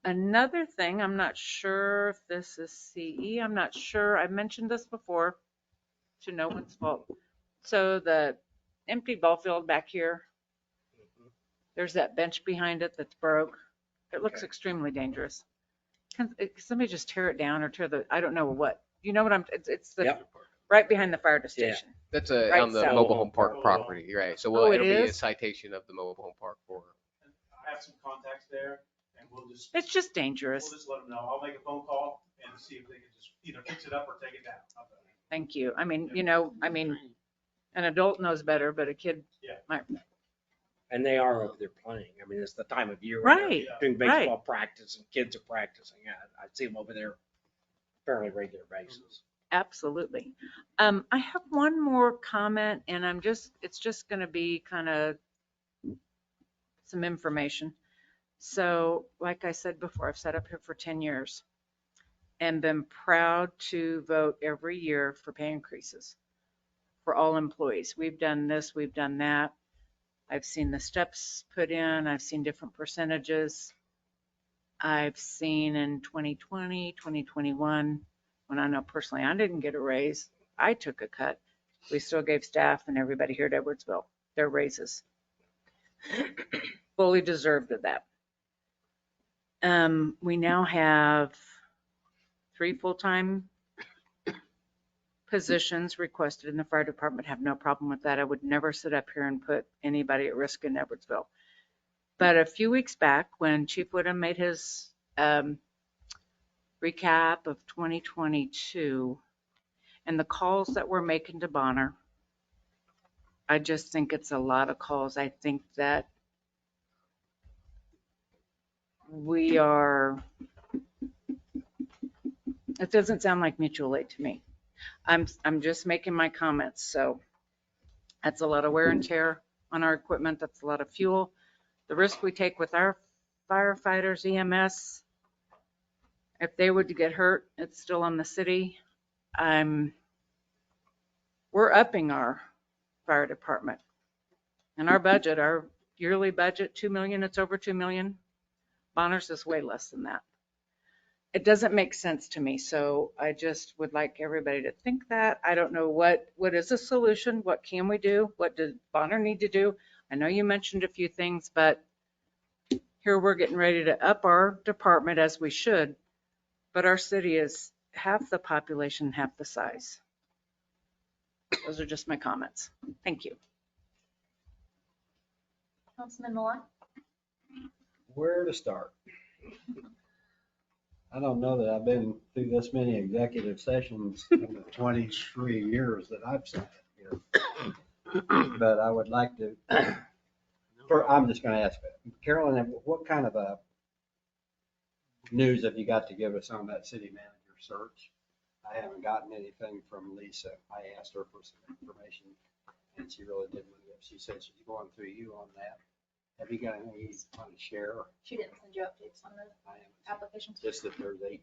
Another thing, I'm not sure if this is CE. I'm not sure. I mentioned this before, to no one's fault. So the empty ball field back here, there's that bench behind it that's broke. It looks extremely dangerous. Can somebody just tear it down or I don't know what. You know what it's the Yep. right behind the fire station. that's Right on the south. mobile home park property, right? So Oh, it it'll be a is? citation of the mobile home park for. I have some contacts there, and and we'll just dangerous. We'll just let them know. I'll make a phone call and see if they can just either fix it up or take it down. How about that? Thank you. I mean, an adult knows better, but a kid Yeah. might. And they are over there playing. I mean, it's the time of year when they're Right, doing baseball practice and kids are practicing. I see them over there fairly regular basis. Absolutely. I have one more comment, and it's just going to be kind of some information. So, like I said before, I've sat up here for 10 years and been proud to vote every year for pay increases for all employees. We've done this, we've done that. I've seen the steps put in, I've seen different percentages. I've seen in 2020, 2021, when I know personally I didn't get a raise, I took a cut. We still gave staff and everybody here at Edwardsville their raises. Fully deserved of that. We now have 3 full-time positions requested in the fire department. Have no problem with that. I would never sit up here and put anybody at risk in Edwardsville. But a few weeks back, when Chief Woodham made his recap of 2022 and the calls that we're making to Bonner, I just think it's a lot of calls. I think that it doesn't sound like mutual aid to me. I'm just making my comments. So that's a lot of wear and tear on our equipment. That's a lot of fuel. The risk we take with our firefighters, EMS, if they would get hurt, it's still on the city. We're upping our fire department and our budget, our yearly budget, 2 million, it's over 2 million. Bonner's is way less than that. It doesn't make sense to me. So I just would like everybody to think that. I don't know what is the solution? What can we do? What does Bonner need to do? I know you mentioned a few things, but here we're getting ready to up our department as we should, but our city is half the population, half the size. Those are just my comments. Thank you. Councilman Millar? Where to start? I don't know that I've been through this many executive sessions in the 23 years that I've sat here. But I would like to, I'm just going to ask Carolyn, what kind of a news have you got to give us on that city manager search? I haven't gotten anything from Lisa. I asked her for some information and she really didn't. She said she's going through you on that. Have you got any you want to share? She didn't send you updates on the applications? Just that there's 18.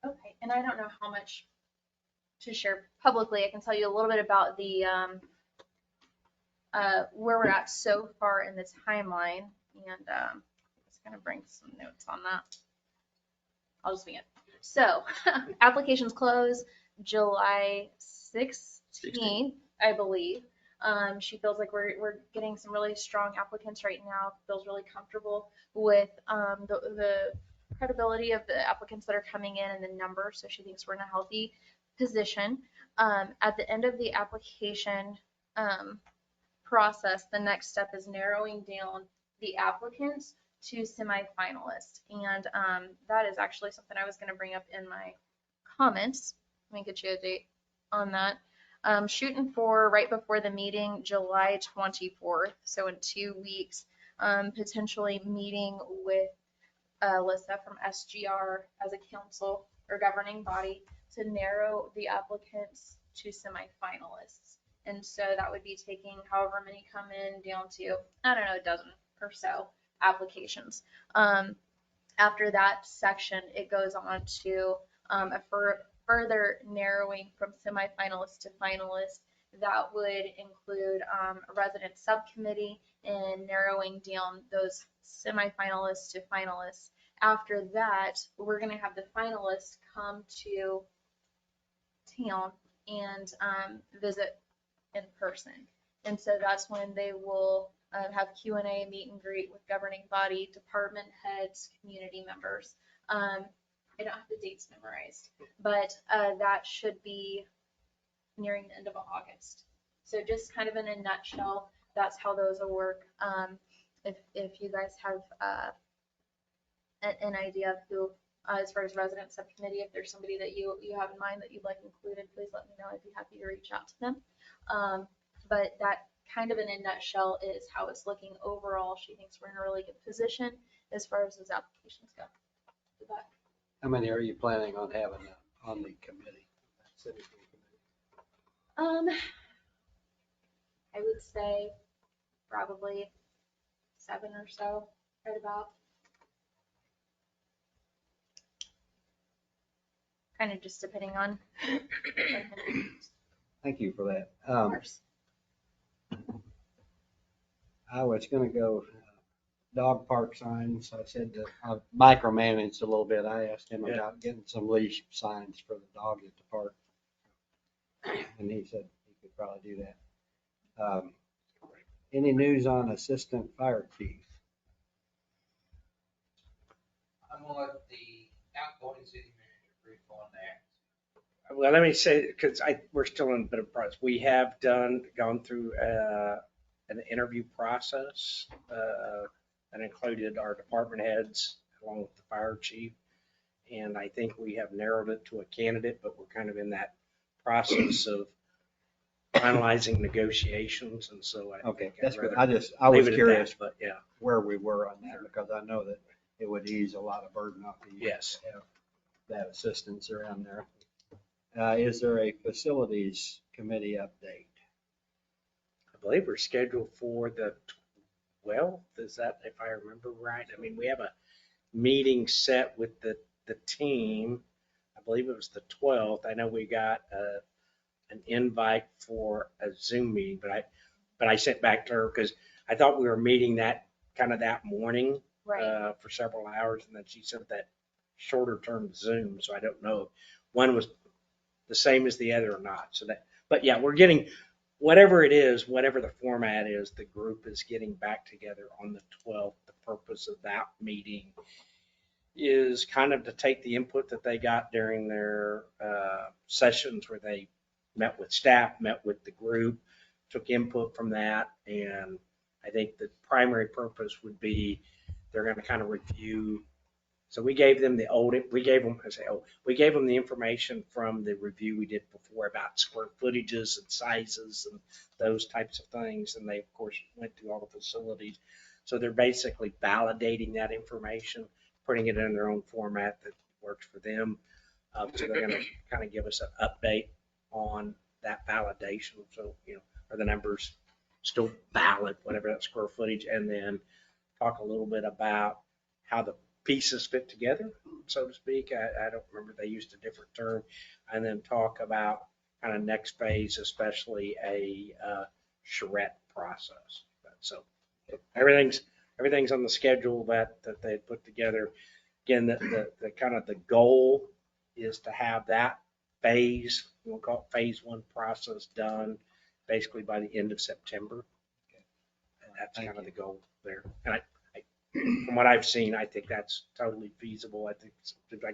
Okay, and I don't know how much to share publicly. I can tell you a little bit about the where we're at so far in the timeline, and just gonna bring some notes on that. I'll just be it. So applications close July 16th, I believe. She feels like we're getting some really strong applicants right now. Feels really comfortable with the credibility of the applicants that are coming in and the numbers. So she thinks we're in a healthy position. At the end of the application process, the next step is narrowing down the applicants to semifinalists. And that is actually something I was going to bring up in my comments. Let me get you a date on that. Shooting for right before the meeting, July 24th. So in 2 weeks, potentially meeting with Alyssa from SGR as a council or governing body to narrow the applicants to semifinalists. And so that would be taking however many come in down to, I don't know, a dozen or so applications. After that section, it goes on to a further narrowing from semifinalists to finalists. That would include a resident subcommittee and narrowing down those semifinalists to finalists. After that, we're going to have the finalists come to town and visit in person. And so that's when they will have Q&A, meet and greet with governing body, department heads, community members. I don't have the dates memorized, but that should be nearing the end of August. So just kind of in a nutshell, that's how those will work. If you guys have an idea of who, as far as resident subcommittee, if there's somebody that you have in mind that you'd like included, please let me know. I'd be happy to reach out to them. But that kind of in a nutshell is how it's looking overall. She thinks we're in a really good position as far as those applications go. With that. How many are you planning on having on the committee? City committee? I would say probably 7 or so, right about. Kind of just depending on. Thank you for that. Of course. I was gonna go dog park signs. I said that I micromanaged a little bit. I asked him about getting some leash signs for the dog at the park. And he said he could probably do that. Any news on assistant fire chief? I'm gonna let the outgoing city manager brief on that. Well, let me say, because we're still in a bit of process. We have gone through an interview process that included our department heads along with the fire chief. And I think we have narrowed it to a candidate, but we're kind of in that process of finalizing negotiations. And so Okay, I'd that's good. rather I was leave it at that, curious but yeah. where we were on that because I know that it would ease a lot of burden off the. Yes. To have that assistance around there. Is there a facilities committee update? I believe we're scheduled for the 12th. Is that, if I remember right? I mean, we have a meeting set with the team. I believe it was the 12th. I know we got an invite for a Zoom meeting, but I sent back to her because I thought we were meeting that morning Right. for several hours, and then she sent that shorter term Zoom. So I don't know if one was the same as the other or not. So that, but yeah, we're getting whatever it is, whatever the format is, the group is getting back together on the 12th. The purpose of that meeting is kind of to take the input that they got during their sessions where they met with staff, met with the group, took input from that. And I think the primary purpose would be they're going to kind of review. So we gave them we gave them the information from the review we did before about square footages and sizes and those types of things. And they, of course, went through all the facilities. So they're basically validating that information, putting it in their own format that works for them. So they're going to kind of give us an update on that validation. So, are the numbers still valid, whatever that square footage, and then talk a little bit about how the pieces fit together, so to speak. I don't remember, they used a different term. And then talk about kind of next phase, especially a charrette process. So everything's on the schedule that they put together. Again, the kind of the goal is to have that phase, we'll call it phase 1 process done basically by the end of September. And that's kind of the goal there. And from what I've seen, I think that's totally feasible. I think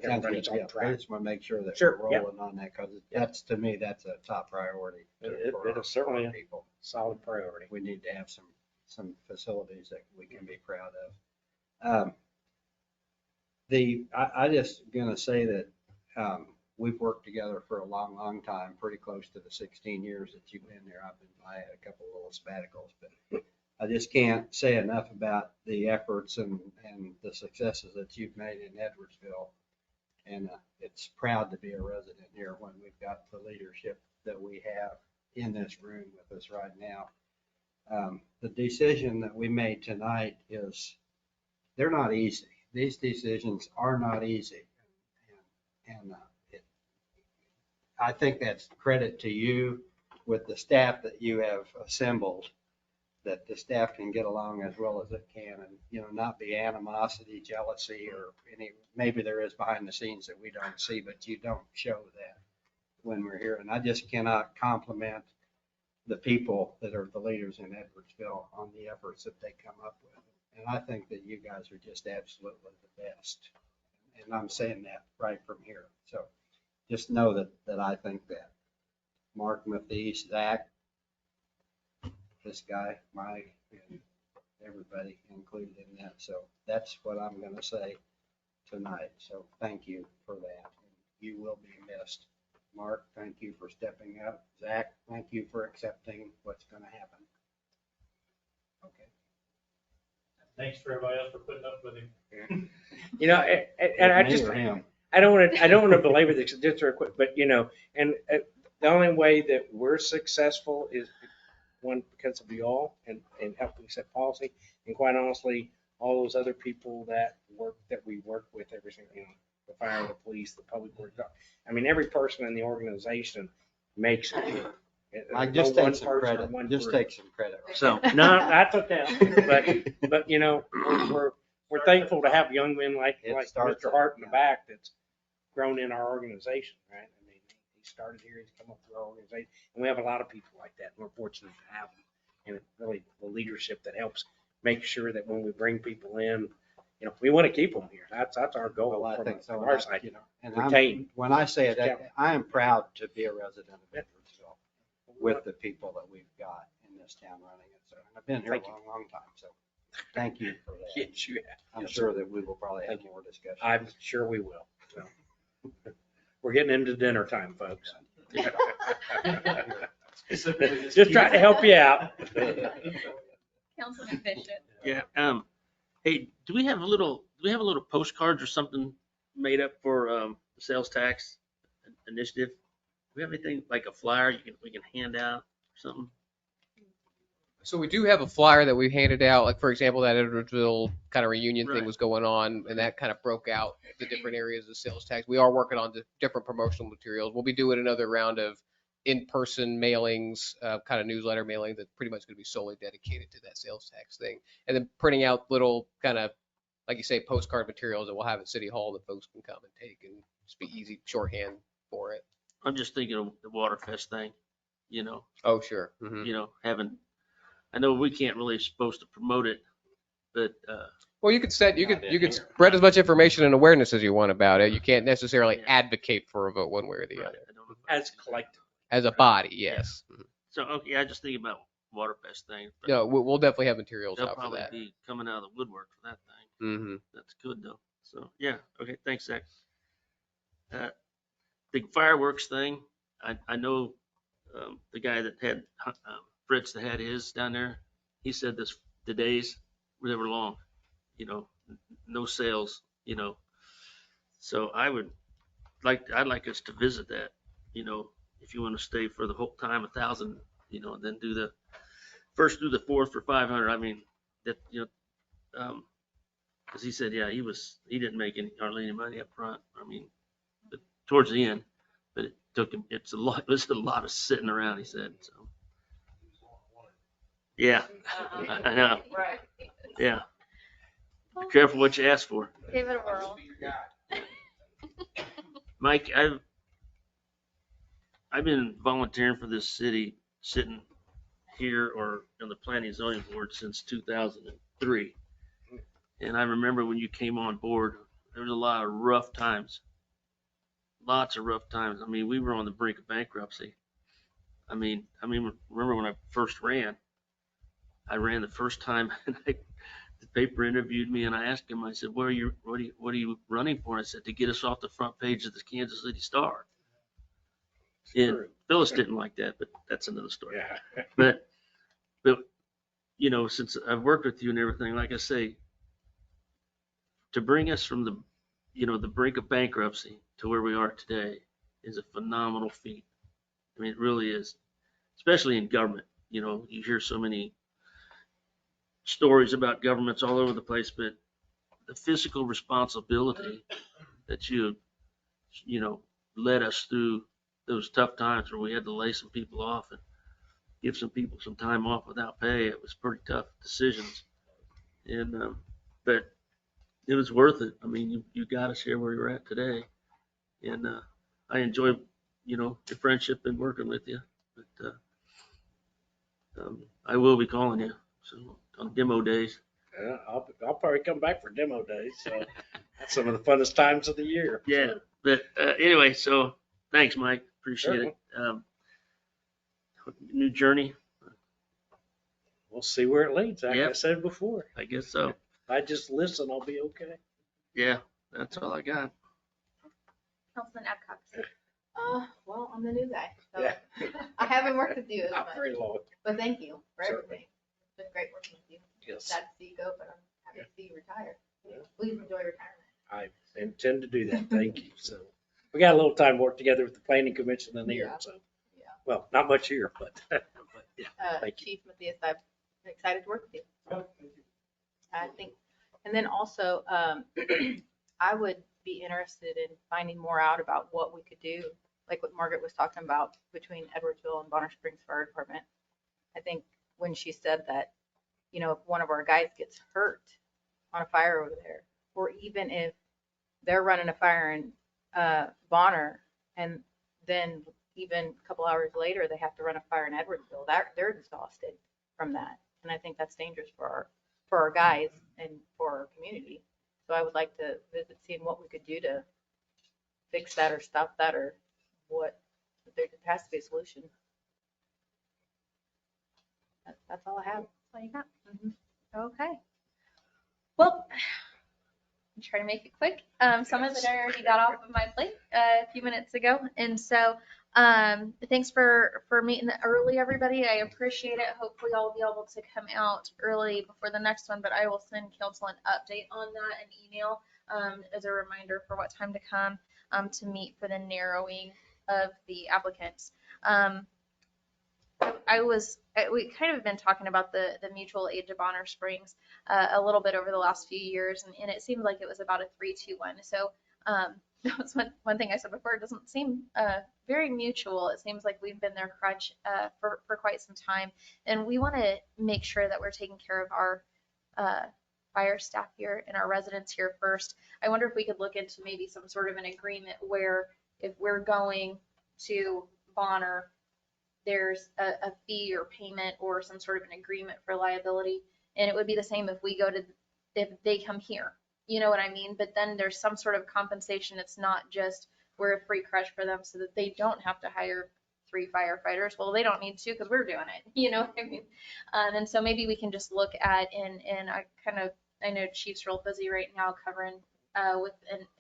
everybody's on I track. just want to make sure that Sure, we're yeah. rolling on that because to me, that's a top priority. It is certainly a solid priority. We need to have some facilities that we can be proud of. I just gonna say that we've worked together for a long, long time, pretty close to the 16 years that you've been there. I had a couple of little sabbaticals, but I just can't say enough about the efforts and the successes that you've made in Edwardsville. And it's proud to be a resident here when we've got the leadership that we have in this room with us right now. The decision that we made tonight they're not easy. These decisions are not easy. And I think that's credit to you with the staff that you have assembled, that the staff can get along as well as it can and, not be animosity, jealousy, or maybe there is behind the scenes that we don't see, but you don't show that when we're here. And I just cannot compliment the people that are the leaders in Edwardsville on the efforts that they come up with. And I think that you guys are just absolutely the best. And I'm saying that right from here. So just know that I think that. Mark Mathies, Zach, this guy, Mike, and everybody included in that. So that's what I'm going to say. tonight, so thank you for that. You will be missed. Mark, thank you for stepping up. Zach, thank you for accepting what's going to happen. Okay. Thanks for everybody else for putting up with him. You know, and I just, I don't want to belabor this just real quick, but you know, and the only way that we're successful is one, because of y'all and helping set policy, and quite honestly, all those other people that we work with every single, you know, the fire, the police, the public works. I mean, every person in the organization makes it work. I just take some credit. Just take some credit. So no, that's okay. But you know, we're thankful to have young men like Mr. Hart in the back that's grown in our organization, right? I mean, he started here, he's come up through our organization, and we have a lot of people like that. And we're fortunate to have them, and really the leadership that helps make sure that when we bring people in, you know, we want to keep them here. That's our goal. Well, I think so. From our side, You know, and retain. when I say it, I am proud to be a resident of Edwardsville with the people that we've got in this town running it. So I've been here a long time. So thank you for that. Yes, you have. I'm sure that we will probably have more discussion. I'm sure we will. So, we're getting into dinner time, folks. Just trying to help you out. Councilman Bishop. Yeah, hey, do we have a little postcards or something made up for the sales tax initiative? Do we have anything like a flyer we can hand out or something? So we do have a flyer that we handed out, like for example, that Edwardsville kind of reunion thing Right. was going on, and that kind of broke out the different areas of sales tax. We are working on the different promotional materials. We'll be doing another round of in-person mailings, kind of newsletter mailing that's pretty much going to be solely dedicated to that sales tax thing. And then printing out little kind of, like you say, postcard materials that we'll have at City Hall that folks can come and take and just be easy shorthand for it. I'm just thinking of the Waterfest thing, you know. Oh, sure. Mhm. You know, I know we can't really supposed to promote it, but Well, you could spread as much information and awareness as you want about it. You can't necessarily Yeah. advocate for a vote one way or the right, other. I don't know. As collective. As a body, yes. So, okay, I just think about Waterfest thing. but No, we'll definitely have materials They'll out for probably that. be coming out of the woodwork for that thing. Mm-hmm. That's good though. So, yeah, okay, thanks, Zach. The fireworks thing, I know the guy that had, Fritz that had his down there, he said the days they were long, you know, no sales, you know. So I'd like us to visit that, you know, if you want to stay for the whole time, 1,000, you know, and then do the 4th for 500. I mean, that, you know, because he said, yeah, he didn't make hardly any money up front. I mean, but towards the end, but it took him, it's a lot of sitting around, he said, so. Yeah, I know. Right. Yeah. Be careful what you ask for. Give it a whirl. Mike, I've been volunteering for this city, sitting here or on the planning and zoning board since 2003. And I remember when you came on board, there was a lot of rough times. Lots of rough times. I mean, we were on the brink of bankruptcy. I mean, remember when I first ran? I ran the first time, and the paper interviewed me, and I asked him, I said, what are you running for? And I said, to get us off the front page of the Kansas City Star. And Phyllis didn't like that, but that's another story. Yeah. But you know, since I've worked with you and everything, like I say, to bring us from the brink of bankruptcy to where we are today is a phenomenal feat. I mean, it really is, especially in government. You know, you hear so many stories about governments all over the place, but the fiscal responsibility that you know, led us through those tough times where we had to lay some people off and give some people some time off without pay. It was pretty tough decisions. And, but it was worth it. I mean, you got us here where you're at today. And, I enjoy, you know, your friendship and working with you, but, I will be calling you. So on demo days. Yeah, I'll probably come back for demo days. So that's some of the funnest times of the year. Yeah. But, anyway, so thanks, Mike. Appreciate it. New journey. We'll see where it leads. Like I Yep. said before, I guess so. if I just listen, I'll be okay. Yeah. That's all I got. Councilman Adcox. Well, I'm the new guy, so Yeah. I haven't worked with you as Not much, very long. but thank you for Certainly. everything. It's been great working with you. Yes. Sad to see you go, but I'm happy to see you retire. Yeah. Please enjoy retirement. I intend to do that. Thank you. So we got a little time to work together with the planning commission in here. Yeah. So, Yeah. well, not much here, but yeah. Thank you. Chief Matthias, I'm excited to work with you. I think, and then also, I would be interested in finding more out about what we could do, like what Margaret was talking about between Edwardsville and Bonner Springs Fire Department. I think when she said that, you know, if one of our guys gets hurt on a fire over there, or even if they're running a fire in Bonner, and then even a couple hours later, they have to run a fire in Edwardsville, they're exhausted from that. And I think that's dangerous for our guys and for our community. So I would like to visit, seeing what we could do to fix that or stop that, or what, there has to be a solution. That's all I have. That's all you got? Okay. Well, I'm trying to make it quick. Some of it I already got off of my plate a few minutes ago. And so thanks for meeting early, everybody. I appreciate it. Hopefully I'll be able to come out early before the next one, but I will send council an update on that, an email as a reminder for what time to come to meet for the narrowing of the applicants. We kind of been talking about the mutual aid to Bonner Springs a little bit over the last few years, and it seemed like it was about a 3-2-1. So that was one thing I said before. It doesn't seem very mutual. It seems like we've been their crutch for quite some time, and we want to make sure that we're taking care of our fire staff here and our residents here first. I wonder if we could look into maybe some sort of an agreement where if we're going to Bonner, there's a fee or payment or some sort of an agreement for liability. And it would be the same if they come here, you know what I mean? But then there's some sort of compensation. It's not just we're a free crush for them so that they don't have to hire 3 firefighters. Well, they don't need to because we're doing it, you know what I mean? And so maybe we can just look at, and I know Chief's real busy right now covering with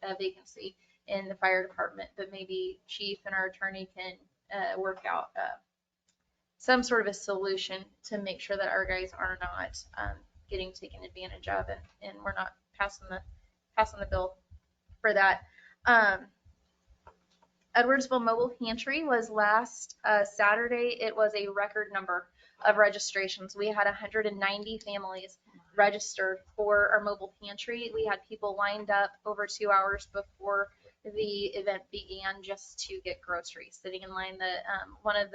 a vacancy in the fire department, but maybe Chief and our attorney can work out some sort of a solution to make sure that our guys are not getting taken advantage of, and we're not passing the bill for that. Edwardsville Mobile Pantry was last Saturday. It was a record number of registrations. We had 190 families registered for our mobile pantry. We had people lined up over 2 hours before the event began just to get groceries, sitting in line. One of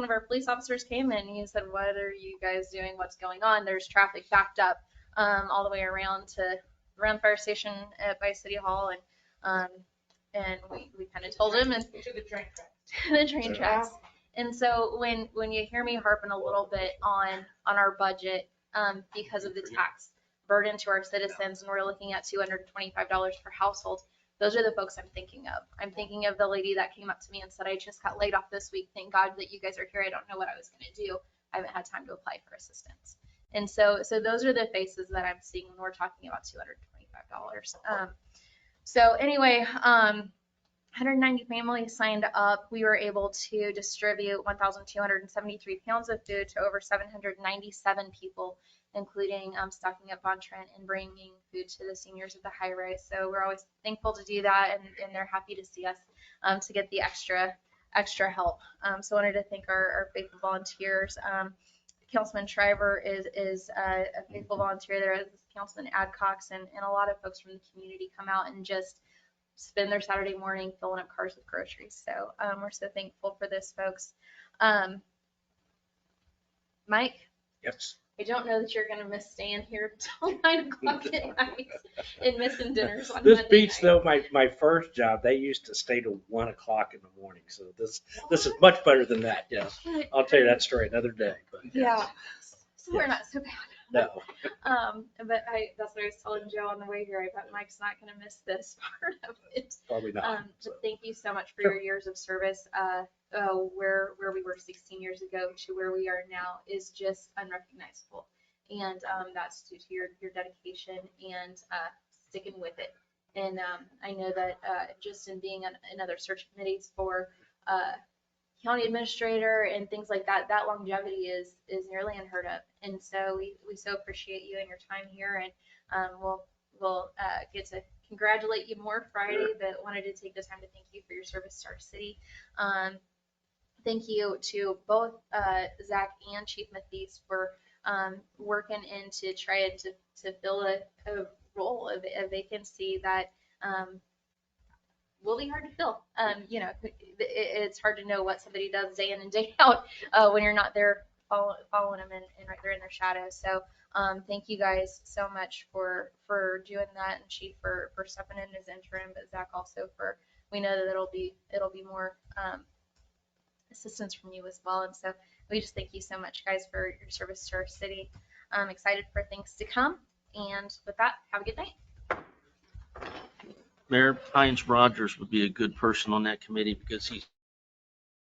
our police officers came in and he said, "What are you guys doing? What's going on?" There's traffic backed up all the way around the fire station by City Hall, and we kind of told him, and To the train track. the train tracks. And so when you hear me harping a little bit on our budget because of the tax burden to our citizens, and we're looking at $225 per household, those are the folks I'm thinking of. I'm thinking of the lady that came up to me and said, "I just got laid off this week. Thank God that you guys are here. I don't know what I was going to do. I haven't had time to apply for assistance." And so those are the faces that I'm seeing when we're talking about $225. So anyway, 190 families signed up. We were able to distribute 1,273 pounds of food to over 797 people, including stocking up on Trent and bringing food to the seniors at the high rise. So we're always thankful to do that, and they're happy to see us to get the extra help. So I wanted to thank our faithful volunteers. Councilman Shriver is a faithful volunteer there, as Councilman Adcox, and a lot of folks from the community come out and just spend their Saturday morning filling up cars with groceries. So we're so thankful for this, folks. Mike? Yes. I don't know that you're going to miss staying here until 9 o'clock at night and missing dinners on This Monday beats night. though my first job. They used to stay till 1 o'clock in the morning. So this is much better than that. Yeah, I'll tell you that story another day. But Yeah, so we're not so bad. no. But that's what I was telling Joe on the way here. I bet Mike's not going to miss this part of it. Probably not. But thank you so much for Sure. your years of service. Where we were 16 years ago to where we are now is just unrecognizable. And that's due to your dedication and sticking with it. And I know that just in being in other search committees for county administrator and things like that, that longevity is nearly unheard of. And so we so appreciate you and your time here, and we'll get to congratulate you more Friday, but wanted to take the time to thank you for your service to our city. Thank you to both Zach and Chief Mathies for working in to try to fill a role, a vacancy that will be hard to fill. You know, it's hard to know what somebody does day in and day out when you're not there following them and right there in their shadow. So thank you guys so much for doing that, and Chief for stepping in as interim, but Zach also for, we know that it'll be more assistance from you as well. And so we just thank you so much, guys, for your service to our city. I'm excited for things to come. And with that, have a good night. Mayor Hines Rogers would be a good person on that committee because he's